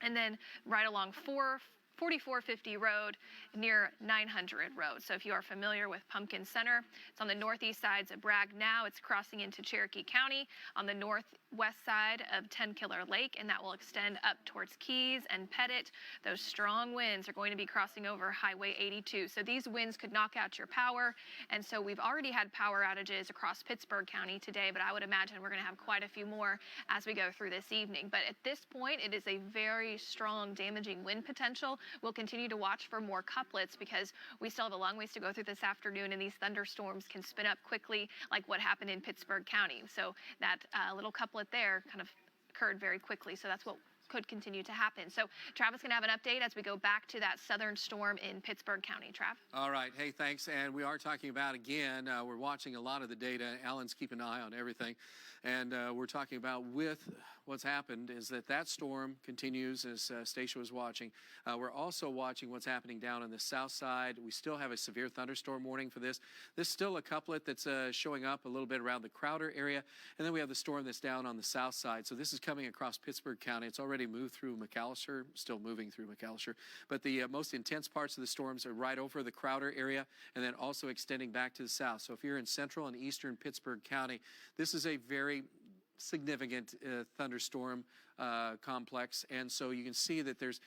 and then right along 4450 Road near 900 Road. So if you are familiar with Pumpkin Center, it's on the northeast sides of Bragg now. It's crossing into Cherokee County on the northwest side of Tenkiller Lake, and that will extend up towards Keys and Pettit. Those strong winds are going to be crossing over Highway 82. So these winds could knock out your power, and so we've already had power outages across Pittsburg County today, but I would imagine we're going to have quite a few more as we go through this evening. But at this point, it is a very strong damaging wind potential. We'll continue to watch for more couplets because we still have a long ways to go through this afternoon, and these thunderstorms can spin up quickly like what happened in Pittsburg County. So that little couplet there kind of occurred very quickly, so that's what could continue to happen. So Travis can have an update as we go back to that southern storm in Pittsburg County. Trav? All right. Hey, thanks. And we are talking about, again, we're watching a lot of the data. Alan's keeping an eye on everything. And we're talking about with what's happened is that storm continues, as Stacia was watching. We're also watching what's happening down on the south side. We still have a severe thunderstorm warning for this. There's still a couplet that's showing up a little bit around the Crowder area. And then we have the storm that's down on the south side. So this is coming across Pittsburg County. It's already moved through McAllister, still moving through McAllister. But the most intense parts of the storms are right over the Crowder area and then also extending back to the south. So if you're in central and eastern Pittsburg County, this is a very significant thunderstorm complex. And so you can see that there's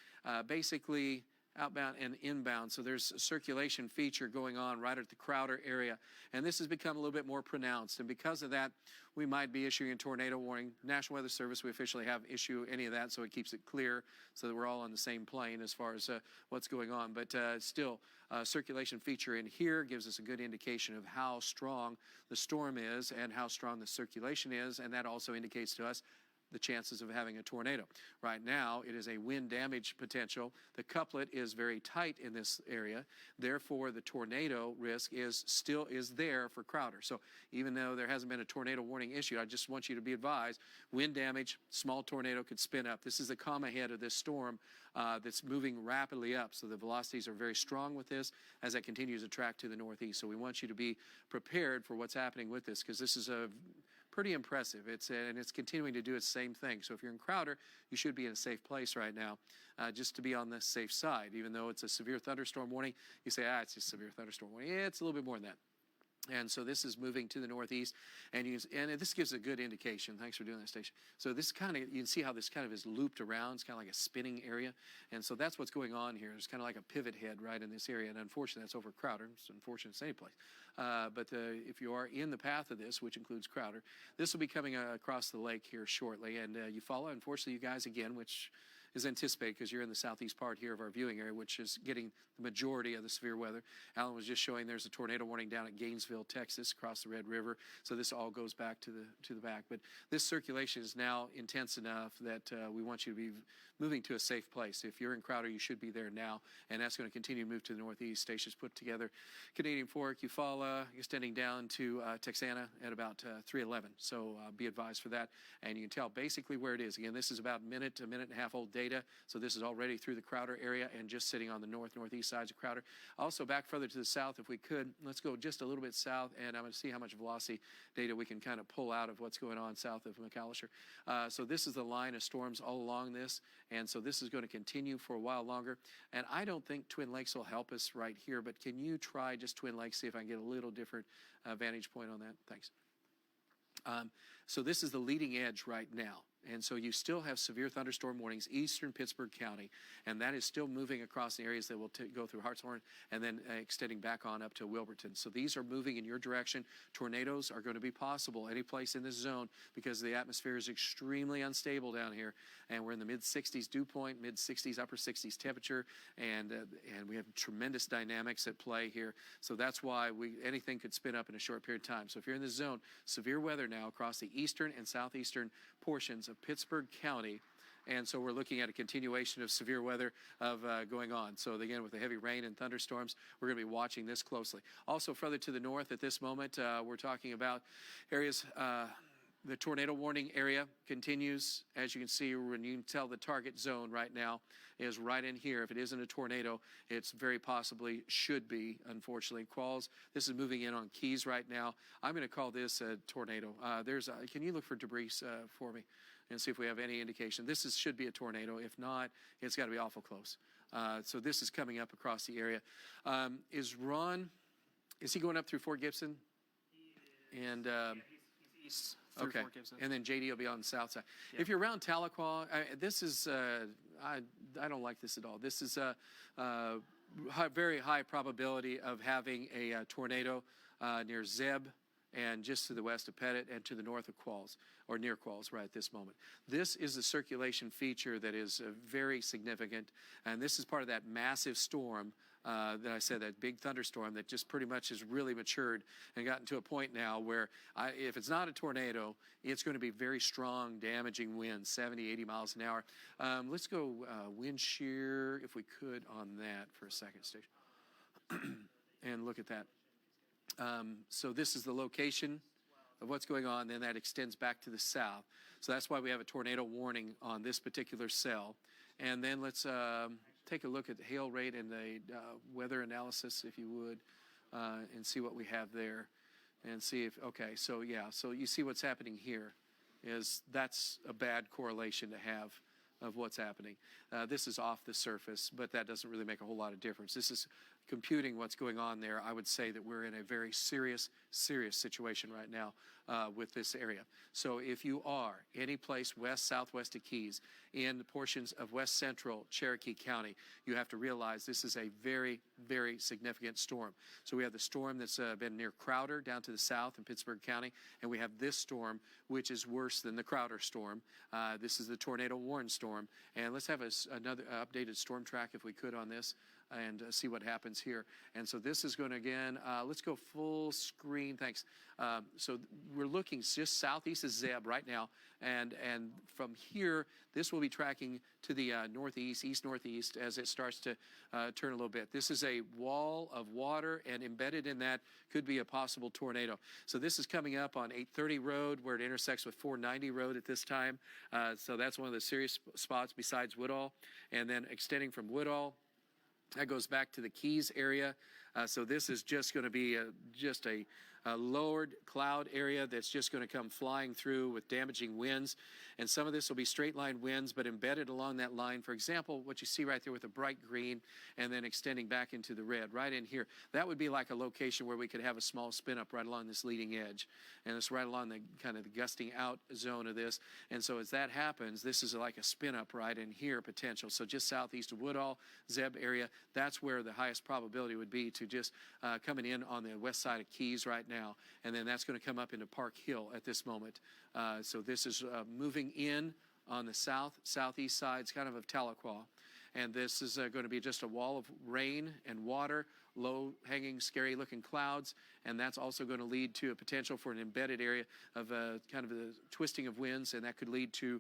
basically outbound and inbound. So there's a circulation feature going on right at the Crowder area. And this has become a little bit more pronounced. And because of that, we might be issuing a tornado warning. National Weather Service, we officially have issue any of that, so it keeps it clear so that we're all on the same plane as far as what's going on. But still, circulation feature in here gives us a good indication of how strong the storm is and how strong the circulation is. And that also indicates to us the chances of having a tornado. Right now, it is a wind damage potential. The couplet is very tight in this area. Therefore, the tornado risk is there for Crowder. So even though there hasn't been a tornado warning issued, I just want you to be advised, wind damage, small tornado could spin up. This is the comma head of this storm that's moving rapidly up. So the velocities are very strong with this as it continues to track to the northeast. So we want you to be prepared for what's happening with this, because this is a pretty impressive. And it's continuing to do its same thing. So if you're in Crowder, you should be in a safe place right now, just to be on the safe side. Even though it's a severe thunderstorm warning, you say, it's just a severe thunderstorm warning. Yeah, it's a little bit more than that. And so this is moving to the northeast, and this gives a good indication. Thanks for doing that, Stacia. So this kind of, you can see how this kind of is looped around. It's kind of like a spinning area. And so that's what's going on here. It's kind of like a pivot head right in this area. And unfortunately, that's over Crowder. It's unfortunate it's any place. But if you are in the path of this, which includes Crowder, this will be coming across the lake here shortly. And you follow, unfortunately, you guys again, which is anticipated because you're in the southeast part here of our viewing area, which is getting the majority of the severe weather. Alan was just showing there's a tornado warning down at Gainesville, Texas, across the Red River. So this all goes back to the back. But this circulation is now intense enough that we want you to be moving to a safe place. If you're in Crowder, you should be there now, and that's going to continue to move to the northeast. Stacia's put together Canadian Fork, Eufaula, extending down to Texana at about 3:11. So be advised for that, and you can tell basically where it is. Again, this is about minute to minute and a half old data, so this is already through the Crowder area and just sitting on the northeast sides of Crowder. Also, back further to the south, if we could, let's go just a little bit south, and I'm going to see how much velocity data we can kind of pull out of what's going on south of McAllister. So this is the line of storms all along this. And so this is going to continue for a while longer. And I don't think Twin Lakes will help us right here, but can you try just Twin Lakes, see if I can get a little different vantage point on that? Thanks. So this is the leading edge right now. And so you still have severe thunderstorm warnings, eastern Pittsburg County, and that is still moving across the areas that will go through Hartshorn and then extending back on up to Wilburton. So these are moving in your direction. Tornadoes are going to be possible any place in this zone because the atmosphere is extremely unstable down here, and we're in the mid-60s dew point, mid-60s, upper 60s temperature, and we have tremendous dynamics at play here. So that's why anything could spin up in a short period of time. So if you're in this zone, severe weather now across the eastern and southeastern portions of Pittsburg County, and so we're looking at a continuation of severe weather going on. So again, with the heavy rain and thunderstorms, we're going to be watching this closely. Also further to the north at this moment, we're talking about areas, the tornado warning area continues. As you can see, when you can tell the target zone right now is right in here. If it isn't a tornado, it's very possibly should be, unfortunately. Qualls, this is moving in on Keys right now. I'm going to call this a tornado. Can you look for debris for me and see if we have any indication? This should be a tornado. If not, it's got to be awful close. So this is coming up across the area. Is he going up through Fort Gibson? And he's east through Fort Gibson. And then JD will be on the south side. Yeah. If you're around Tahlequah, this is, I don't like this at all. This is a very high probability of having a tornado near Zeb and just to the west of Pettit and to the north of Qualls, or near Qualls right at this moment. This is a circulation feature that is very significant, and this is part of that massive storm that I said, that big thunderstorm that just pretty much has really matured and gotten to a point now where if it's not a tornado, it's going to be very strong, damaging winds, 70, 80 miles an hour. Let's go wind shear, if we could, on that for a second, Station. And look at that. So this is the location of what's going on, then that extends back to the south. So that's why we have a tornado warning on this particular cell. And then let's take a look at the hail rate and the weather analysis, if you would, and see what we have there. And see if, okay, so yeah, so you see what's happening here is that's a bad correlation to have of what's happening. This is off the surface, but that doesn't really make a whole lot of difference. This is computing what's going on there. I would say that we're in a very serious situation right now with this area. So if you are any place west, southwest of Keys, in portions of west central Cherokee County, you have to realize this is a very significant storm. So we have the storm that's been near Crowder down to the south in Pittsburg County, and we have this storm, which is worse than the Crowder storm. This is the tornado warning storm. And let's have another updated storm track if we could on this, and see what happens here. And so this is going to, again, let's go full screen, thanks. So we're looking just southeast of Zeb right now, and from here, this will be tracking to the northeast, east-northeast, as it starts to turn a little bit. This is a wall of water, and embedded in that could be a possible tornado. So this is coming up on 830 Road, where it intersects with 490 Road at this time. So that's one of the serious spots besides Woodall, and then extending from Woodall, that goes back to the Keys area. So this is just going to be just a lowered cloud area that's just going to come flying through with damaging winds. And some of this will be straight line winds, but embedded along that line. For example, what you see right there with the bright green and then extending back into the red, right in here. That would be like a location where we could have a small spin up right along this leading edge. And it's right along the kind of the gusting out zone of this. And so as that happens, this is like a spin up right in here potential. So just southeast of Woodall, Zeb area, that's where the highest probability would be to just coming in on the west side of Keys right now. And then that's going to come up into Park Hill at this moment. So this is moving in on the southeast sides kind of Tahlequah. And this is going to be just a wall of rain and water, low hanging, scary looking clouds. And that's also going to lead to a potential for an embedded area of kind of a twisting of winds. And that could lead to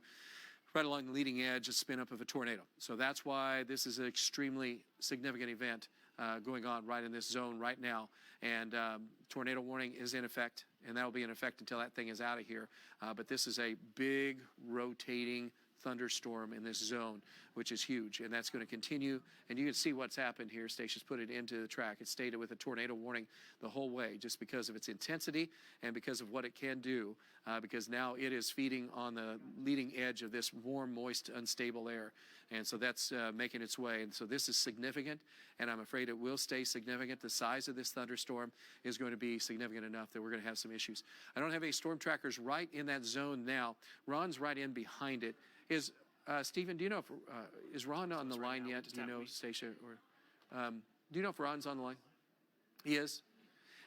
right along the leading edge, a spin up of a tornado. So that's why this is an extremely significant event going on right in this zone right now. And tornado warning is in effect, and that will be in effect until that thing is out of here. But this is a big rotating thunderstorm in this zone, which is huge, and that's going to continue. And you can see what's happened here. Stacia's put it into the track. It's stated with a tornado warning the whole way, just because of its intensity and because of what it can do, because now it is feeding on the leading edge of this warm, moist, unstable air. And so that's making its way. And so this is significant, and I'm afraid it will stay significant. The size of this thunderstorm is going to be significant enough that we're going to have some issues. I don't have any storm trackers right in that zone now. Ron's right in behind it. Is Stephen, do you know if is Ron on the line yet? Do you know, Stacia? Or do you know if Ron's on the line? He is.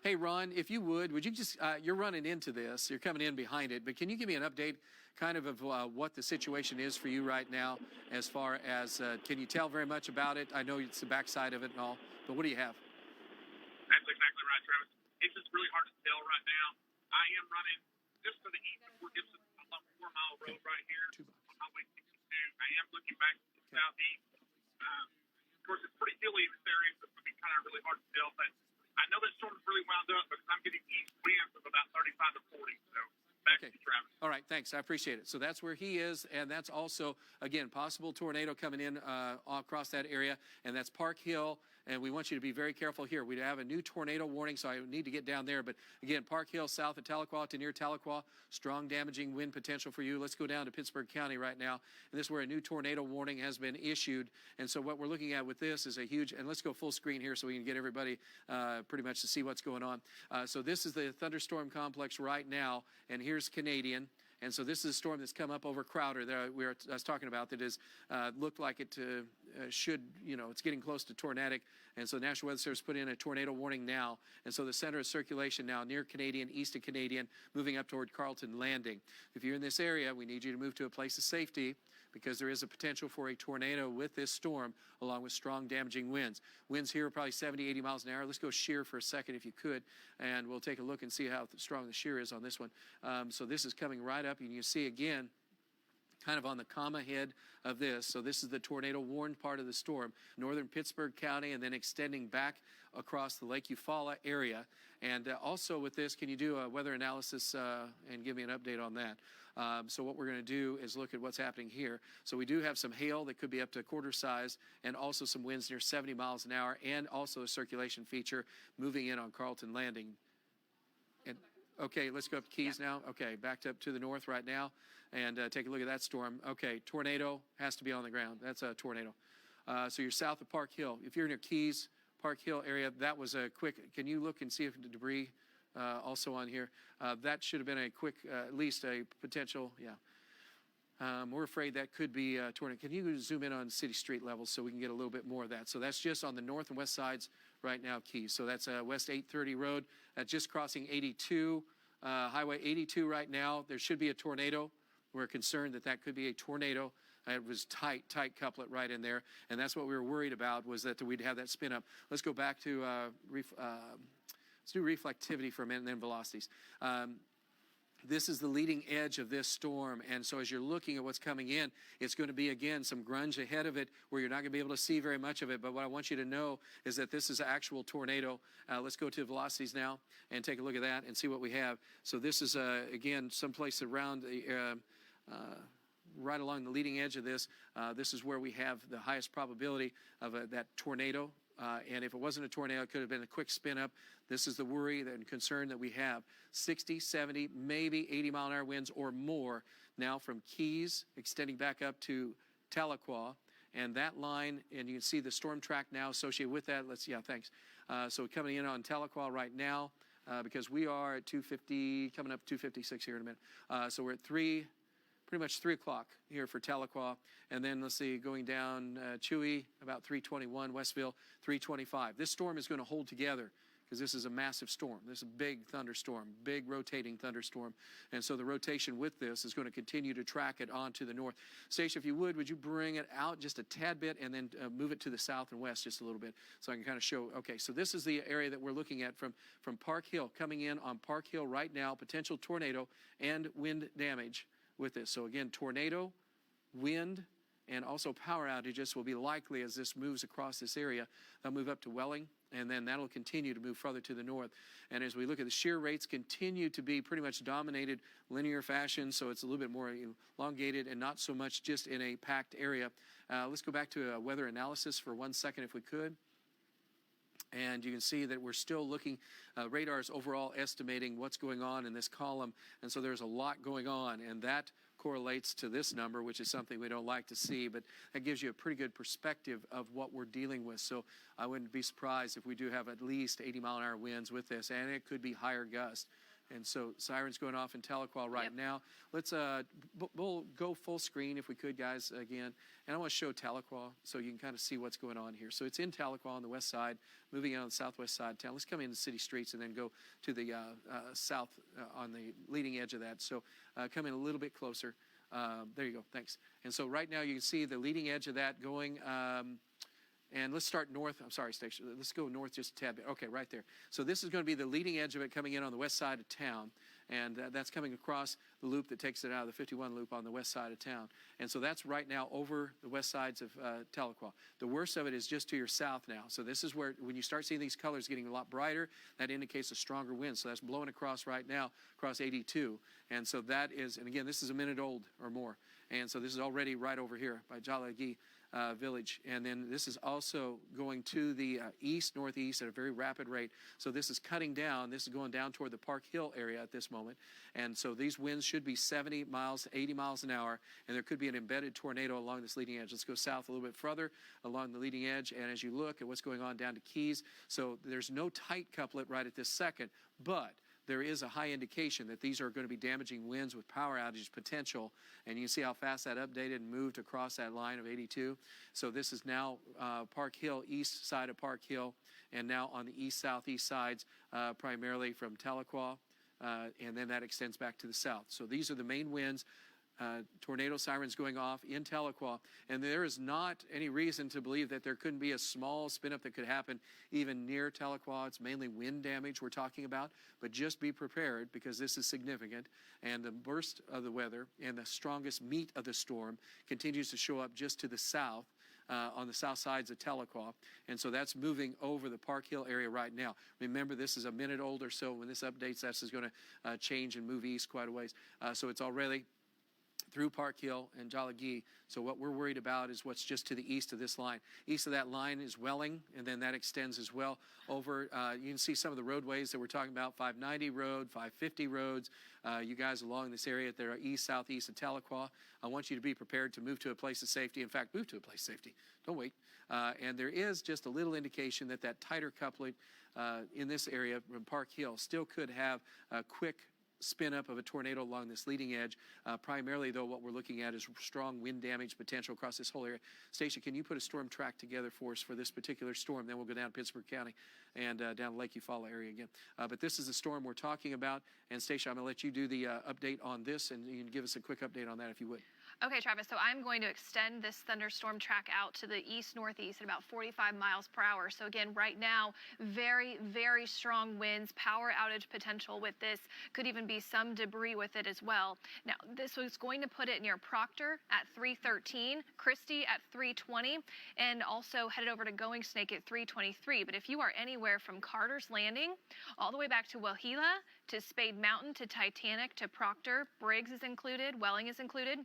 Hey, Ron, if you would you just, you're running into this, you're coming in behind it, but can you give me an update kind of what the situation is for you right now as far as, can you tell very much about it? I know it's the backside of it and all, but what do you have? That's exactly right, Travis. It's just really hard to tell right now. I am running just to the east of Fort Gibson, along 4 Mile Road right here. On Highway 62. I am looking back to the southeast. Of course, it's pretty hilly in this area, so it's going to be kind of really hard to tell, but I know this storm's really wound up because I'm getting east winds of about 35 to 40. So back to you, Travis. All right, thanks. I appreciate it. So that's where he is, and that's also, again, possible tornado coming in across that area, and that's Park Hill. And we want you to be very careful here. We have a new tornado warning, so I need to get down there. But again, Park Hill, south of Tahlequah to near Tahlequah, strong damaging wind potential for you. Let's go down to Pittsburg County right now. And this is where a new tornado warning has been issued. And so what we're looking at with this is a huge, and let's go full screen here so we can get everybody pretty much to see what's going on. So this is the thunderstorm complex right now, and here's Canadian. And so this is a storm that's come up over Crowder that I was talking about that is looked like it should, it's getting close to tornadic. And so the National Weather Service put in a tornado warning now. And so the center of circulation now near Canadian, east of Canadian, moving up toward Carlton Landing. If you're in this area, we need you to move to a place of safety because there is a potential for a tornado with this storm along with strong damaging winds. Winds here are probably 70, 80 miles an hour. Let's go shear for a second if you could, and we'll take a look and see how strong the shear is on this one. So this is coming right up, and you see again, kind of on the comma head of this. So this is the tornado warned part of the storm, northern Pittsburg County, and then extending back across the Lake Eufaula area. And also with this, can you do a weather analysis and give me an update on that? So what we're going to do is look at what's happening here. So we do have some hail that could be up to a quarter size, and also some winds near 70 miles an hour, and also a circulation feature moving in on Carlton Landing. And okay, let's go up to Keys now. Okay, backed up to the north right now, and take a look at that storm. Okay, tornado has to be on the ground. That's a tornado. So you're south of Park Hill. If you're near Keys, Park Hill area, that was a quick, can you look and see if the debris also on here? That should have been a quick, at least a potential, we're afraid that could be a tornado. Can you zoom in on city street levels so we can get a little bit more of that? So that's just on the north and west sides right now, Keys. So that's West 830 Road. That's just crossing 82, Highway 82 right now. There should be a tornado. We're concerned that that could be a tornado. It was tight couplet right in there. And that's what we were worried about, was that we'd have that spin up. Let's go back to, let's do reflectivity for a minute and then velocities. This is the leading edge of this storm, and so as you're looking at what's coming in, it's going to be, again, some grunge ahead of it where you're not going to be able to see very much of it, but what I want you to know is that this is an actual tornado. Let's go to velocities now and take a look at that and see what we have. So this is, again, someplace around the, right along the leading edge of this. This is where we have the highest probability of that tornado. And if it wasn't a tornado, it could have been a quick spin up. This is the worry and concern that we have. 60, 70, maybe 80 mile an hour winds or more now from Keys extending back up to Tahlequah. And that line, and you can see the storm track now associated with that. Thanks. So coming in on Tahlequah right now, because we are at 250, coming up 256 here in a minute. So we're at pretty much 3 o'clock here for Tahlequah. And then let's see, going down Chewy, about 321, Westville, 325. This storm is going to hold together because this is a massive storm. This is a big thunderstorm, big rotating thunderstorm. And so the rotation with this is going to continue to track it on to the north. Stacia, if you would you bring it out just a tad bit and then move it to the south and west just a little bit so I can kind of show, okay, so this is the area that we're looking at from Park Hill, coming in on Park Hill right now, potential tornado and wind damage with this. So again, tornado, wind, and also power outages will be likely as this moves across this area. They'll move up to Welling, and then that'll continue to move further to the north. And as we look at the shear rates, continue to be pretty much dominated linear fashion, so it's a little bit more elongated and not so much just in a packed area. Let's go back to a weather analysis for 1 second if we could. And you can see that we're still looking, radar's overall estimating what's going on in this column. And so there's a lot going on, and that correlates to this number, which is something we don't like to see, but that gives you a pretty good perspective of what we're dealing with. So I wouldn't be surprised if we do have at least 80 mile an hour winds with this, and it could be higher gust. And so sirens going off in Tahlequah right now. Let's we'll go full screen if we could, guys, again. And I want to show Tahlequah so you can kind of see what's going on here. So it's in Tahlequah on the west side, moving on the southwest side of town. Let's come into city streets and then go to the south on the leading edge of that. So come in a little bit closer. There you go. Thanks. And so right now you can see the leading edge of that going and let's start north. I'm sorry, Stacia. Let's go north just a tad bit. Okay, right there. So this is going to be the leading edge of it coming in on the west side of town. And that's coming across the loop that takes it out of the 51 loop on the west side of town. And so that's right now over the west sides of Tahlequah. The worst of it is just to your south now. So this is where, when you start seeing these colors getting a lot brighter, that indicates a stronger wind. So that's blowing across right now, across 82. And so that is, and again, this is a minute old or more. And so this is already right over here by Jalagi Village. And then this is also going to the east, northeast at a very rapid rate. So this is cutting down. This is going down toward the Park Hill area at this moment. And so these winds should be 70 miles to 80 miles an hour. And there could be an embedded tornado along this leading edge. Let's go south a little bit further along the leading edge. And as you look at what's going on down to Keys, so there's no tight couplet right at this second, but there is a high indication that these are going to be damaging winds with power outage potential. And you can see how fast that updated and moved across that line of 82. So this is now Park Hill, east side of Park Hill, and now on the east-southeast sides, primarily from Tahlequah, and then that extends back to the south. So these are the main winds. tornado sirens going off in Tahlequah, and there is not any reason to believe that there couldn't be a small spin-up that could happen even near Tahlequah. It's mainly wind damage we're talking about, but just be prepared because this is significant, and the burst of the weather and the strongest meat of the storm continues to show up just to the south, on the south sides of Tahlequah, and so that's moving over the Park Hill area right now. Remember, this is a minute old or so. When this updates, this is going to change and move east quite a ways. So it's already through Park Hill and Jalagi. So what we're worried about is what's just to the east of this line. East of that line is Welling, and then that extends as well over. You can see some of the roadways that we're talking about, 590 road, 550 roads. You guys along this area that are east, southeast of Tahlequah, I want you to be prepared to move to a place of safety. In fact, move to a place of safety. Don't wait. And there is just a little indication that that tighter coupling in this area from Park Hill still could have a quick spin up of a tornado along this leading edge. Primarily, though, what we're looking at is strong wind damage potential across this whole area. Stacia, can you put a storm track together for us for this particular storm? Then we'll go down to Pittsburg County and down Lake Eufaula area again. But this is the storm we're talking about. And Stacia, I'm going to let you do the update on this, and you can give us a quick update on that if you would. Okay, Travis, so I'm going to extend this thunderstorm track out to the east-northeast at about 45 miles per hour. So again, right now, very, very strong winds, power outage potential with this, could even be some debris with it as well. Now, this was going to put it near Proctor at 313, Christie at 320, and also headed over to Going Snake at 323. But if you are anywhere from Carter's Landing all the way back to Wauhila, to Spade Mountain, to Titanic, to Proctor, Briggs is included, Welling is included,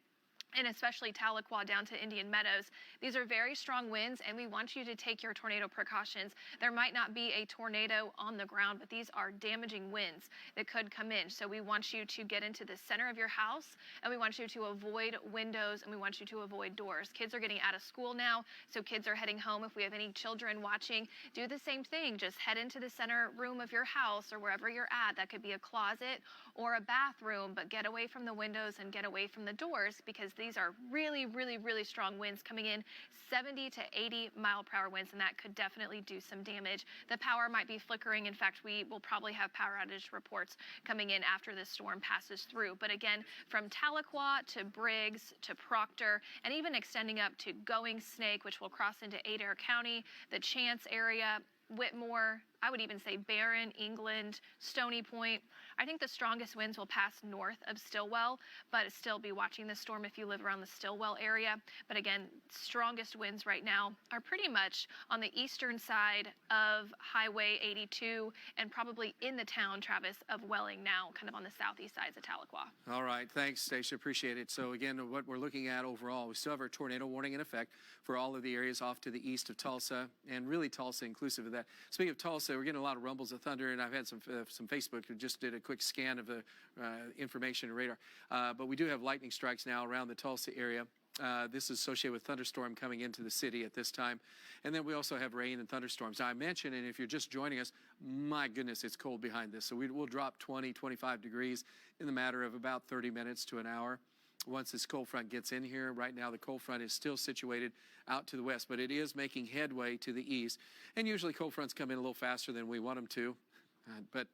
and especially Tahlequah down to Indian Meadows. These are very strong winds, and we want you to take your tornado precautions. There might not be a tornado on the ground, but these are damaging winds that could come in. So we want you to get into the center of your house, and we want you to avoid windows, and we want you to avoid doors. Kids are getting out of school now, so kids are heading home. If we have any children watching, do the same thing. Just head into the center room of your house or wherever you're at. That could be a closet or a bathroom, but get away from the windows and get away from the doors, because these are really, really, really strong winds coming in, 70 to 80 mile per hour winds, and that could definitely do some damage. The power might be flickering. In fact, we will probably have power outage reports coming in after this storm passes through. But again, from Tahlequah to Briggs to Proctor, and even extending up to Going Snake, which will cross into Adair County, the Chance area, Whitmore, I would even say Barron, England, Stony Point. I think the strongest winds will pass north of Stillwell, but still be watching this storm if you live around the Stillwell area. But again, strongest winds right now are pretty much on the eastern side of Highway 82 and probably in the town, Travis, of Welling now, kind of on the southeast sides of Tahlequah. All right, thanks, Stacia, appreciate it. So again, what we're looking at overall, we still have our tornado warning in effect for all of the areas off to the east of Tulsa, and really Tulsa inclusive of that. Speaking of Tulsa, we're getting a lot of rumbles of thunder, and I've had some Facebook who just did a quick scan of the information and radar. But we do have lightning strikes now around the Tulsa area. This is associated with thunderstorm coming into the city at this time. And then we also have rain and thunderstorms. Now, I mentioned, and if you're just joining us, my goodness, it's cold behind this. So we'll drop 20, 25 degrees in the matter of about 30 minutes to an hour. Once this cold front gets in here, right now the cold front is still situated out to the west, but it is making headway to the east. And usually cold fronts come in a little faster than we want them to, but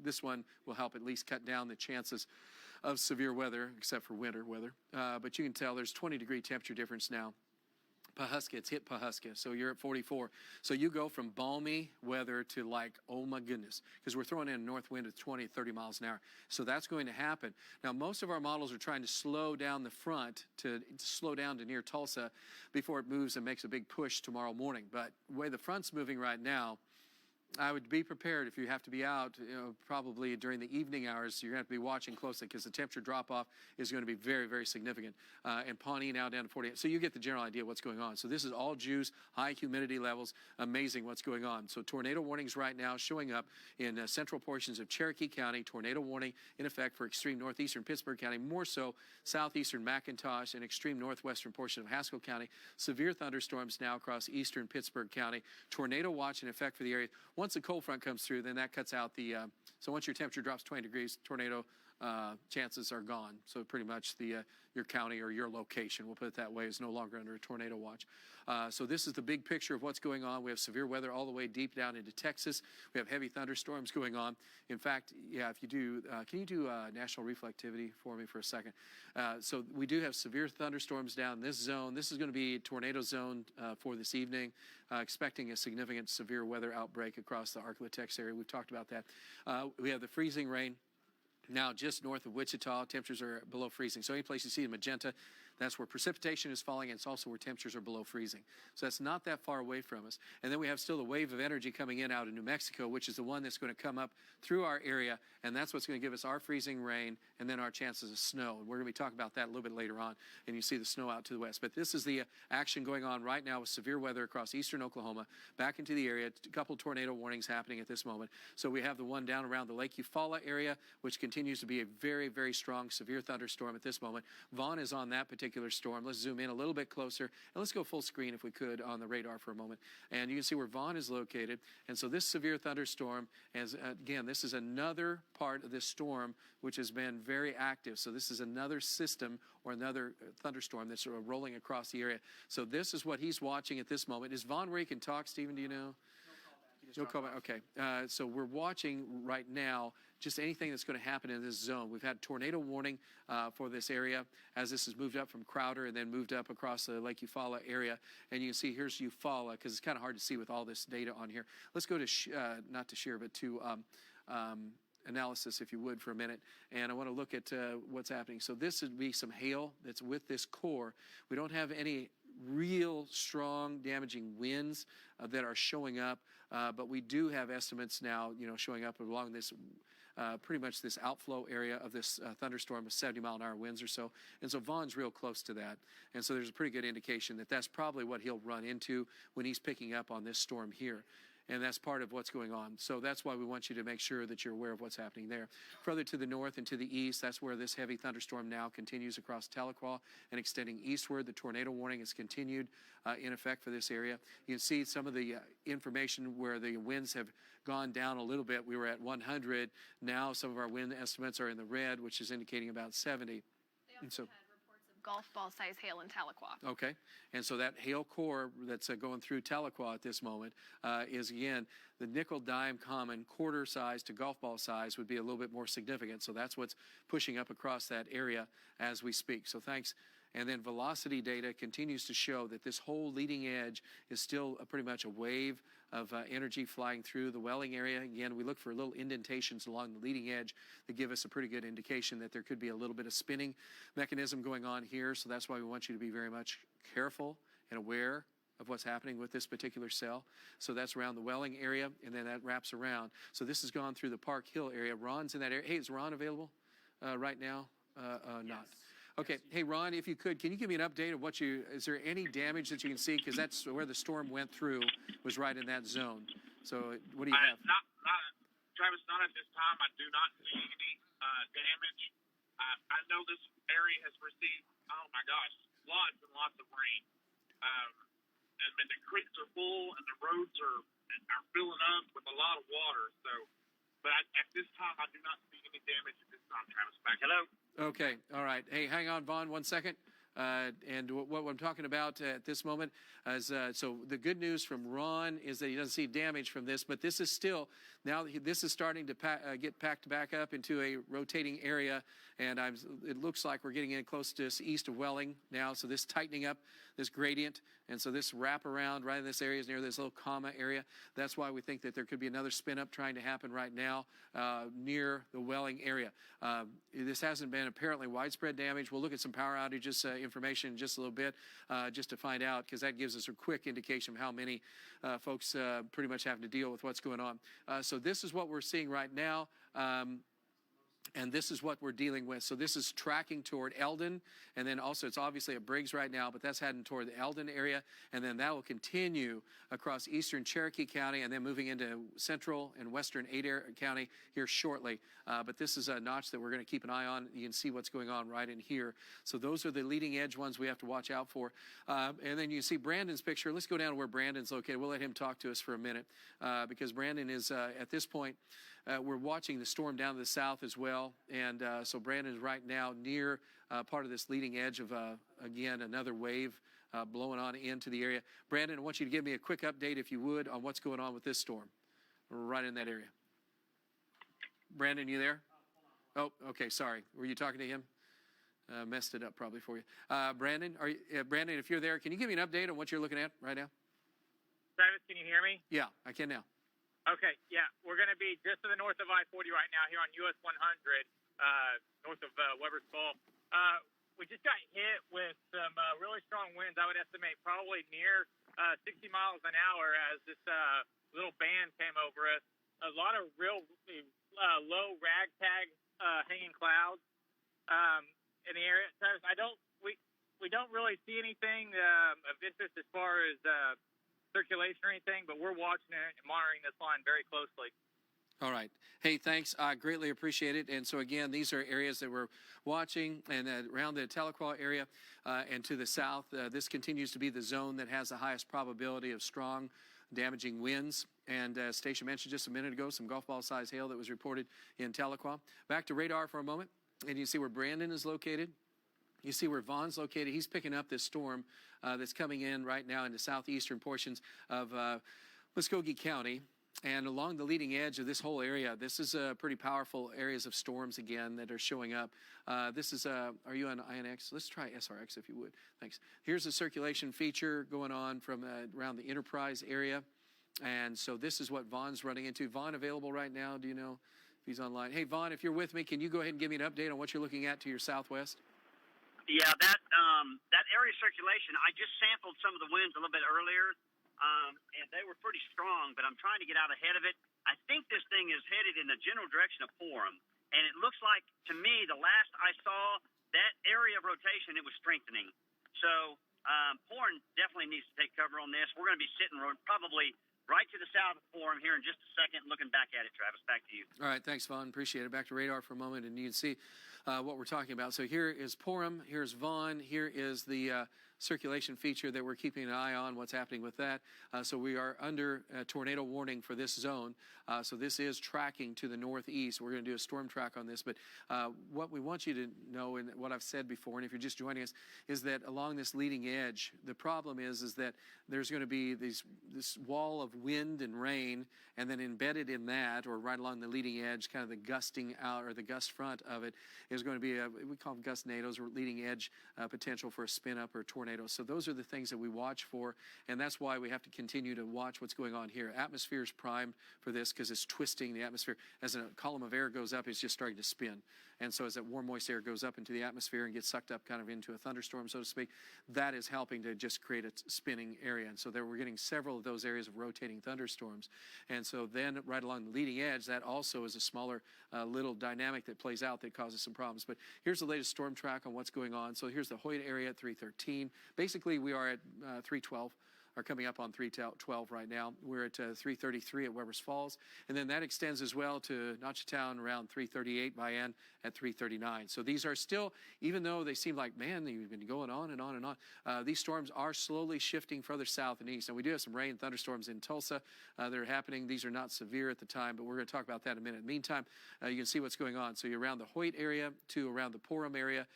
this one will help at least cut down the chances of severe weather, except for winter weather. But you can tell there's 20-degree temperature difference now. Pawhuska, it's hit Pawhuska, so you're at 44. So you go from balmy weather to like, oh my goodness, because we're throwing in a north wind of 20, 30 miles an hour. So that's going to happen. Now, most of our models are trying to slow down the front to slow down to near Tulsa before it moves and makes a big push tomorrow morning. But the way the front's moving right now, I would be prepared if you have to be out, probably during the evening hours. You're going to have to be watching closely because the temperature drop-off is going to be very, very significant. And Pawnee now down to 48. So you get the general idea of what's going on. So this is all juice, high humidity levels, amazing what's going on. So tornado warnings right now showing up in central portions of Cherokee County. Tornado warning in effect for extreme northeastern Pittsburg County, more so southeastern McIntosh and extreme northwestern portion of Haskell County. Severe thunderstorms now across eastern Pittsburg County. Tornado watch in effect for the area. Once the cold front comes through, then that cuts out the, so once your temperature drops 20 degrees, tornado chances are gone. So pretty much your county or your location, we'll put it that way, is no longer under a tornado watch. So this is the big picture of what's going on. We have severe weather all the way deep down into Texas. We have heavy thunderstorms going on. In fact, yeah, if you do, can you do national reflectivity for me for a second? So we do have severe thunderstorms down in this zone. This is going to be tornado zone for this evening, expecting a significant severe weather outbreak across the Arklatex area. We've talked about that. We have the freezing rain. Now, just north of Wichita, temperatures are below freezing. So any place you see the magenta, that's where precipitation is falling, and it's also where temperatures are below freezing. So that's not that far away from us. And then we have still a wave of energy coming in out of New Mexico, which is the one that's going to come up through our area, and that's what's going to give us our freezing rain and then our chances of snow. And we're going to be talking about that a little bit later on, and you see the snow out to the west. But this is the action going on right now with severe weather across eastern Oklahoma, back into the area. A couple tornado warnings happening at this moment. So we have the one down around the Lake Eufaula area, which continues to be a very, very strong severe thunderstorm at this moment. Vaughn is on that particular storm. Let's zoom in a little bit closer, and let's go full screen if we could on the radar for a moment. And you can see where Vaughn is located. And so this severe thunderstorm, again, this is another part of this storm which has been very active. So this is another system or another thunderstorm that's sort of rolling across the area. So this is what he's watching at this moment. Is Vaughn where he can talk, Stephen, do you know? No callback. Okay. So we're watching right now just anything that's going to happen in this zone. We've had tornado warning for this area as this has moved up from Crowder and then moved up across the Lake Eufaula area. And you can see here's Eufaula because it's kind of hard to see with all this data on here. Let's go to, not to share, but to analysis, if you would, for a minute. And I want to look at what's happening. So this would be some hail that's with this core. We don't have any real strong damaging winds that are showing up, but we do have estimates now, showing up along this pretty much this outflow area of this thunderstorm with 70-mile-an-hour winds or so. And so Vaughn's real close to that. And so there's a pretty good indication that that's probably what he'll run into when he's picking up on this storm here. And that's part of what's going on. So that's why we want you to make sure that you're aware of what's happening there. Further to the north and to the east, that's where this heavy thunderstorm now continues across Tahlequah and extending eastward. The tornado warning is continued in effect for this area. You can see some of the information where the winds have gone down a little bit. We were at 100. Now some of our wind estimates are in the red, which is indicating about 70. And so, golf ball size hail in Tahlequah. Okay, and so that hail core that's going through Tahlequah at this moment is, again, the nickel dime common quarter size to golf ball size would be a little bit more significant. So that's what's pushing up across that area as we speak. So thanks. And then velocity data continues to show that this whole leading edge is still pretty much a wave of energy flying through the welling area. Again, we look for little indentations along the leading edge that give us a pretty good indication that there could be a little bit of spinning mechanism going on here. So that's why we want you to be very much careful and aware of what's happening with this particular cell. So that's around the welling area, and then that wraps around. So this has gone through the Park Hill area. Ron's in that area. Hey, is Ron available right now? Not. Okay, hey Ron, if you could, can you give me an update of is there any damage that you can see? Because that's where the storm went through, was right in that zone. So what do you have? Travis, not at this time. I do not see any damage. I know this area has received, oh my gosh, lots and lots of rain. And the creeks are full and the roads are filling up with a lot of water. So, but at this time, I do not see any damage at this time, Travis. Back. Hello. Okay, all right. Hey, hang on, Vaughn, 1 second. And what I'm talking about at this moment is, so the good news from Ron is that he doesn't see damage from this, but this is still, now this is starting to get packed back up into a rotating area, and it looks like we're getting in close to east of Welling now, so this tightening up, this gradient, and so this wrap around right in this area is near this little comma area. That's why we think that there could be another spin up trying to happen right now near the Welling area. This hasn't been apparently widespread damage. We'll look at some power outages information in just a little bit just to find out, because that gives us a quick indication of how many folks pretty much have to deal with what's going on. So this is what we're seeing right now. And this is what we're dealing with. So this is tracking toward Eldon, and then also it's obviously at Briggs right now, but that's heading toward the Eldon area, and then that will continue across eastern Cherokee County and then moving into central and western Adair County here shortly. But this is a notch that we're going to keep an eye on. You can see what's going on right in here. So those are the leading edge ones we have to watch out for. And then you see Brandon's picture. Let's go down to where Brandon's located. We'll let him talk to us for a minute because Brandon is at this point, we're watching the storm down to the south as well. And so Brandon is right now near part of this leading edge of, again, another wave blowing on into the area. Brandon, I want you to give me a quick update, if you would, on what's going on with this storm right in that area. Brandon, you there? Oh, okay, sorry. Were you talking to him? Messed it up probably for you. Brandon, Brandon, if you're there, can you give me an update on what you're looking at right now? Travis, can you hear me? Yeah, I can now. Okay, yeah. We're going to be just to the north of I-40 right now here on US 100, north of Weber's Fall. We just got hit with some really strong winds. I would estimate probably near 60 miles an hour as this little band came over us. A lot of real low ragtag hanging clouds in the area. Travis, we don't really see anything of interest as far as circulation or anything, but we're watching it and monitoring this line very closely. All right. Hey, thanks. I greatly appreciate it. And so, again, these are areas that we're watching, and around the Tahlequah area and to the south, this continues to be the zone that has the highest probability of strong, damaging winds. And Stacia mentioned just a minute ago some golf ball size hail that was reported in Tahlequah. Back to radar for a moment, and you see where Brandon is located. You see where Vaughn's located. He's picking up this storm that's coming in right now into southeastern portions of Muscogee County. And along the leading edge of this whole area, this is pretty powerful areas of storms, again, that are showing up. This is, are you on INX? Let's try SRX if you would. Thanks. Here's a circulation feature going on from around the Enterprise area. And so this is what Vaughn's running into. Vaughn available right now? Do you know if he's online? Hey, Vaughn, if you're with me, can you go ahead and give me an update on what you're looking at to your southwest? Yeah, that area circulation, I just sampled some of the winds a little bit earlier, and they were pretty strong, but I'm trying to get out ahead of it. I think this thing is headed in the general direction of Forum, and it looks like, to me, the last I saw that area of rotation, it was strengthening. So Forum definitely needs to take cover on this. We're going to be sitting probably right to the south of Forum here in just a second, looking back at it. Travis, back to you. All right, thanks, Vaughn. Appreciate it. Back to radar for a moment, and you can see what we're talking about. So here is Forum, here's Vaughn, here is the circulation feature that we're keeping an eye on, what's happening with that. So we are under a tornado warning for this zone. So this is tracking to the northeast. We're going to do a storm track on this. But what we want you to know, and what I've said before, and if you're just joining us, is that along this leading edge, the problem is that there's going to be this wall of wind and rain, and then embedded in that, or right along the leading edge, kind of the gusting out, or the gust front of it, is going to be, we call them gustnados, or leading edge potential for a spin up or tornado. So those are the things that we watch for, and that's why we have to continue to watch what's going on here. Atmosphere is primed for this because it's twisting the atmosphere. As a column of air goes up, it's just starting to spin. And so as that warm, moist air goes up into the atmosphere and gets sucked up kind of into a thunderstorm, so to speak, that is helping to just create a spinning area. And so there we're getting several of those areas of rotating thunderstorms. And so then right along the leading edge, that also is a smaller little dynamic that plays out that causes some problems. But here's the latest storm track on what's going on. So here's the Hoyt area at 313. Basically, we are at 312. Are coming up on 312 right now. We're at 333 at Weber's Falls, and then that extends as well to Notchtown around 338, Bayan at 339. So these are still, even though they seem like, man, they've been going on and on and on, these storms are slowly shifting further south and east. And we do have some rain thunderstorms in Tulsa that are happening. These are not severe at the time, but we're going to talk about that in a minute. Meantime, you can see what's going on. So you're around the Hoyt area to around the Forum area,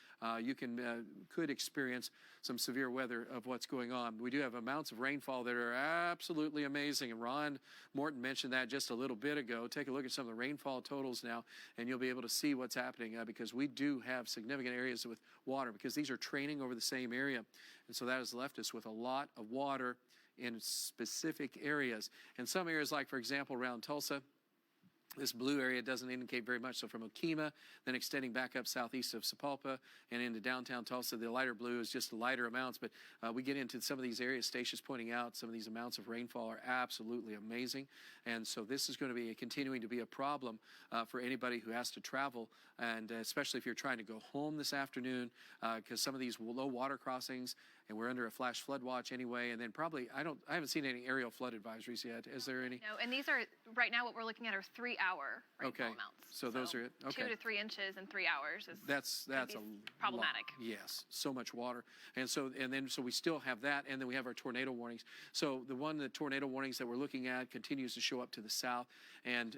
you could experience some severe weather of what's going on. We do have amounts of rainfall that are absolutely amazing, and Ron Morton mentioned that just a little bit ago. Take a look at some of the rainfall totals now, and you'll be able to see what's happening because we do have significant areas with water because these are training over the same area, and so that has left us with a lot of water in specific areas. And some areas, like for example around Tulsa, this blue area doesn't indicate very much. So from Okemah, then extending back up southeast of Sapulpa and into downtown Tulsa, the lighter blue is just lighter amounts. But we get into some of these areas, Stacia's pointing out, some of these amounts of rainfall are absolutely amazing. And so this is going to be continuing to be a problem for anybody who has to travel, and especially if you're trying to go home this afternoon, because some of these low water crossings and we're under a flash flood watch anyway. And then probably, I haven't seen any aerial flood advisories yet. Is there any? No, and these are, right now what we're looking at are 3-hour rainfall amounts. So those are it. Okay. 2 to 3 inches in 3 hours is That's a problematic. lot. Yes, so much water, and so we still have that, and then we have our tornado warnings. So the tornado warnings that we're looking at continues to show up to the south, and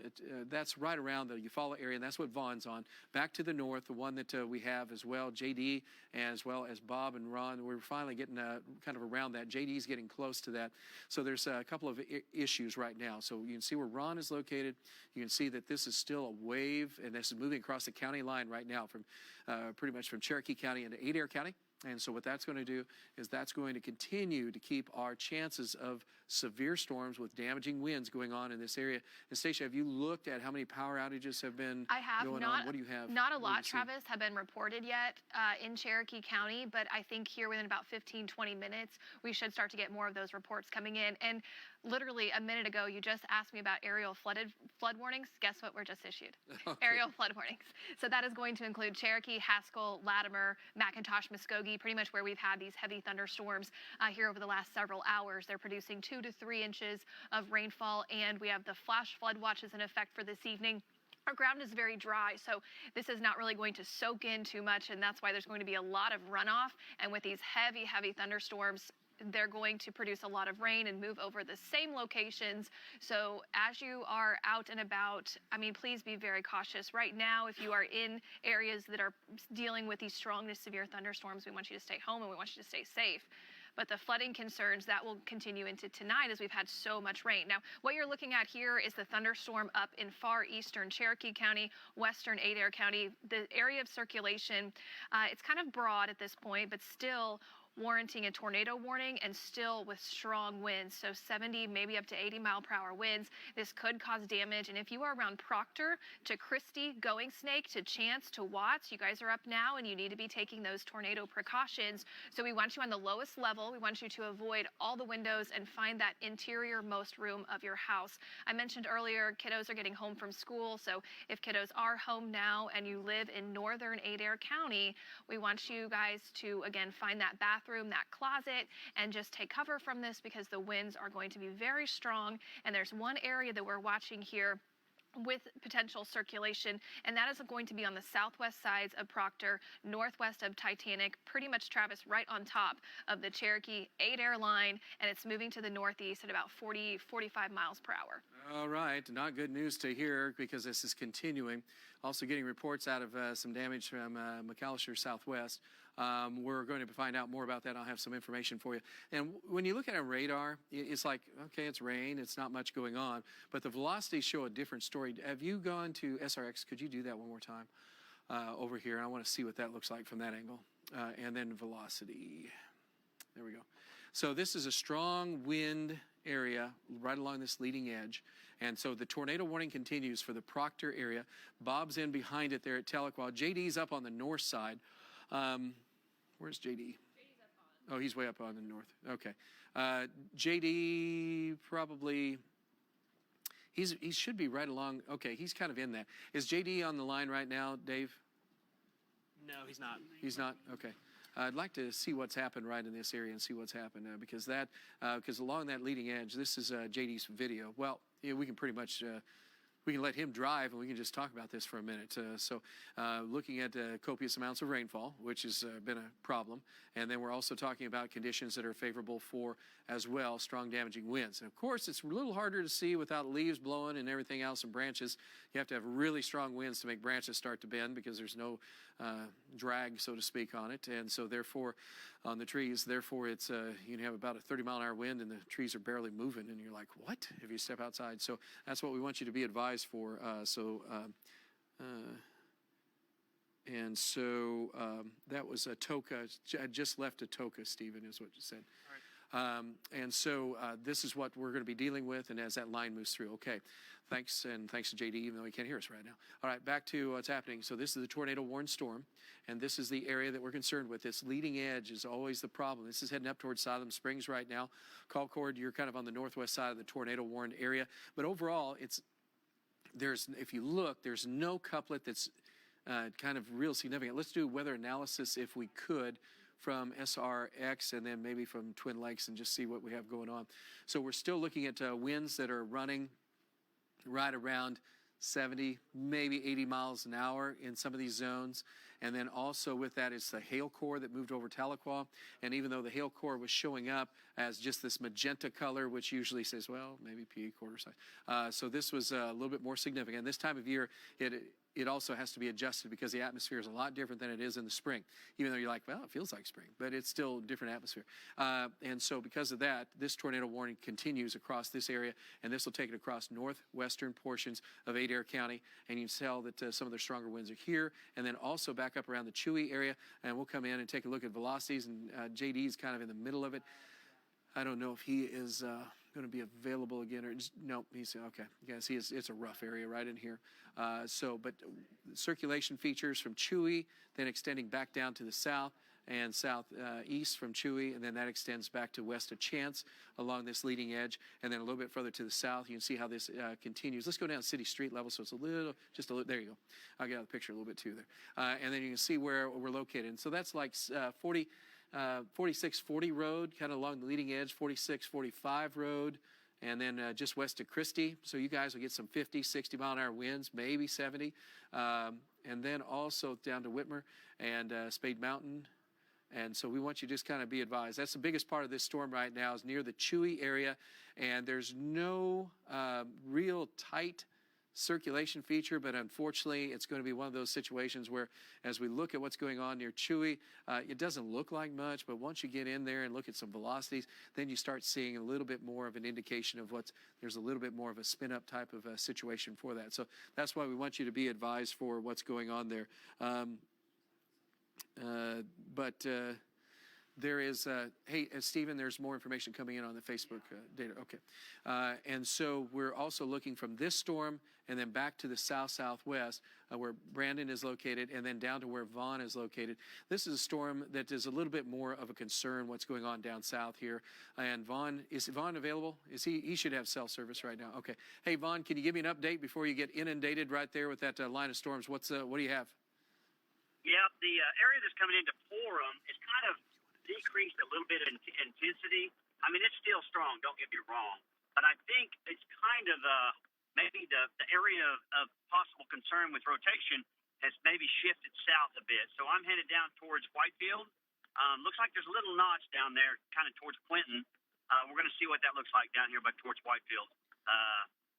that's right around the Eufaula area, and that's what Vaughn's on. Back to the north, the one that we have as well, JD, as well as Bob and Ron. We're finally getting kind of around that. JD's getting close to that. So there's a couple of issues right now. So you can see where Ron is located. You can see that this is still a wave, and this is moving across the county line right now from pretty much from Cherokee County into Adair County. And so what that's going to do is that's going to continue to keep our chances of severe storms with damaging winds going on in this area. And Stacia, have you looked at how many power outages have been going on? What do you have? Not a lot, Travis, have been reported yet in Cherokee County, but I think here within about 15, 20 minutes, we should start to get more of those reports coming in. And literally a minute ago, you just asked me about aerial flood warnings. Guess what were just issued? Okay. Aerial flood warnings. So that is going to include Cherokee, Haskell, Latimer, McIntosh, Muscogee, pretty much where we've had these heavy thunderstorms here over the last several hours. They're producing 2 to 3 inches of rainfall, and we have the flash flood watches in effect for this evening. Our ground is very dry, so this is not really going to soak in too much, and that's why there's going to be a lot of runoff. And with these heavy, heavy thunderstorms, they're going to produce a lot of rain and move over the same locations. So as you are out and about, I mean, please be very cautious. Right now, if you are in areas that are dealing with these strong to severe thunderstorms, we want you to stay home and we want you to stay safe. But the flooding concerns, that will continue into tonight as we've had so much rain. Now, what you're looking at here is the thunderstorm up in far eastern Cherokee County, western Adair County. The area of circulation, it's kind of broad at this point, but still warranting a tornado warning and still with strong winds, so 70, maybe up to 80-mile-per-hour winds. This could cause damage, and if you are around Proctor to Christie, Going Snake to Chance to Watts, you guys are up now and you need to be taking those tornado precautions. So we want you on the lowest level. We want you to avoid all the windows and find that interior-most room of your house. I mentioned earlier, kiddos are getting home from school, so if kiddos are home now and you live in northern Adair County, we want you guys to, again, find that bathroom, that closet, and just take cover from this because the winds are going to be very strong. And there's one area that we're watching here with potential circulation, and that is going to be on the southwest sides of Proctor, northwest of Titanic, pretty much, Travis, right on top of the Cherokee Adair line, and it's moving to the northeast at about 40, 45 miles per hour. All right, not good news to hear because this is continuing. Also getting reports out of some damage from McAllister Southwest. We're going to find out more about that. I'll have some information for you. And when you look at a radar, it's like, okay, it's rain. It's not much going on. But the velocities show a different story. Have you gone to SRX? Could you do that one more time over here? I want to see what that looks like from that angle. And then velocity. There we go. So this is a strong wind area right along this leading edge. And so the tornado warning continues for the Proctor area. Bob's in behind it there at Tahlequah. JD's up on the north side. Where's JD? JD's up on. Oh, he's way up on the north. Okay. JD probably, he should be right along. Okay, he's kind of in that. Is JD on the line right now, Dave? No, he's not. He's not? Okay. I'd like to see what's happened right in this area and see what's happened because along that leading edge, this is JD's video. Well, yeah, we can pretty much, we can let him drive and we can just talk about this for a minute. Looking at copious amounts of rainfall, which has been a problem. And then we're also talking about conditions that are favorable for, as well, strong damaging winds. And of course, it's a little harder to see without leaves blowing and everything else and branches. You have to have really strong winds to make branches start to bend because there's no drag, so to speak, on it. And so therefore, on the trees, therefore it's, you have about a 30-mile-an-hour wind and the trees are barely moving and you're like, what? If you step outside. So that's what we want you to be advised for. That was Atoka. I just left Atoka, Stephen, is what you said. All right. This is what we're going to be dealing with, and as that line moves through. Okay, thanks, and thanks to JD, even though he can't hear us right now. All right, back to what's happening. So this is the tornado-warned storm, and this is the area that we're concerned with. This leading edge is always the problem. This is heading up towards Siloam Springs right now. Colcord, you're kind of on the northwest side of the tornado-warned area, but overall, if you look, there's no couplet that's kind of real significant. Let's do weather analysis if we could from SRX and then maybe from Twin Lakes and just see what we have going on. So we're still looking at winds that are running right around 70, maybe 80 miles an hour in some of these zones. And then also with that is the hail core that moved over Tahlequah. And even though the hail core was showing up as just this magenta color, which usually says, well, maybe PA quarter size. So this was a little bit more significant. This time of year, it also has to be adjusted because the atmosphere is a lot different than it is in the spring. Even though you're like, well, it feels like spring, but it's still a different atmosphere. And so because of that, this tornado warning continues across this area, and this will take it across northwestern portions of Adair County. And you can tell that some of the stronger winds are here, and then also back up around the Chewy area. And we'll come in and take a look at velocities, and JD is kind of in the middle of it. I don't know if he is going to be available again, or just, no, he's okay. Yes, he is. It's a rough area right in here. But circulation features from Chewy, then extending back down to the south and southeast from Chewy, and then that extends back to west of Chance along this leading edge, and then a little bit further to the south. You can see how this continues. Let's go down city street level, so it's just a little, there you go. I'll get out the picture a little bit too there. And then you can see where we're located. And so that's like 4640 road, kind of along the leading edge, 4645 road, and then just west of Christie. So you guys will get some 50, 60 mile an hour winds, maybe 70. And then also down to Whitmer and Spade Mountain. And so we want you to just kind of be advised. That's the biggest part of this storm right now is near the Chewy area. And there's no real tight circulation feature, but unfortunately it's going to be one of those situations where as we look at what's going on near Chewy, it doesn't look like much, but once you get in there and look at some velocities, then you start seeing a little bit more of an indication of there's a little bit more of a spin up type of a situation for that. So that's why we want you to be advised for what's going on there. There is, hey, Stephen, there's more information coming in on the Facebook data. Okay. And so we're also looking from this storm and then back to the south-southwest where Brandon is located and then down to where Vaughn is located. This is a storm that is a little bit more of a concern what's going on down south here. And is Vaughn available? He should have cell service right now. Okay. Hey, Vaughn, can you give me an update before you get inundated right there with that line of storms? What do you have? Yeah, the area that's coming into Forum is kind of decreased a little bit in intensity. I mean, it's still strong, don't get me wrong, but I think it's kind of maybe the area of possible concern with rotation has maybe shifted south a bit. So I'm headed down towards Whitefield. Looks like there's a little notch down there kind of towards Clinton. We're going to see what that looks like down here, but towards Whitefield.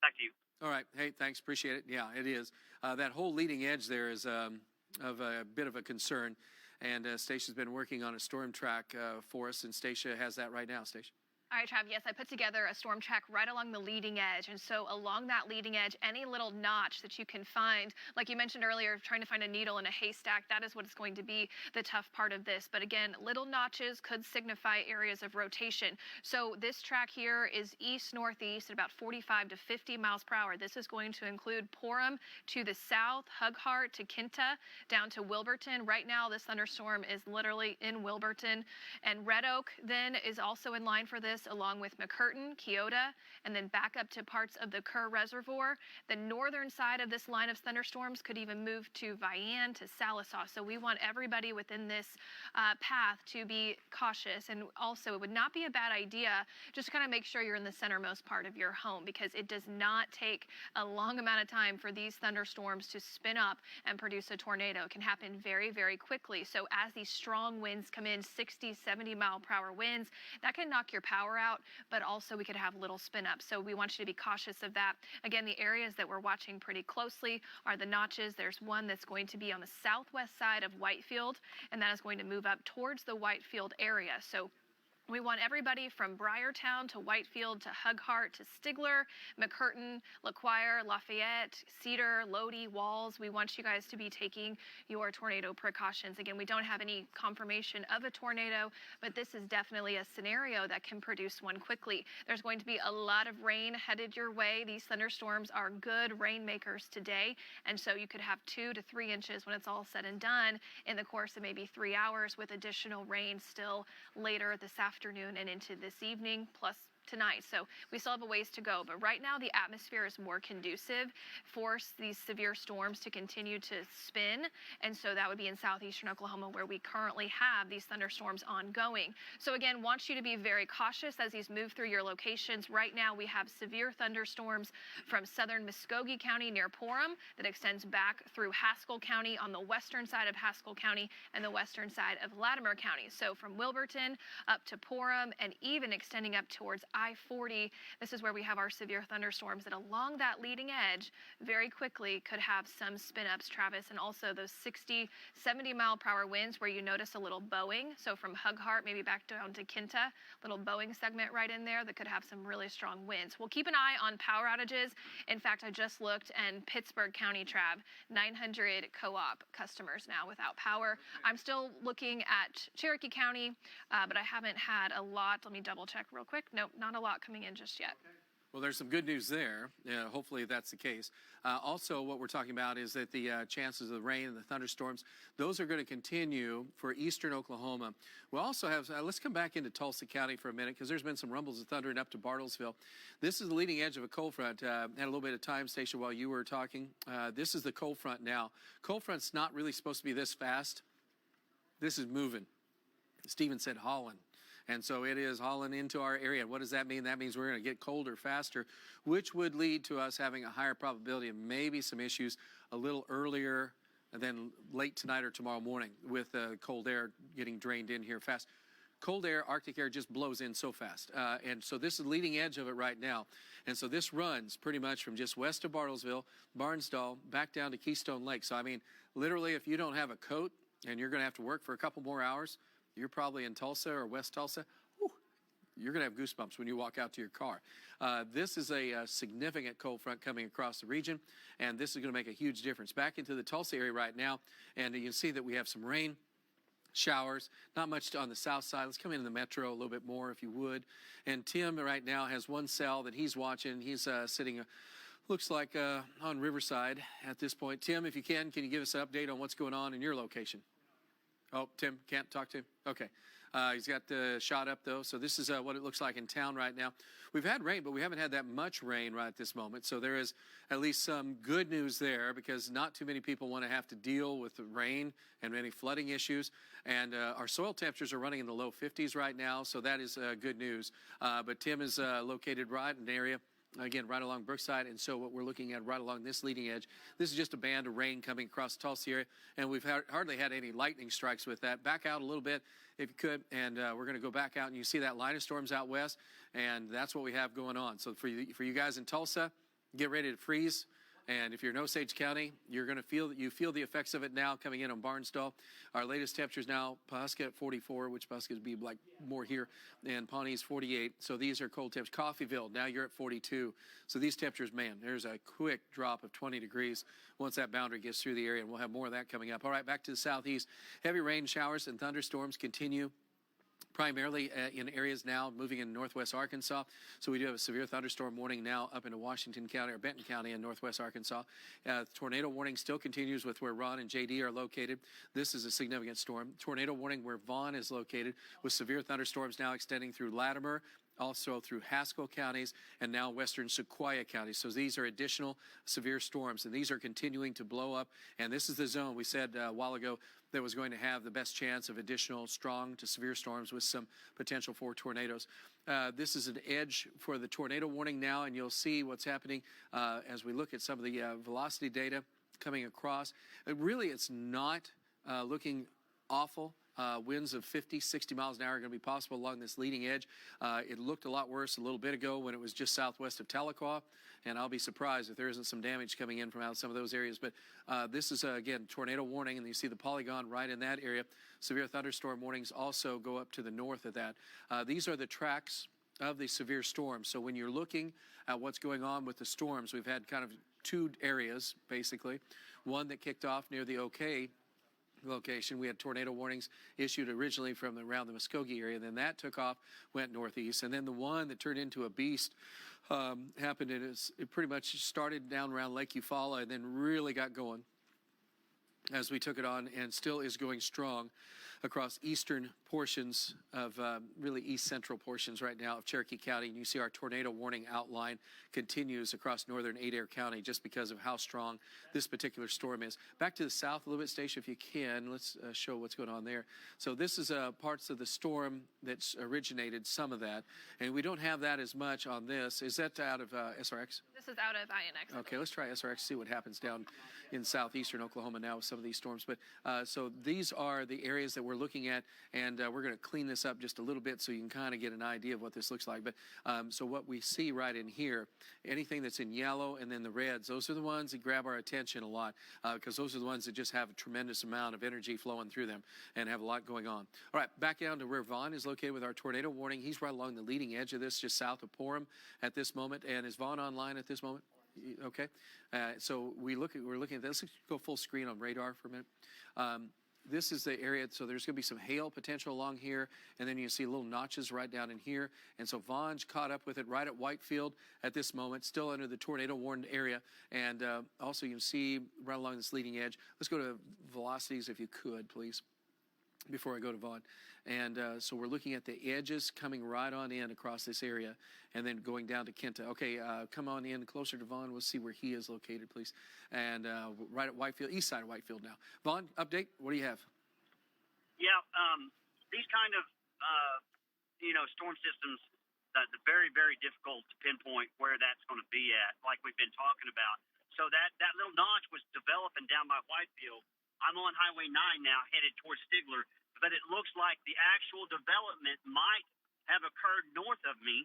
Back to you. All right. Hey, thanks. Appreciate it. Yeah, it is. That whole leading edge there is of a bit of a concern. And Stacia's been working on a storm track for us, and Stacia has that right now. Stacia. All right, Trav, yes, I put together a storm track right along the leading edge. And so along that leading edge, any little notch that you can find, like you mentioned earlier, trying to find a needle in a haystack, that is what is going to be the tough part of this. But again, little notches could signify areas of rotation. So this track here is east-northeast at about 45 to 50 miles per hour. This is going to include Porum to the south, Hughart to Kinta, down to Wilburton. Right now, this thunderstorm is literally in Wilburton. And Red Oak then is also in line for this, along with McCurtain, Keota, and then back up to parts of the Kerr Reservoir. The northern side of this line of thunderstorms could even move to Vian, to Salisaw. So we want everybody within this path to be cautious. And also, it would not be a bad idea just to kind of make sure you're in the centermost part of your home, because it does not take a long amount of time for these thunderstorms to spin up and produce a tornado. It can happen very, very quickly. So as these strong winds come in, 60, 70 mile per hour winds, that can knock your power out, but also we could have little spin ups. So we want you to be cautious of that. Again, the areas that we're watching pretty closely are the notches. There's one that's going to be on the southwest side of Whitefield, and that is going to move up towards the Whitefield area. So we want everybody from Briartown to Whitefield to Hughart to Stigler, McCurtain, LaQuire, Lafayette, Cedar, Lodi, Walls. We want you guys to be taking your tornado precautions. Again, we don't have any confirmation of a tornado, but this is definitely a scenario that can produce one quickly. There's going to be a lot of rain headed your way. These thunderstorms are good rainmakers today, and so you could have 2 to 3 inches when it's all said and done in the course of maybe 3 hours, with additional rain still later this afternoon and into this evening, plus tonight. So we still have a ways to go. But right now, the atmosphere is more conducive for these severe storms to continue to spin. And so that would be in southeastern Oklahoma, where we currently have these thunderstorms ongoing. So again, want you to be very cautious as these move through your locations. Right now, we have severe thunderstorms from southern Muscogee County near Porham that extends back through Haskell County on the western side of Haskell County and the western side of Latimer County. So from Wilburton up to Porham and even extending up towards I-40, this is where we have our severe thunderstorms that along that leading edge very quickly could have some spin ups, Travis, and also those 60, 70 mile per hour winds where you notice a little bowing. So from Hug Heart, maybe back down to Kinta, little bowing segment right in there that could have some really strong winds. We'll keep an eye on power outages. In fact, I just looked, and Pittsburg County, Trav, 900 co-op customers now without power. I'm still looking at Cherokee County, but I haven't had a lot. Let me double check real quick. Nope, not a lot coming in just yet. Well, there's some good news there. Hopefully that's the case. Also, what we're talking about is that the chances of the rain and the thunderstorms, those are going to continue for eastern Oklahoma. We'll also have, let's come back into Tulsa County for a minute, because there's been some rumbles of thunder and up to Bartlesville. This is the leading edge of a cold front. Had a little bit of time station while you were talking. This is the cold front now. Cold front's not really supposed to be this fast. This is moving. Steven said hauling. And so it is hauling into our area. What does that mean? That means we're going to get colder faster, which would lead to us having a higher probability of maybe some issues a little earlier than late tonight or tomorrow morning with cold air getting drained in here fast. Cold air, Arctic air just blows in so fast. And so this is the leading edge of it right now. And so this runs pretty much from just west of Bartlesville, Barnsdall, back down to Keystone Lake. So, I mean, literally, if you don't have a coat and you're going to have to work for a couple more hours, you're probably in Tulsa or West Tulsa. Whew, you're going to have goosebumps when you walk out to your car. This is a significant cold front coming across the region, and this is going to make a huge difference. Back into the Tulsa area right now, and you can see that we have some rain, showers, not much on the south side. Let's come into the metro a little bit more, if you would. And Tim right now has one cell that he's watching. He's sitting, looks like on Riverside at this point. Tim, if you can you give us an update on what's going on in your location? Oh, Tim, can't talk to him? Okay. He's got the shot up, though. So this is what it looks like in town right now. We've had rain, but we haven't had that much rain right at this moment. So there is at least some good news there, because not too many people want to have to deal with the rain and any flooding issues. And our soil temperatures are running in the low 50s right now, so that is good news. But Tim is located right in an area, again, right along Brookside, and so what we're looking at right along this leading edge, this is just a band of rain coming across the Tulsa area, and we've hardly had any lightning strikes with that. Back out a little bit, if you could, and we're going to go back out, and you see that line of storms out west, and that's what we have going on. So for you guys in Tulsa, get ready to freeze. And if you're in Osage County, you're going to feel the effects of it now coming in on Barnsdall. Our latest temperatures now, Pawhuska at 44, which Pawhuska would be like more here, and Pawnee's 48. So these are cold temps. Coffeyville, now you're at 42. So these temperatures, man, there's a quick drop of 20 degrees once that boundary gets through the area, and we'll have more of that coming up. All right, back to the southeast. Heavy rain showers and thunderstorms continue, primarily in areas now moving in northwest Arkansas. So we do have a severe thunderstorm warning now up into Washington County or Benton County in northwest Arkansas. Tornado warning still continues with where Ron and JD are located. This is a significant storm. Tornado warning where Vaughn is located, with severe thunderstorms now extending through Latimer, also through Haskell counties, and now western Sequoia County. So these are additional severe storms, and these are continuing to blow up. And this is the zone we said a while ago that was going to have the best chance of additional strong to severe storms with some potential for tornadoes. This is an edge for the tornado warning now, and you'll see what's happening as we look at some of the velocity data coming across. Really, it's not looking awful. Winds of 50, 60 miles an hour are going to be possible along this leading edge. It looked a lot worse a little bit ago when it was just southwest of Tahlequah, and I'll be surprised if there isn't some damage coming in from out some of those areas. But this is, again, tornado warning, and you see the polygon right in that area. Severe thunderstorm warnings also go up to the north of that. These are the tracks of the severe storms. So when you're looking at what's going on with the storms, we've had kind of two areas, basically. One that kicked off near the OK location. We had tornado warnings issued originally from around the Muscogee area. Then that took off, went northeast. And then the one that turned into a beast happened. It pretty much started down around Lake Eufaula and then really got going as we took it on, and still is going strong across eastern portions of really east central portions right now of Cherokee County. And you see our tornado warning outline continues across northern Adair County just because of how strong this particular storm is. Back to the south a little bit, Station, if you can. Let's show what's going on there. So this is parts of the storm that's originated, some of that. And we don't have that as much on this. Is that out of SRX? This is out of INX. Okay, let's try SRX, see what happens down in southeastern Oklahoma now with some of these storms. But so these are the areas that we're looking at, and we're going to clean this up just a little bit so you can kind of get an idea of what this looks like. But so what we see right in here, anything that's in yellow and then the reds, those are the ones that grab our attention a lot because those are the ones that just have a tremendous amount of energy flowing through them and have a lot going on. All right, back down to where Vaughn is located with our tornado warning. He's right along the leading edge of this, just south of Porham at this moment. And is Vaughn online at this moment? Okay, so we're looking at this. Let's go full screen on radar for a minute. This is the area, so there's going to be some hail potential along here, and then you see little notches right down in here. And so Vaughn's caught up with it right at Whitefield at this moment, still under the tornado warned area. And also you can see right along this leading edge. Let's go to velocities if you could, please, before I go to Vaughn. And so we're looking at the edges coming right on in across this area and then going down to Kenta. Okay, come on in closer to Vaughn. We'll see where he is located, please. And right at Whitefield, east side of Whitefield now. Vaughn, update. What do you have? Yeah, these kind of, storm systems, they're very, very difficult to pinpoint where that's going to be at, like we've been talking about. So that little notch was developing down by Whitefield. I'm on Highway 9 now, headed towards Stigler, but it looks like the actual development might have occurred north of me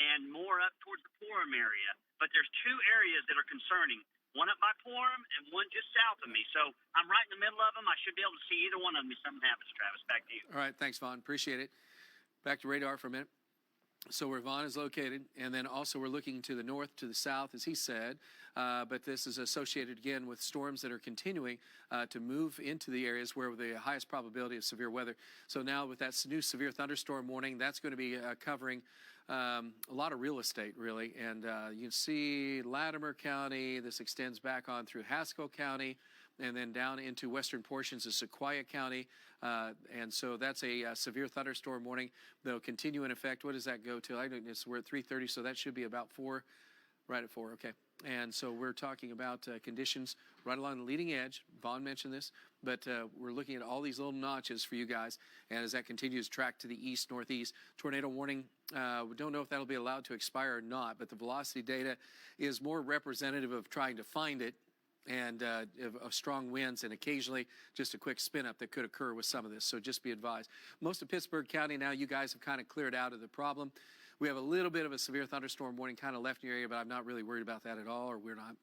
and more up towards the Porham area. But there's two areas that are concerning, one up by Porham and one just south of me. So I'm right in the middle of them. I should be able to see either one of them if something happens, Travis. Back to you. All right, thanks, Vaughn. Appreciate it. Back to radar for a minute. So where Vaughn is located, and then also we're looking to the north, to the south, as he said, but this is associated again with storms that are continuing to move into the areas where the highest probability of severe weather. So now with that new severe thunderstorm warning, that's going to be covering a lot of real estate, really. And you can see Latimer County, this extends back on through Haskell County, and then down into western portions of Sequoia County. And so that's a severe thunderstorm warning. They'll continue in effect. What does that go to? I don't know, we're at 3:30, so that should be about 4, right at 4, okay. And so we're talking about conditions right along the leading edge. Vaughn mentioned this, but we're looking at all these little notches for you guys. And as that continues to track to the east, northeast, tornado warning, we don't know if that'll be allowed to expire or not, but the velocity data is more representative of trying to find it and of strong winds and occasionally just a quick spin up that could occur with some of this. So just be advised. Most of Pittsburg County now, you guys have kind of cleared out of the problem. We have a little bit of a severe thunderstorm warning kind of left in your area, but I'm not really worried about that at all, or we're not.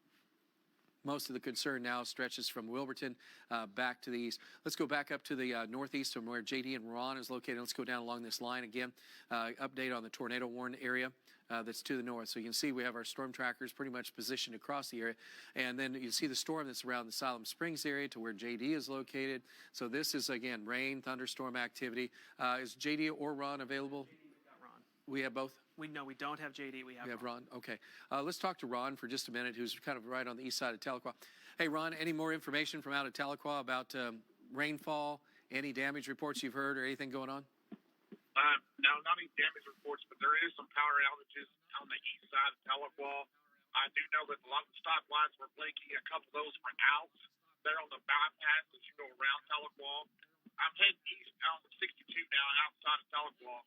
Most of the concern now stretches from Wilburton back to the east. Let's go back up to the northeast from where JD and Ron is located. Let's go down along this line again. Update on the tornado warned area that's to the north. So you can see we have our storm trackers pretty much positioned across the area. And then you see the storm that's around the Siloam Springs area to where JD is located. So this is, again, rain, thunderstorm activity. Is JD or Ron available? Ron. We have both? We don't have JD. We have Ron. Okay. Let's talk to Ron for just a minute, who's kind of right on the east side of Tahlequah. Hey, Ron, any more information from out of Tahlequah about rainfall, any damage reports you've heard or anything going on? No, not any damage reports, but there is some power outages on the east side of Tahlequah. I do know that a lot of the stop lights were blinking. A couple of those were out. They're on the bypass as you go around Tahlequah. I'm heading east on the 62 now outside of Tahlequah.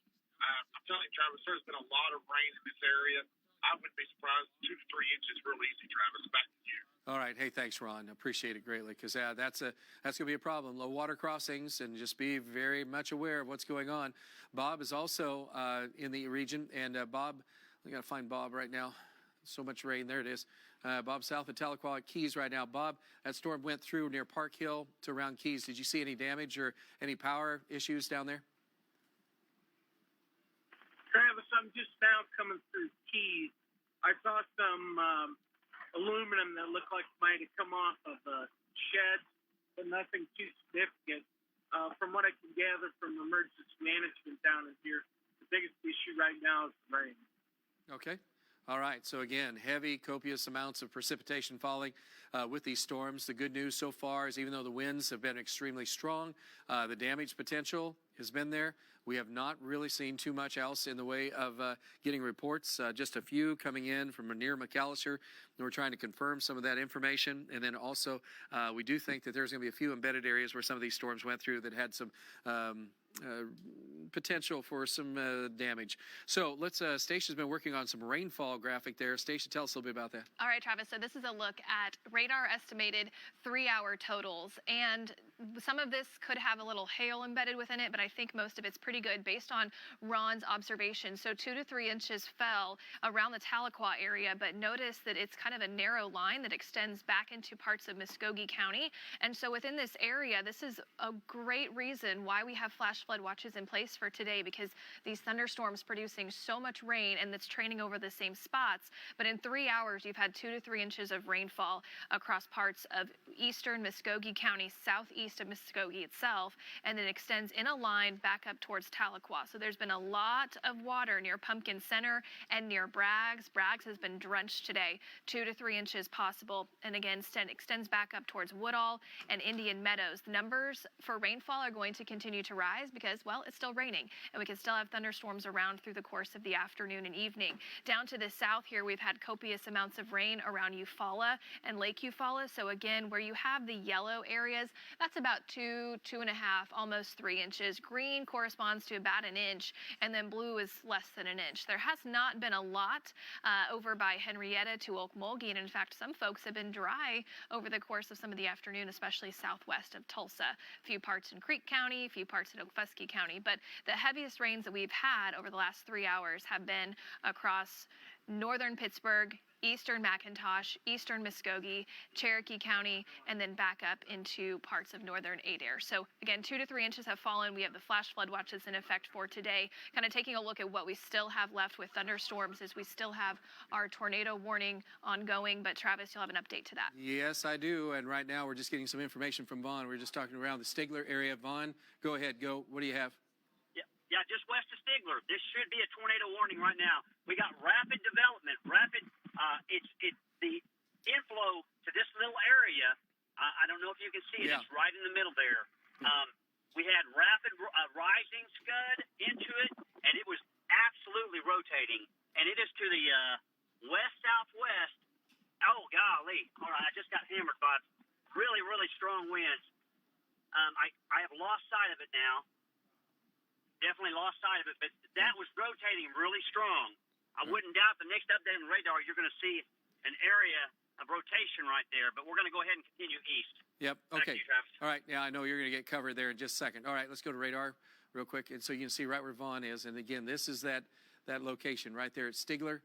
I'm telling you, Travis, there's been a lot of rain in this area. I wouldn't be surprised. 2 to 3 inches real easy, Travis. Back to you. All right. Hey, thanks, Ron. Appreciate it greatly because that's going to be a problem. Low water crossings, and just be very much aware of what's going on. Bob is also in the region, and Bob, we got to find Bob right now. So much rain. There it is. Bob south of Tahlequah at Keys right now. Bob, that storm went through near Park Hill to around Keys. Did you see any damage or any power issues down there? Travis, I'm just now coming through Keys. I saw some aluminum that looked like it might have come off of a shed, but nothing too significant. From what I can gather from emergency management down in here, the biggest issue right now is the rain. Okay. All right, so again, heavy, copious amounts of precipitation falling with these storms. The good news so far is even though the winds have been extremely strong, the damage potential has been there. We have not really seen too much else in the way of getting reports, just a few coming in from near McAllister. And we're trying to confirm some of that information. And then also, we do think that there's going to be a few embedded areas where some of these storms went through that had some potential for some damage. So let's, Stacia's been working on some rainfall graphic there. Stacia, tell us a little bit about that. All right, Travis, so this is a look at radar estimated 3-hour totals, and some of this could have a little hail embedded within it, but I think most of it's pretty good based on Ron's observation. So 2 to 3 inches fell around the Tahlequah area, but notice that it's kind of a narrow line that extends back into parts of Muscogee County. And so within this area, this is a great reason why we have flash flood watches in place for today, because these thunderstorms producing so much rain and it's training over the same spots. But in 3 hours, you've had 2 to 3 inches of rainfall across parts of eastern Muscogee County, southeast of Muscogee itself, and it extends in a line back up towards Tahlequah. So there's been a lot of water near Pumpkin Center and near Braggs. Braggs has been drenched today, 2 to 3 inches possible, and again extends back up towards Woodall and Indian Meadows. The numbers for rainfall are going to continue to rise because, well, it's still raining, and we can still have thunderstorms around through the course of the afternoon and evening. Down to the south here, we've had copious amounts of rain around Eufaula and Lake Eufaula. So again, where you have the yellow areas, that's about 2, 2.5, almost 3 inches. Green corresponds to about an inch, and then blue is less than an inch. There has not been a lot over by Henrietta to Okmulgee, and in fact, some folks have been dry over the course of some of the afternoon, especially southwest of Tulsa. A few parts in Creek County, a few parts in Okfuskee County, but the heaviest rains that we've had over the last 3 hours have been across northern Pittsburg, eastern McIntosh, eastern Muscogee, Cherokee County, and then back up into parts of northern Adair. So again, 2 to 3 inches have fallen. We have the flash flood watches in effect for today. Kind of taking a look at what we still have left with thunderstorms is we still have our tornado warning ongoing, but Travis, you'll have an update to that. Yes, I do. And right now we're just getting some information from Vaughn. We're just talking around the Stigler area. Vaughn, go ahead. Go. What do you have? Yeah, just west of Stigler. This should be a tornado warning right now. We got rapid development. It's the inflow to this little area. I don't know if you can see it. Yeah. It's right in the middle there. We had rapid rising scud into it, and it was absolutely rotating. And it is to the west-southwest. Oh, golly. All right, I just got hammered by really, really strong winds. I have lost sight of it now. Definitely lost sight of it, but that was rotating really strong. I wouldn't doubt the next update on radar, you're going to see an area of rotation right there, but we're going to go ahead and continue east. Yep, Back okay. to you, Travis. All right, yeah, I know you're going to get covered there in just a second. All right, let's go to radar real quick. And so you can see right where Vaughn is. And again, this is that location right there at Stigler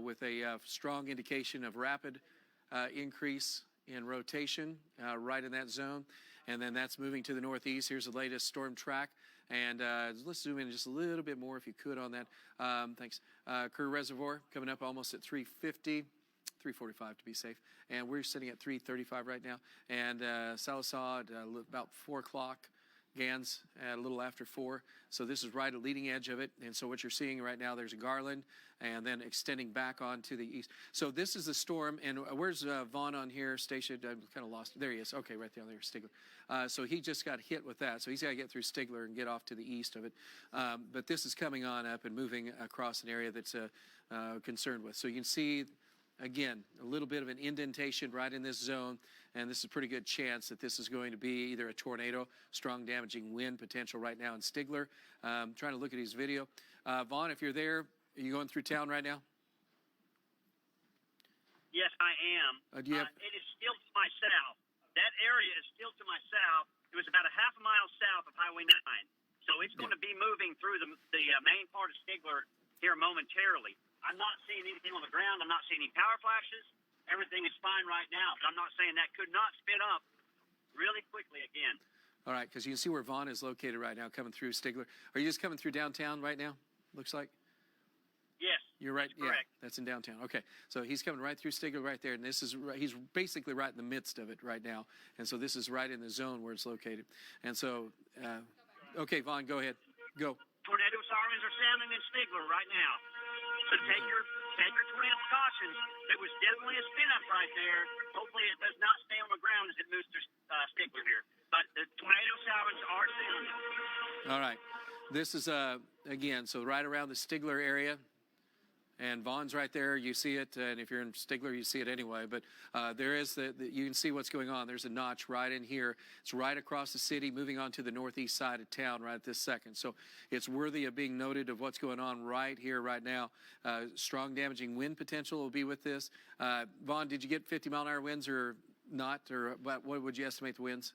with a strong indication of rapid increase in rotation right in that zone. And then that's moving to the northeast. Here's the latest storm track. And let's zoom in just a little bit more if you could on that. Thanks. Kerr Reservoir coming up almost at 350, 345 to be safe. And we're sitting at 335 right now. And Sallisaw at about 4 o'clock. Gans at a little after 4. So this is right at the leading edge of it. And so what you're seeing right now, there's a garland and then extending back on to the east. So this is the storm. And where's Vaughn on here? Stationed? I'm kind of lost. There he is. Okay, right there, Stigler. So he just got hit with that. So he's got to get through Stigler and get off to the east of it. But this is coming on up and moving across an area that's concerned with. So you can see, again, a little bit of an indentation right in this zone. And this is a pretty good chance that this is going to be either a tornado, strong damaging wind potential right now in Stigler. Trying to look at his video. Vaughn, if you're there, are you going through town right now? Yes, I am. Do you have... It is still to my south. That area is still to my south. It was about a half a mile south of Highway 9. So it's going to be moving through the main part of Stigler here momentarily. I'm not seeing anything on the ground. I'm not seeing any power flashes. Everything is fine right now, but I'm not saying that could not spin up really quickly again. All right, because you can see where Vaughn is located right now, coming through Stigler. Are you just coming through downtown right now, looks like? Yes. You're right. That's correct. Yeah, that's in downtown. Okay, so he's coming right through Stigler right there, and this is he's basically right in the midst of it right now, and so this is right in the zone where it's located. And so, okay, Vaughn, go ahead. Go. Tornado sirens are sounding in Stigler right now. So take your take your tornado precautions. It was definitely a spin up right there. Hopefully it does not stay on the ground as it moves to Stigler here. But the tornado sirens are sounding. All right. This is, again, so right around the Stigler area. And Vaughn's right there. You see it. And if you're in Stigler, you see it anyway. But there is you can see what's going on. There's a notch right in here. It's right across the city, moving on to the northeast side of town right this second. So it's worthy of being noted of what's going on right here, right now. Strong damaging wind potential will be with this. Vaughn, did you get 50-mile-an-hour winds or not? Or what would you estimate the winds?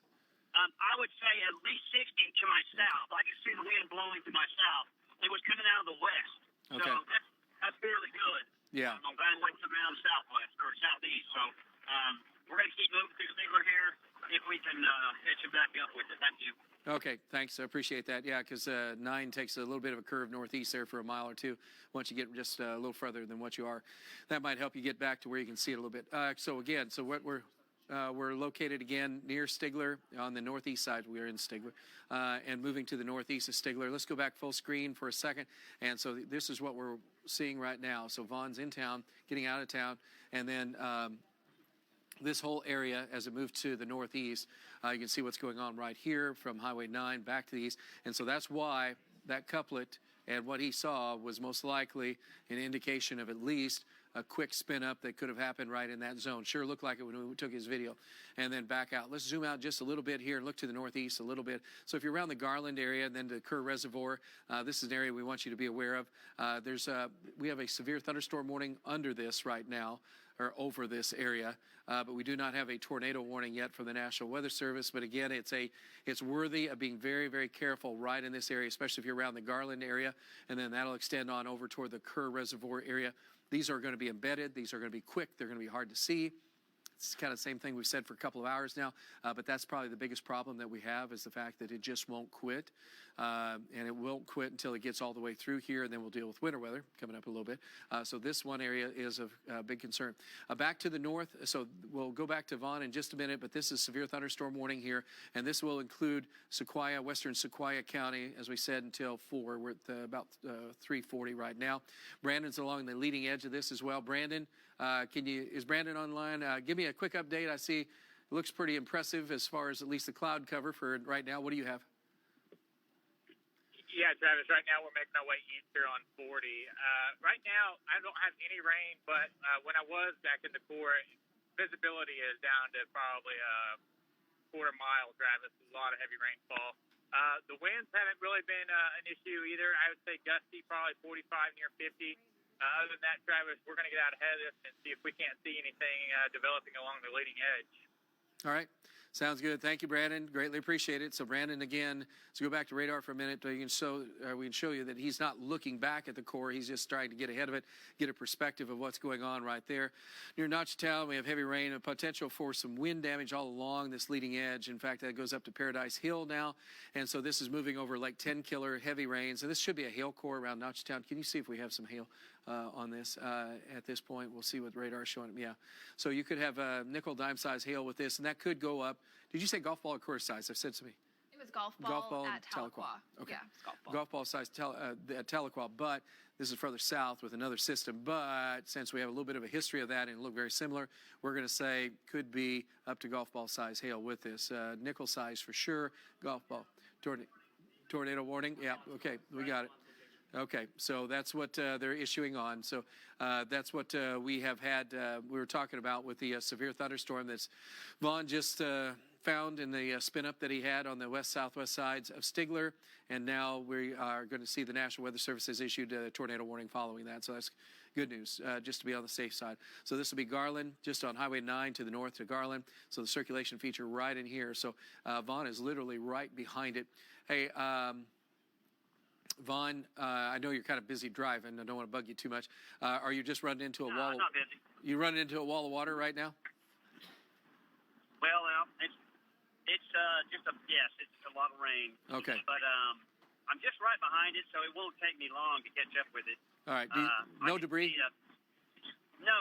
I would say at least 60 to my south. I can see the wind blowing to my south. It was coming out of the west. Okay. So that's fairly good. Yeah. I'm glad it went coming out of the southwest or southeast. So we're going to keep moving through Stigler here if we can hit you back up with it. Thank you. Okay, thanks. I appreciate that. Yeah, because 9 takes a little bit of a curve northeast there for a mile or two. Once you get just a little further than what you are, that might help you get back to where you can see it a little bit. So what we're located again near Stigler on the northeast side. We are in Stigler and moving to the northeast of Stigler. Let's go back full screen for a second. And so this is what we're seeing right now. So Vaughn's in town, getting out of town, and then this whole area as it moved to the northeast, you can see what's going on right here from Highway 9 back to the east. And so that's why that couplet and what he saw was most likely an indication of at least a quick spin up that could have happened right in that zone. Sure looked like it when we took his video. And then back out. Let's zoom out just a little bit here and look to the northeast a little bit. So if you're around the Garland area and then the Kerr Reservoir, this is an area we want you to be aware of. We have a severe thunderstorm warning under this right now, or over this area, but we do not have a tornado warning yet from the National Weather Service. But again, it's worthy of being very, very careful right in this area, especially if you're around the Garland area, and then that'll extend on over toward the Kerr Reservoir area. These are going to be embedded. These are going to be quick. They're going to be hard to see. It's kind of the same thing we've said for a couple of hours now, but that's probably the biggest problem that we have is the fact that it just won't quit, and it won't quit until it gets all the way through here, and then we'll deal with winter weather coming up a little bit. So this one area is of big concern. Back to the north, so we'll go back to Vaughn in just a minute, but this is severe thunderstorm warning here, and this will include Sequoia, western Sequoia County, as we said, until 4. We're at about 3:40 right now. Brandon's along the leading edge of this as well. Brandon, is Brandon online? Give me a quick update. I see it looks pretty impressive as far as at least the cloud cover for right now. What do you have? Yeah, Travis, right now we're making our way east here on 40. Right now, I don't have any rain, but when I was back in the Corps, visibility is down to probably a quarter mile, Travis. A lot of heavy rainfall. The winds haven't really been an issue either. I would say gusty, probably 45 near 50. Other than that, Travis, we're going to get out ahead of this and see if we can't see anything developing along the leading edge. All right. Sounds good. Thank you, Brandon. Greatly appreciate it. So, Brandon, again, let's go back to radar for a minute. We can show you that he's not looking back at the core. He's just trying to get ahead of it, get a perspective of what's going on right there. Near Notchtown, we have heavy rain and potential for some wind damage all along this leading edge. In fact, that goes up to Paradise Hill now. And so this is moving over like 10-killer heavy rains. And this should be a hail core around Notchtown. Can you see if we have some hail on this at this point? We'll see what radar is showing. Yeah. So you could have nickel dime size hail with this, and that could go up. Did you say golf ball or course size? I've said something. It was golf ball at Tahlequah. Okay. Yeah, it's golf ball. Golf ball size at Tahlequah, but this is further south with another system. But since we have a little bit of a history of that and look very similar, we're going to say could be up to golf ball size hail with this. Nickel size for sure. Golf ball. Tornado warning. Yeah, okay, we got it. Okay, so that's what they're issuing on. So that's what we have had, we were talking about with the severe thunderstorm that's Vaughn just found in the spin-up that he had on the west-southwest sides of Stigler. And now we are going to see the National Weather Service has issued a tornado warning following that. So that's good news, just to be on the safe side. So this will be Garland, just on Highway 9 to the north to Garland. So the circulation feature right in here. So Vaughn is literally right behind it. Hey, Vaughn, I know you're kind of busy driving. I don't want to bug you too much. Are you just running into a wall? I'm not busy. You running into a wall of water right now? Well, it's it's a lot of rain. Okay. But I'm just right behind it, so it won't take me long to catch up with it. All right. No debris? No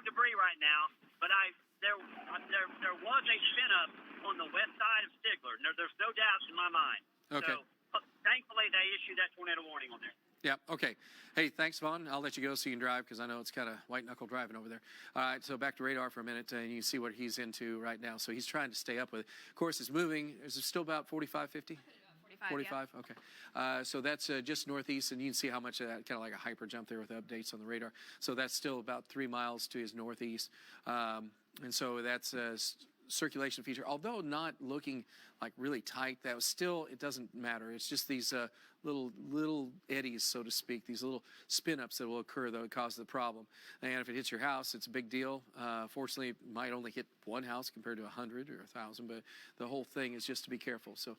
debris right now. But there was a spin up on the west side of Stigler. There's no doubt in my mind. Okay. So thankfully they issued that tornado warning on there. Yeah, okay. Hey, thanks, Vaughn. I'll let you go so you can drive because I know it's kind of white-knuckle driving over there. All right, so back to radar for a minute, and you can see what he's into right now. So he's trying to stay up with it. Of course, it's moving. Is it still about 45, 50? 45, yeah. Okay. So that's just northeast, and you can see how much of that, kind of like a hyper jump there with updates on the radar. So that's still about 3 miles to his northeast. And so that's a circulation feature, although not looking like really tight. That was still, it doesn't matter. It's just these little eddies, so to speak, these little spin-ups that will occur that would cause the problem. And if it hits your house, it's a big deal. Fortunately, it might only hit one house compared to 100 or 1,000, but the whole thing is just to be careful. So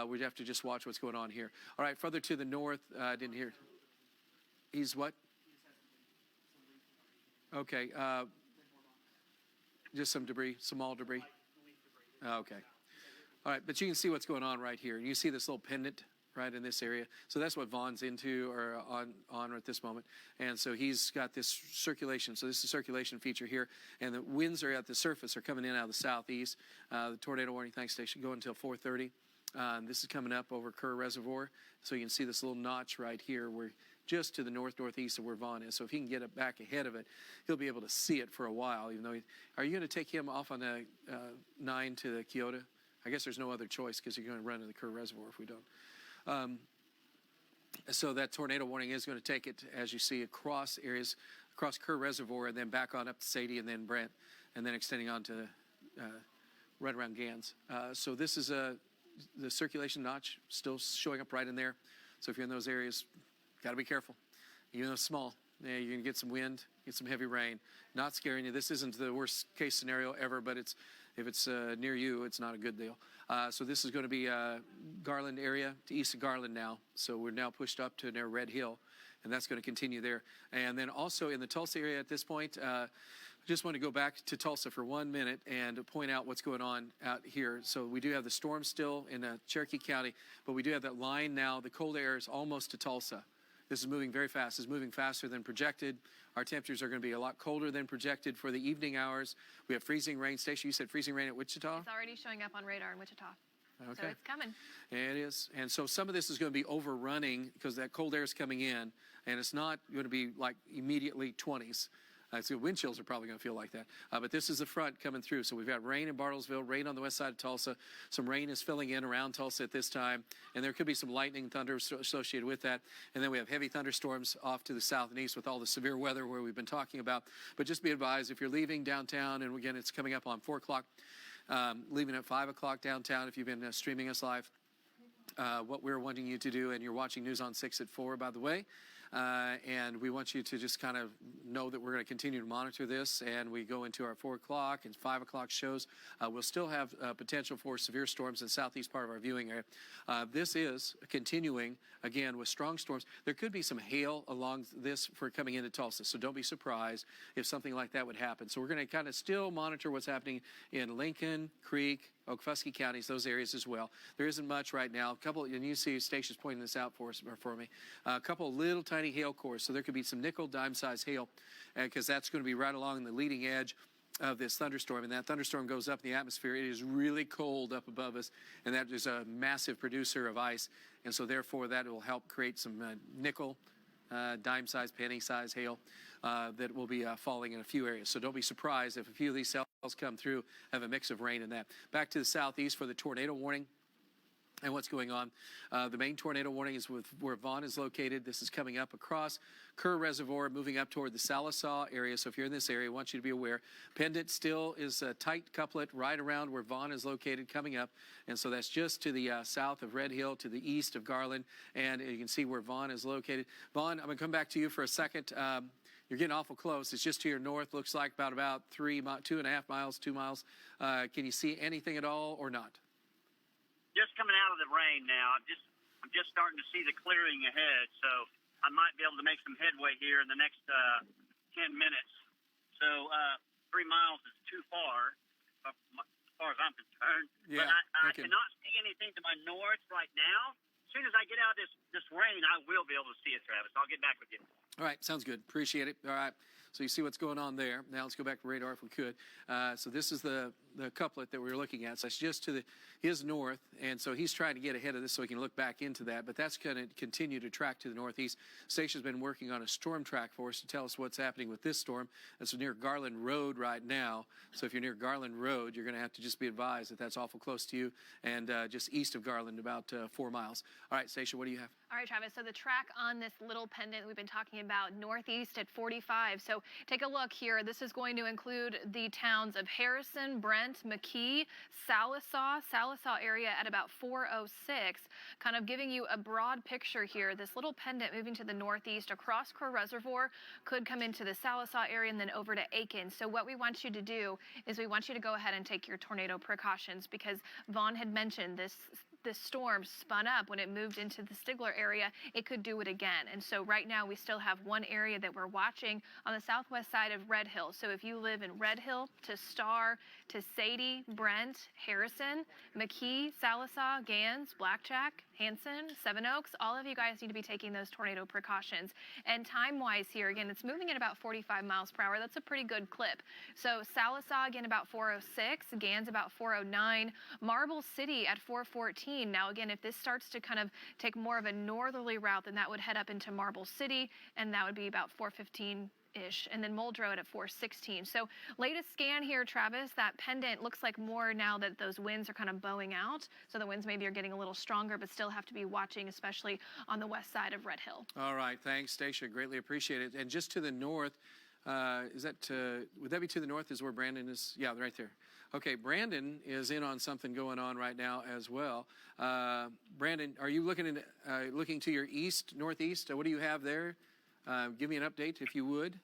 we'd have to just watch what's going on here. All right, further to the north, I didn't hear. He's what? Okay. Just some debris, small debris. Okay. All right, but you can see what's going on right here. You see this little pendant right in this area. So that's what Vaughn's into or on at this moment. And so he's got this circulation. So this is a circulation feature here. And the winds are at the surface are coming in out of the southeast. The tornado warning, thanks, station, going until 4:30. This is coming up over Kerr Reservoir. So you can see this little notch right here where just to the northeast of where Vaughn is. So if he can get it back ahead of it, he'll be able to see it for a while, even though are you going to take him off on the 9 to the Kyoto? I guess there's no other choice because you're going to run to the Kerr Reservoir if we don't. So that tornado warning is going to take it, as you see, across areas, across Kerr Reservoir, and then back on up to Sadie, and then Brent, and then extending on to right around Gans. So this is the circulation notch still showing up right in there. So if you're in those areas, got to be careful. Even though it's small, you're going to get some wind, get some heavy rain. Not scaring you. This isn't the worst case scenario ever, but if it's near you, it's not a good deal. So this is going to be Garland area to east of Garland now. So we're now pushed up to near Red Hill, and that's going to continue there. And then also in the Tulsa area at this point, I just want to go back to Tulsa for 1 minute and point out what's going on out here. So we do have the storm still in Cherokee County, but we do have that line now. The cold air is almost to Tulsa. This is moving very fast. It's moving faster than projected. Our temperatures are going to be a lot colder than projected for the evening hours. We have freezing rain. Station, you said freezing rain at Wichita? It's already showing up on radar in Wichita. Okay. So it's coming. It is. And so some of this is going to be overrunning because that cold air is coming in, and it's not going to be like immediately 20s. So wind chills are probably going to feel like that. But this is the front coming through. So we've got rain in Bartlesville, rain on the west side of Tulsa. Some rain is filling in around Tulsa at this time. And there could be some lightning and thunder associated with that. And then we have heavy thunderstorms off to the south and east with all the severe weather where we've been talking about. But just be advised, if you're leaving downtown, and again, it's coming up on 4 o'clock, leaving at 5 o'clock downtown if you've been streaming us live. What we're wanting you to do, and you're watching News on 6 at 4, by the way. And we want you to just kind of know that we're going to continue to monitor this, and we go into our 4 o'clock and 5 o'clock shows. We'll still have potential for severe storms in the southeast part of our viewing area. This is continuing, again, with strong storms. There could be some hail along this for coming into Tulsa, so don't be surprised if something like that would happen. So we're going to kind of still monitor what's happening in Lincoln, Creek, Okfuskee counties, those areas as well. There isn't much right now. A couple, and you see stations pointing this out for us, or for me. A couple little tiny hail cores, so there could be some nickel dime-sized hail, because that's going to be right along the leading edge of this thunderstorm. And that thunderstorm goes up in the atmosphere. It is really cold up above us, and that is a massive producer of ice. And so therefore that will help create some nickel, dime-sized, penny-sized hail that will be falling in a few areas. So don't be surprised if a few of these cells come through, have a mix of rain in that. Back to the southeast for the tornado warning and what's going on. The main tornado warning is with where Vaughn is located. This is coming up across Kerr Reservoir, moving up toward the Salisaw area. So if you're in this area, I want you to be aware. Pendant still is a tight couplet right around where Vaughn is located coming up. And so that's just to the south of Red Hill, to the east of Garland. And you can see where Vaughn is located. Vaughn, I'm going to come back to you for a second. You're getting awful close. It's just to your north. Looks like about 2.5 miles, 2 miles. Can you see anything at all or not? Just coming out of the rain now. I'm just starting to see the clearing ahead, so I might be able to make some headway here in the next 10 minutes. So 3 miles is too far, as far as I'm concerned. Yeah, but I cannot see anything to my north right now. As soon as I get out of this rain, I will be able to see it, Travis. I'll get back with you. All right, sounds good. Appreciate it. All right. So you see what's going on there. Now let's go back to radar if we could. So this is the couplet that we were looking at. So it's just to his north, and so he's trying to get ahead of this so he can look back into that, but that's going to continue to track to the northeast. Stacia's been working on a storm track for us to tell us what's happening with this storm. It's near Garland Road right now, so if you're near Garland Road, you're going to have to just be advised that that's awful close to you, and just east of Garland, about 4 miles. All right, Stacia, what do you have? All right, Travis, so the track on this little pendant we've been talking about, northeast at 45. So take a look here. This is going to include the towns of Harrison, Brent, McKee, Sallisaw area at about 406, kind of giving you a broad picture here. This little pendant moving to the northeast across Kerr Reservoir could come into the Sallisaw area and then over to Aiken. So what we want you to do is we want you to go ahead and take your tornado precautions, because Vaughn had mentioned this storm spun up when it moved into the Stigler area. It could do it again. And so right now we still have one area that we're watching on the southwest side of Red Hill. So if you live in Red Hill to Star to Sadie, Brent, Harrison, McKee, Sallisaw, Gans, Blackjack, Hanson, Seven Oaks, all of you guys need to be taking those tornado precautions. And time-wise here, again, it's moving at about 45 miles per hour. That's a pretty good clip. So Sallisaw, again, about 406, Gans about 409, Marble City at 414. Now, again, if this starts to kind of take more of a northerly route, then that would head up into Marble City, and that would be about 415-ish, and then Muldrow at 416. So latest scan here, Travis, that pendant looks like more now that those winds are kind of bowing out. So the winds maybe are getting a little stronger, but still have to be watching, especially on the west side of Red Hill. All right, thanks, Stacia. Greatly appreciate it. And just to the north, would that be to the north is where Brandon is? Yeah, right there. Okay, Brandon is in on something going on right now as well. Brandon, are you looking to your east, northeast? What do you have there? Give me an update if you would.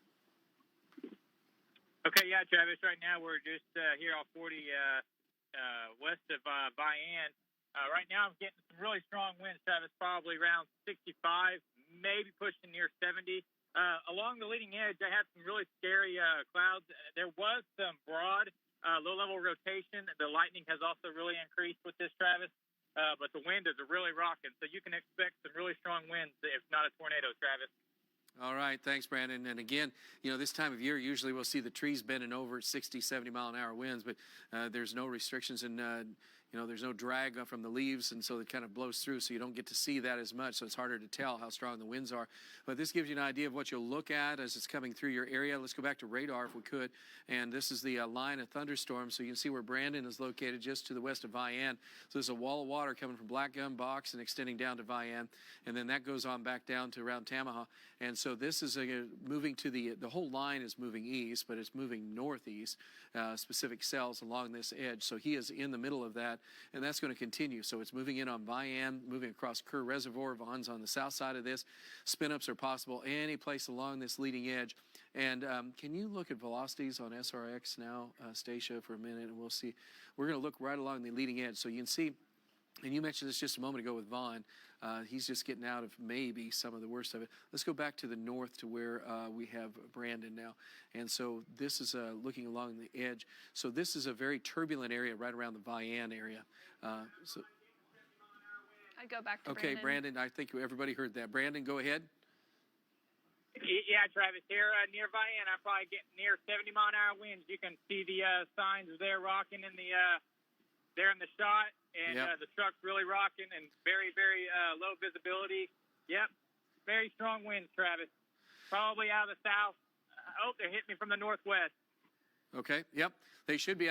Okay, yeah, Travis. Right now we're just here off 40 west of Vian. Right now I'm getting some really strong winds, Travis, probably around 65, maybe pushing near 70. Along the leading edge, I had some really scary clouds. There was some broad low-level rotation. The lightning has also really increased with this, Travis, but the wind is really rocking. So you can expect some really strong winds, if not a tornado, Travis. All right, thanks, Brandon. And again, this time of year, usually we'll see the trees bending over at 60, 70-mile-an-hour winds, but there's no restrictions and, there's no drag from the leaves, and so it kind of blows through, so you don't get to see that as much, so it's harder to tell how strong the winds are. But this gives you an idea of what you'll look at as it's coming through your area. Let's go back to radar if we could, and this is the line of thunderstorm, so you can see where Brandon is located just to the west of Vian. So there's a wall of water coming from Black Gum Box and extending down to Vian, and then that goes on back down to around Tamaha. And so this is moving to the whole line is moving east, but it's moving northeast, specific cells along this edge. So he is in the middle of that, and that's going to continue. So it's moving in on Vian, moving across Kerr Reservoir. Vaughn's on the south side of this. Spin-ups are possible any place along this leading edge. And can you look at velocities on SRX now, Stacia, for a minute, and we'll see. We're going to look right along the leading edge. So you can see, and you mentioned this just a moment ago with Vaughn. He's just getting out of maybe some of the worst of it. Let's go back to the north to where we have Brandon now. And so this is looking along the edge. So this is a very turbulent area right around the Vian area. I'd go back to okay, Brandon. Brandon, I think everybody heard that. Brandon, go ahead. Yeah, Travis, here near Vian, I'm probably getting near 70-mile-an-hour winds. You can see the signs there rocking in the there in the shot, and the truck's really rocking and very, very low visibility. Yep, very strong winds, Travis. Probably out of the south. Oh, they're hitting me from the northwest. Okay, yep. They should be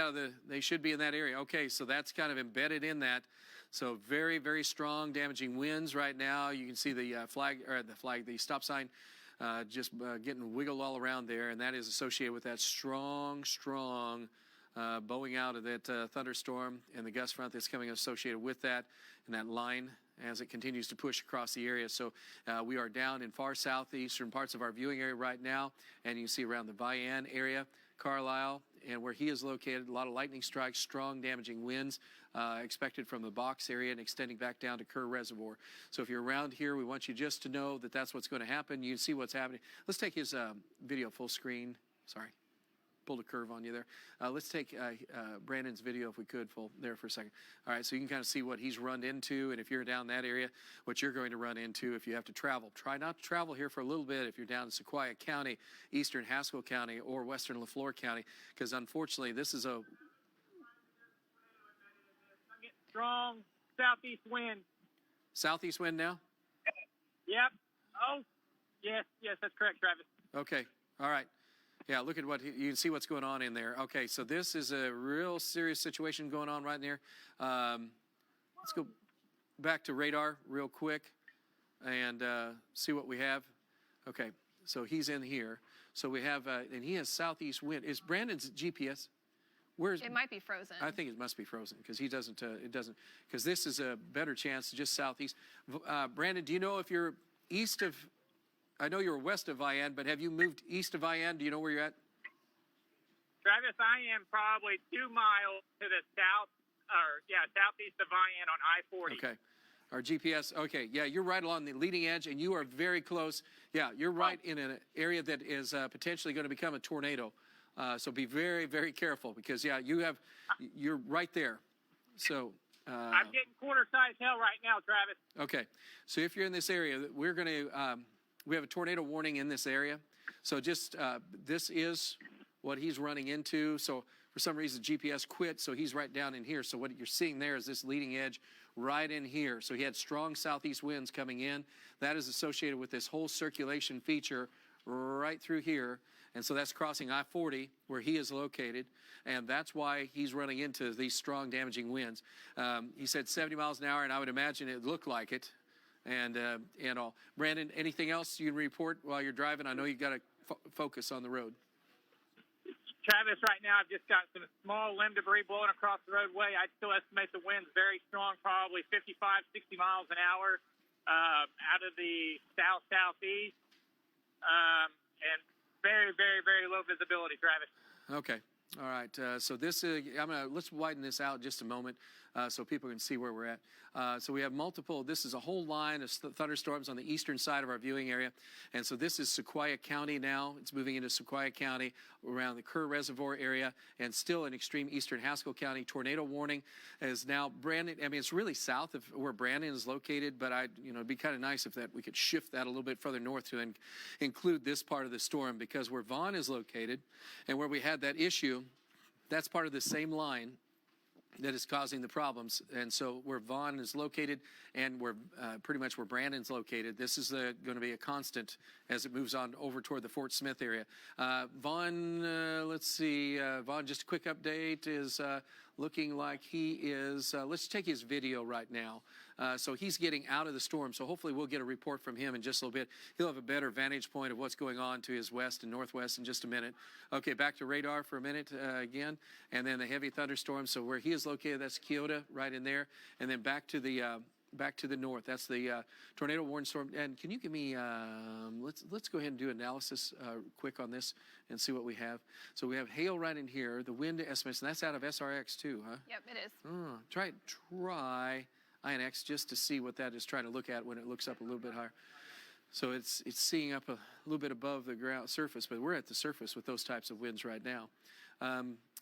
they should be in that area. Okay, so that's kind of embedded in that. So very, very strong damaging winds right now. You can see the the stop sign just getting wiggled all around there, and that is associated with that strong bowing out of that thunderstorm and the gust front that's coming associated with that, and that line as it continues to push across the area. So we are down in far southeastern parts of our viewing area right now, and you can see around the Vian area, Carlisle, and where he is located, a lot of lightning strikes, strong damaging winds expected from the box area and extending back down to Kerr Reservoir. So if you're around here, we want you just to know that that's what's going to happen. You can see what's happening. Let's take his video full screen. Sorry. pulled a curve on you there. Let's take Brandon's video, if we could, full there for a second. All right, so you can kind of see what he's run into, and if you're down that area, what you're going to run into if you have to travel. Try not to travel here for a little bit if you're down in Sequoia County, eastern Haskell County, or western Leflore County, because unfortunately this is a strong southeast wind. Southeast wind now? Yep. Oh, yes, that's correct, Travis. Okay, all right. Yeah, look at what, you can see what's going on in there. Okay, so this is a real serious situation going on right there. Let's go back to radar real quick and see what we have. Okay, so he's in here. So we have, and he has southeast wind. Is Brandon's GPS? It might be frozen. I think it must be frozen because he doesn't, because this is a better chance just southeast. Brandon, do you know if you're east of, I know you're west of Vian, but have you moved east of Vian? Do you know where you're at? Travis, I am probably 2 miles to the southeast of Vian on I-40. Okay. Our GPS, okay, yeah, you're right along the leading edge, and you are very close. Yeah, you're right in an area that is potentially going to become a tornado. So be very, very careful because, yeah, you're right there. So I'm getting quarter-sized hell right now, Travis. Okay, so if you're in this area, we're going to we have a tornado warning in this area. So just this is what he's running into. So for some reason GPS quit, so he's right down in here. So what you're seeing there is this leading edge right in here. So he had strong southeast winds coming in. That is associated with this whole circulation feature right through here. And so that's crossing I-40 where he is located, and that's why he's running into these strong damaging winds. He said 70 miles an hour, and I would imagine it looked like it. And all. Brandon, anything else you can report while you're driving? I know you've got to focus on the road. Travis, right now I've just got some small limb debris blowing across the roadway. I'd still estimate the wind's very strong, probably 55, 60 miles an hour out of the south-southeast. And very, very, very low visibility, Travis. Okay. All right. So this let's widen this out just a moment so people can see where we're at. So we have multiple, this is a whole line of thunderstorms on the eastern side of our viewing area. And so this is Sequoia County now. It's moving into Sequoia County around the Kerr Reservoir area and still in extreme eastern Haskell County. Tornado warning is now Brandon. I mean, it's really south of where Brandon is located, but it'd be kind of nice if we could shift that a little bit further north to include this part of the storm, because where Vaughn is located and where we had that issue, that's part of the same line that is causing the problems. And so where Vaughn is located and where pretty much where Brandon's located, this is going to be a constant as it moves on over toward the Fort Smith area. Vaughn, let's see, Vaughn, just a quick update, is looking like he is, let's take his video right now. So he's getting out of the storm, so hopefully we'll get a report from him in just a little bit. He'll have a better vantage point of what's going on to his west and northwest in just a minute. Okay, back to radar for a minute again, and then the heavy thunderstorm. So where he is located, that's Keota right in there, and then back to the north. That's the tornado warning storm. And can you give me, let's go ahead and do analysis quick on this and see what we have. So we have hail right in here, the wind estimates, and that's out of SRX too, huh? Yep, it is. Try INX just to see what that is trying to look at when it looks up a little bit higher. So it's seeing up a little bit above the ground surface, but we're at the surface with those types of winds right now.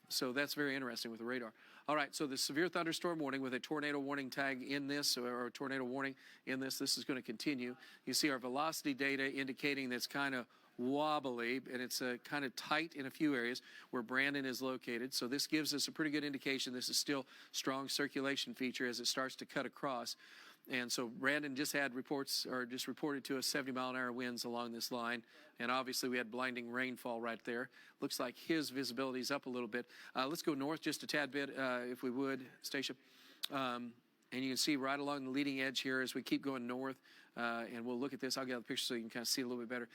So that's very interesting with the radar. All right, so the severe thunderstorm warning with a tornado warning tag in this, or a tornado warning in this is going to continue. You see our velocity data indicating that's kind of wobbly, and it's kind of tight in a few areas where Brandon is located. So this gives us a pretty good indication this is still strong circulation feature as it starts to cut across. And so Brandon just reported to us 70 mile an hour winds along this line. And obviously we had blinding rainfall right there. Looks like his visibility is up a little bit. Let's go north just a tad bit, if we would, Stacia. And you can see right along the leading edge here as we keep going north. And we'll look at this. I'll get the picture so you can kind of see a little bit better.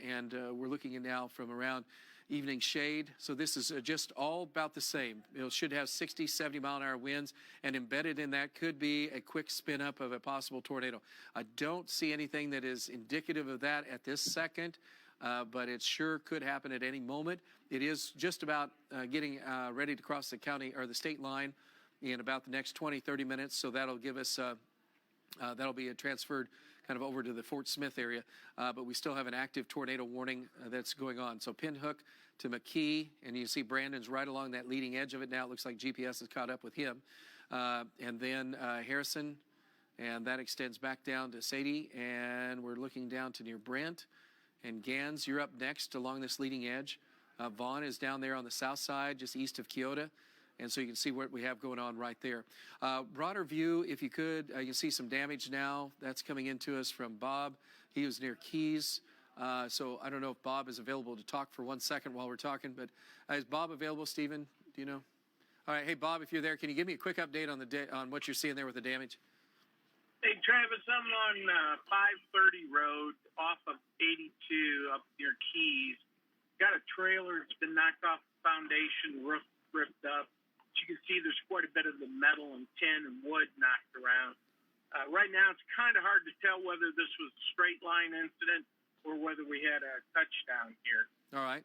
And we're looking at now from around evening shade. So this is just all about the same. It should have 60, 70 mile an hour winds, and embedded in that could be a quick spin up of a possible tornado. I don't see anything that is indicative of that at this second, but it sure could happen at any moment. It is just about getting ready to cross the county or the state line in about the next 20, 30 minutes. So that'll give us, that'll be a transferred kind of over to the Fort Smith area, but we still have an active tornado warning that's going on. So Pinhook to McKee, and you see Brandon's right along that leading edge of it now. It looks like GPS has caught up with him. And then Harrison, and that extends back down to Sadie, and we're looking down to near Brent. And Gans, you're up next along this leading edge. Vaughn is down there on the south side, just east of Keota. And so you can see what we have going on right there. Broader view, if you could, you can see some damage now. That's coming into us from Bob. He was near Keys. So I don't know if Bob is available to talk for 1 second while we're talking, but is Bob available, Stephen? Do you know? All right. Hey, Bob, if you're there, can you give me a quick update on on what you're seeing there with the damage? Hey, Travis, I'm on 530 Road off of 82 up near Keys. Got a trailer that's been knocked off the foundation, roof ripped up. As you can see, there's quite a bit of the metal and tin and wood knocked around. Right now, it's kind of hard to tell whether this was a straight line incident or whether we had a touchdown here. All right.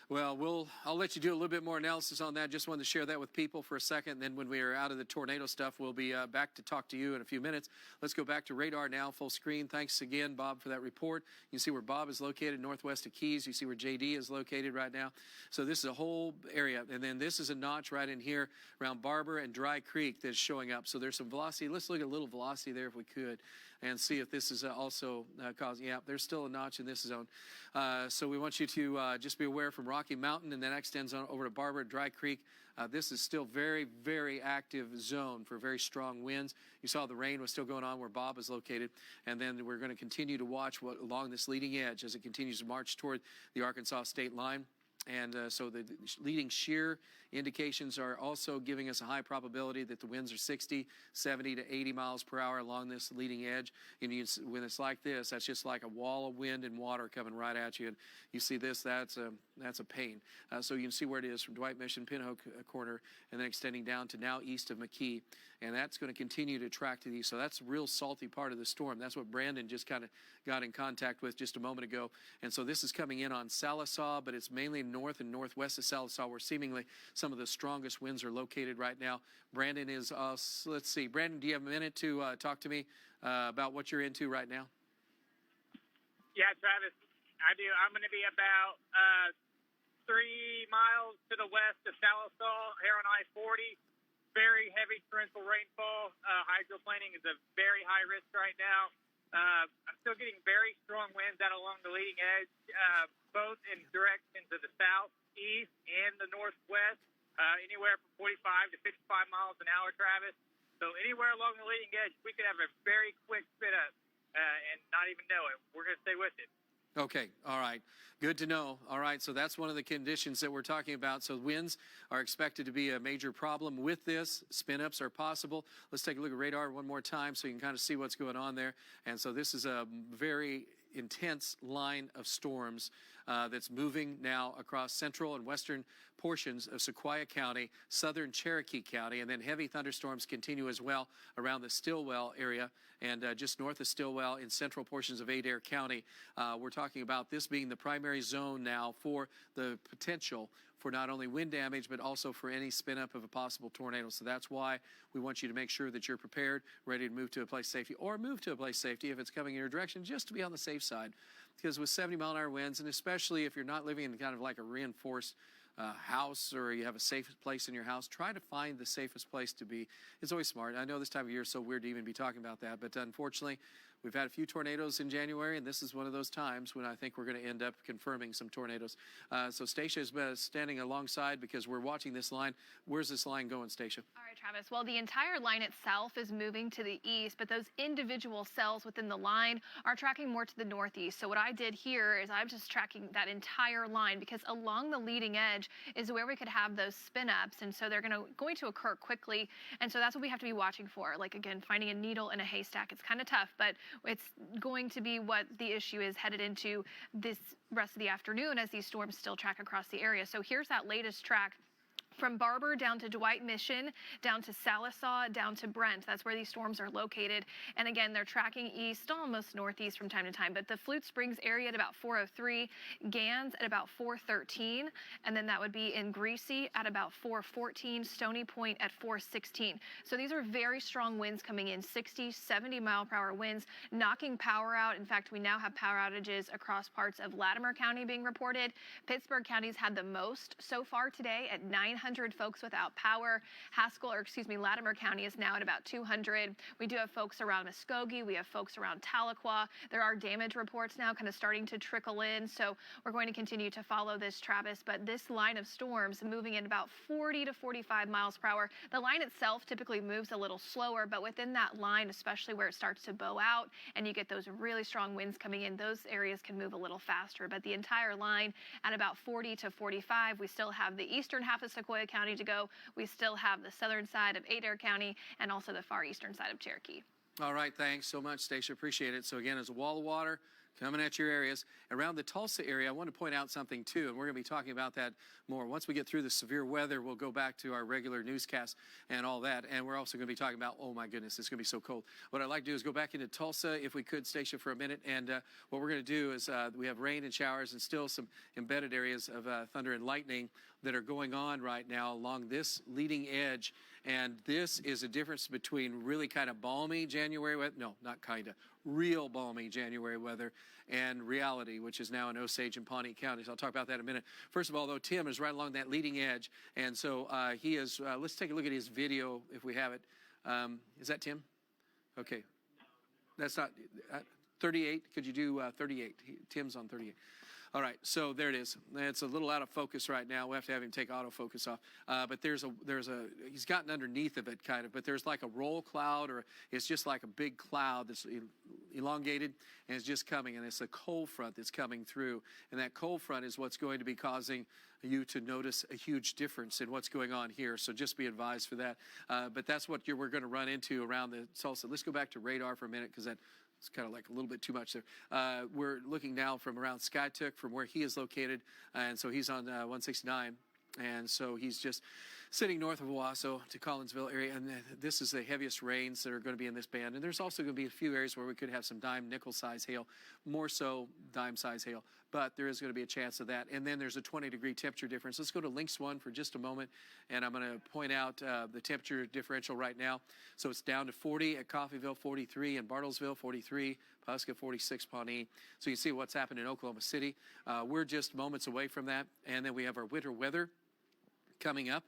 Well, I'll let you do a little bit more analysis on that. Just wanted to share that with people for a second. Then when we are out of the tornado stuff, we'll be back to talk to you in a few minutes. Let's go back to radar now, full screen. Thanks again, Bob, for that report. You see where Bob is located, northwest of Keys. You see where JD is located right now. So this is a whole area. And then this is a notch right in here around Barber and Dry Creek that's showing up. So there's some velocity. Let's look at a little velocity there if we could and see if this is also causing, yeah, there's still a notch in this zone. So we want you to just be aware from Rocky Mountain, and then that extends on over to Barber, Dry Creek. This is still very, very active zone for very strong winds. You saw the rain was still going on where Bob is located, and then we're going to continue to watch along this leading edge as it continues to march toward the Arkansas state line. And so the leading shear indications are also giving us a high probability that the winds are 60, 70 to 80 miles per hour along this leading edge. And when it's like this, that's just like a wall of wind and water coming right at you. And you see this, that's a pain. So you can see where it is from Dwight Mission, Pinhook corner, and then extending down to now east of McKee. And that's going to continue to track to the east. So that's a real salty part of the storm. That's what Brandon just kind of got in contact with just a moment ago. And so this is coming in on Sallisaw, but it's mainly north and northwest of Sallisaw, where seemingly some of the strongest winds are located right now. Brandon is, let's see, Brandon, do you have a minute to talk to me about what you're into right now? Yeah, Travis, I do. I'm going to be about 3 miles to the west of Sallisaw here on I-40. Very heavy torrential rainfall. Hydroplaning is a very high risk right now. I'm still getting very strong winds out along the leading edge, both in directions of the south, east, and the northwest, anywhere from 45 to 55 miles an hour, Travis. So anywhere along the leading edge, we could have a very quick spit up and not even know it. We're going to stay with it. Okay, all right. Good to know. All right, so that's one of the conditions that we're talking about. So winds are expected to be a major problem with this. Spin-ups are possible. Let's take a look at radar one more time so you can kind of see what's going on there. And so this is a very intense line of storms that's moving now across central and western portions of Sequoia County, southern Cherokee County, and then heavy thunderstorms continue as well around the Stillwell area and just north of Stillwell in central portions of Adair County. We're talking about this being the primary zone now for the potential for not only wind damage, but also for any spin up of a possible tornado. So that's why we want you to make sure that you're prepared, ready to move to a place of safety, or move to a place of safety if it's coming in your direction, just to be on the safe side. Because with 70-mile-an-hour winds, and especially if you're not living in kind of like a reinforced house or you have a safe place in your house, try to find the safest place to be. It's always smart. I know this time of year is so weird to even be talking about that, but unfortunately, we've had a few tornadoes in January, and this is one of those times when I think we're going to end up confirming some tornadoes. So Stacia has been standing alongside because we're watching this line. Where's this line going, Stacia? All right, Travis. Well, the entire line itself is moving to the east, but those individual cells within the line are tracking more to the northeast. So what I did here is I'm just tracking that entire line because along the leading edge is where we could have those spin-ups, and so they're going to occur quickly. And so that's what we have to be watching for. Like, again, finding a needle in a haystack. It's kind of tough, but it's going to be what the issue is headed into this rest of the afternoon as these storms still track across the area. So here's that latest track From Barber down to Dwight Mission, down to Salisaw, down to Brent. That's where these storms are located. And again, they're tracking east, almost northeast from time to time. But the Flute Springs area at about 403, Gans at about 413, and then that would be in Greasy at about 414, Stony Point at 416. So these are very strong winds coming in, 60, 70 mile per hour winds, knocking power out. In fact, we now have power outages across parts of Latimer County being reported. Pittsburg County's had the most so far today at 900 folks without power. Latimer County is now at about 200. We do have folks around Muscogee. We have folks around Tahlequah. There are damage reports now kind of starting to trickle in. So we're going to continue to follow this, Travis. But this line of storms moving in about 40 to 45 miles per hour. The line itself typically moves a little slower, but within that line, especially where it starts to bow out and you get those really strong winds coming in, those areas can move a little faster. But the entire line at about 40 to 45, we still have the eastern half of Sequoia County to go. We still have the southern side of Adair County and also the far eastern side of Cherokee. All right, thanks so much, Stacia. Appreciate it. So again, there's a wall of water coming at your areas. Around the Tulsa area, I want to point out something too, and we're going to be talking about that more. Once we get through the severe weather, we'll go back to our regular newscast and all that, and we're also going to be talking about, oh my goodness, it's going to be so cold. What I'd like to do is go back into Tulsa, if we could, Stacia, for a minute, and what we're going to do is we have rain and showers and still some embedded areas of thunder and lightning that are going on right now along this leading edge. And this is a difference between really kind of balmy January weather, no, not kind of, real balmy January weather and reality, which is now in Osage and Pawnee counties. I'll talk about that in a minute. First of all, though, Tim is right along that leading edge. And so he is, let's take a look at his video if we have it. Is that Tim? Okay. That's not, 38, could you do 38? Tim's on 38. All right, so there it is. It's a little out of focus right now. We have to have him take autofocus off. But he's gotten underneath of it kind of, but there's like a roll cloud, or it's just like a big cloud that's elongated and it's just coming, and it's a cold front that's coming through. And that cold front is what's going to be causing you to notice a huge difference in what's going on here. So just be advised for that. But that's what we're going to run into around the Tulsa. Let's go back to radar for a minute, because it's kind of like a little bit too much there. We're looking now from around Skytook, from where he is located, and so he's on 169, and so he's just sitting north of Owasso to Collinsville area, and this is the heaviest rains that are going to be in this band. And there's also going to be a few areas where we could have some dime nickel size hail, more so dime size hail, but there is going to be a chance of that. And then there's a 20-degree temperature difference. Let's go to Lynx 1 for just a moment, and I'm going to point out the temperature differential right now. So it's down to 40 at Coffeyville, 43 in Bartlesville, 43, Pasco, 46, Pawnee. So you see what's happened in Oklahoma City. We're just moments away from that. And then we have our winter weather coming up.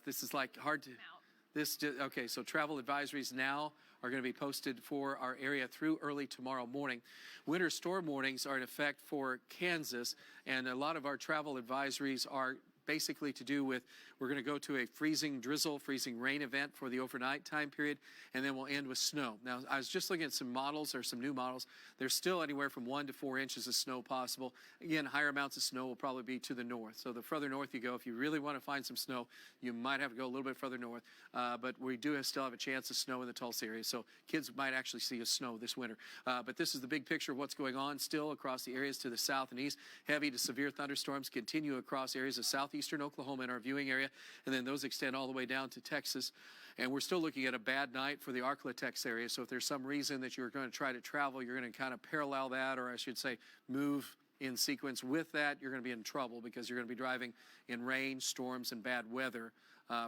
This is like hard to, okay, so travel advisories now are going to be posted for our area through early tomorrow morning. Winter storm warnings are in effect for Kansas, and a lot of our travel advisories are basically to do with, we're going to go to a freezing drizzle, freezing rain event for the overnight time period, and then we'll end with snow. Now, I was just looking at some models, or some new models. There's still anywhere from 1 to 4 inches of snow possible. Again, higher amounts of snow will probably be to the north. So the further north you go, if you really want to find some snow, you might have to go a little bit further north. But we do still have a chance of snow in the Tulsa area. So kids might actually see a snow this winter. But this is the big picture of what's going on still across the areas to the south and east. Heavy to severe thunderstorms continue across areas of southeastern Oklahoma in our viewing area, and then those extend all the way down to Texas. And we're still looking at a bad night for the Arklatex area. So if there's some reason that you're going to try to travel, you're going to kind of parallel that, or I should say move in sequence with that, you're going to be in trouble, because you're going to be driving in rain, storms, and bad weather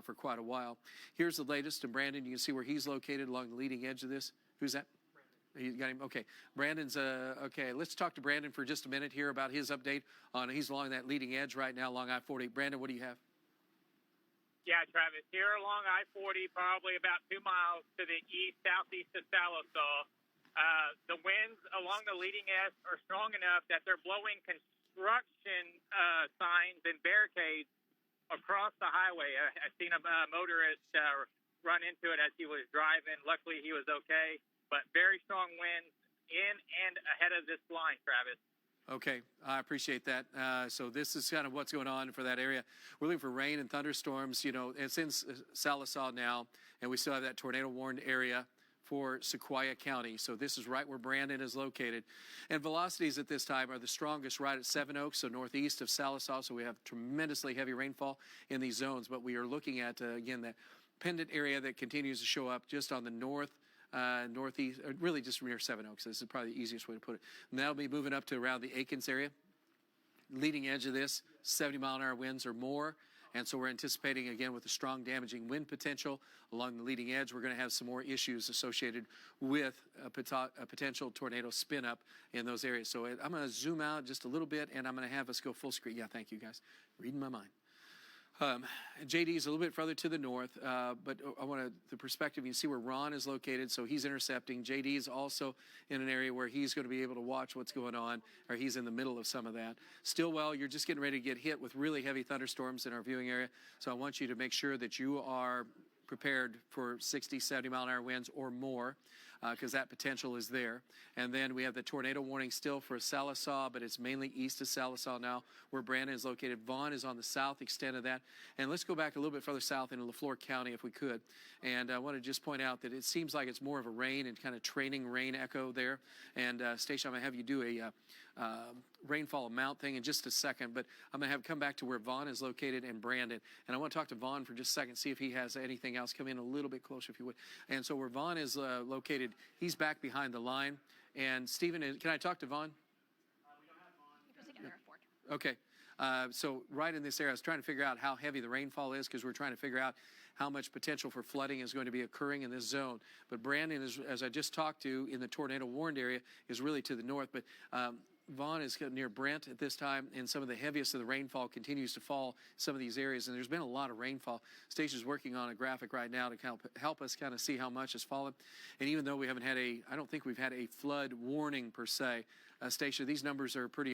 for quite a while. Here's the latest, and Brandon, you can see where he's located along the leading edge of this. Who's that? You got him? Okay. Brandon's, okay, let's talk to Brandon for just a minute here about his update on, he's along that leading edge right now along I-40. Brandon, what do you have? Yeah, Travis, here along I-40, probably about 2 miles to the east, southeast of Salisaw. The winds along the leading edge are strong enough that they're blowing construction signs and barricades across the highway. I've seen a motorist run into it as he was driving. Luckily, he was okay. But very strong winds in and ahead of this line, Travis. Okay, I appreciate that. So this is kind of what's going on for that area. We're looking for rain and thunderstorms. You know, it's in Salisaw now, and we still have that tornado-warned area for Sequoia County. So this is right where Brandon is located. And velocities at this time are the strongest right at Seven Oaks, so northeast of Sallisaw. So we have tremendously heavy rainfall in these zones. But we are looking at, again, that pendant area that continues to show up just on the northeast, really just near Seven Oaks. This is probably the easiest way to put it. And that'll be moving up to around the Aikens area. Leading edge of this, 70-mile-an-hour winds or more. And so we're anticipating, again, with the strong damaging wind potential along the leading edge, we're going to have some more issues associated with a potential tornado spin up in those areas. So I'm going to zoom out just a little bit, and I'm going to have us go full screen. Yeah, thank you, guys. Reading my mind. JD is a little bit further to the north, but I want the perspective. You see where Ron is located, so he's intercepting. JD is also in an area where he's going to be able to watch what's going on, or he's in the middle of some of that. Stillwell, you're just getting ready to get hit with really heavy thunderstorms in our viewing area, so I want you to make sure that you are prepared for 60, 70-mile-an-hour winds or more, because that potential is there. And then we have the tornado warning still for Sallisaw, but it's mainly east of Sallisaw now, where Brandon is located. Vaughn is on the south extent of that. And let's go back a little bit further south into LaFleur County if we could. And I want to just point out that it seems like it's more of a rain and kind of training rain echo there. And Stacia, I'm going to have you do a rainfall amount thing in just a second, but I'm going to come back to where Vaughn is located and Brandon. And I want to talk to Vaughn for just a second, see if he has anything else. Come in a little bit closer if you would. And so where Vaughn is located, he's back behind the line. And Stephen, can I talk to Vaughn? Okay. So right in this area, I was trying to figure out how heavy the rainfall is because we're trying to figure out how much potential for flooding is going to be occurring in this zone. But Brandon, is, as I just talked to, in the tornado warned area, is really to the north. But Vaughn is near Brent at this time, and some of the heaviest of the rainfall continues to fall in some of these areas, and there's been a lot of rainfall. Stacia's working on a graphic right now to help us kind of see how much has fallen. And even though we haven't had I don't think we've had a flood warning per se, Stacia, these numbers are pretty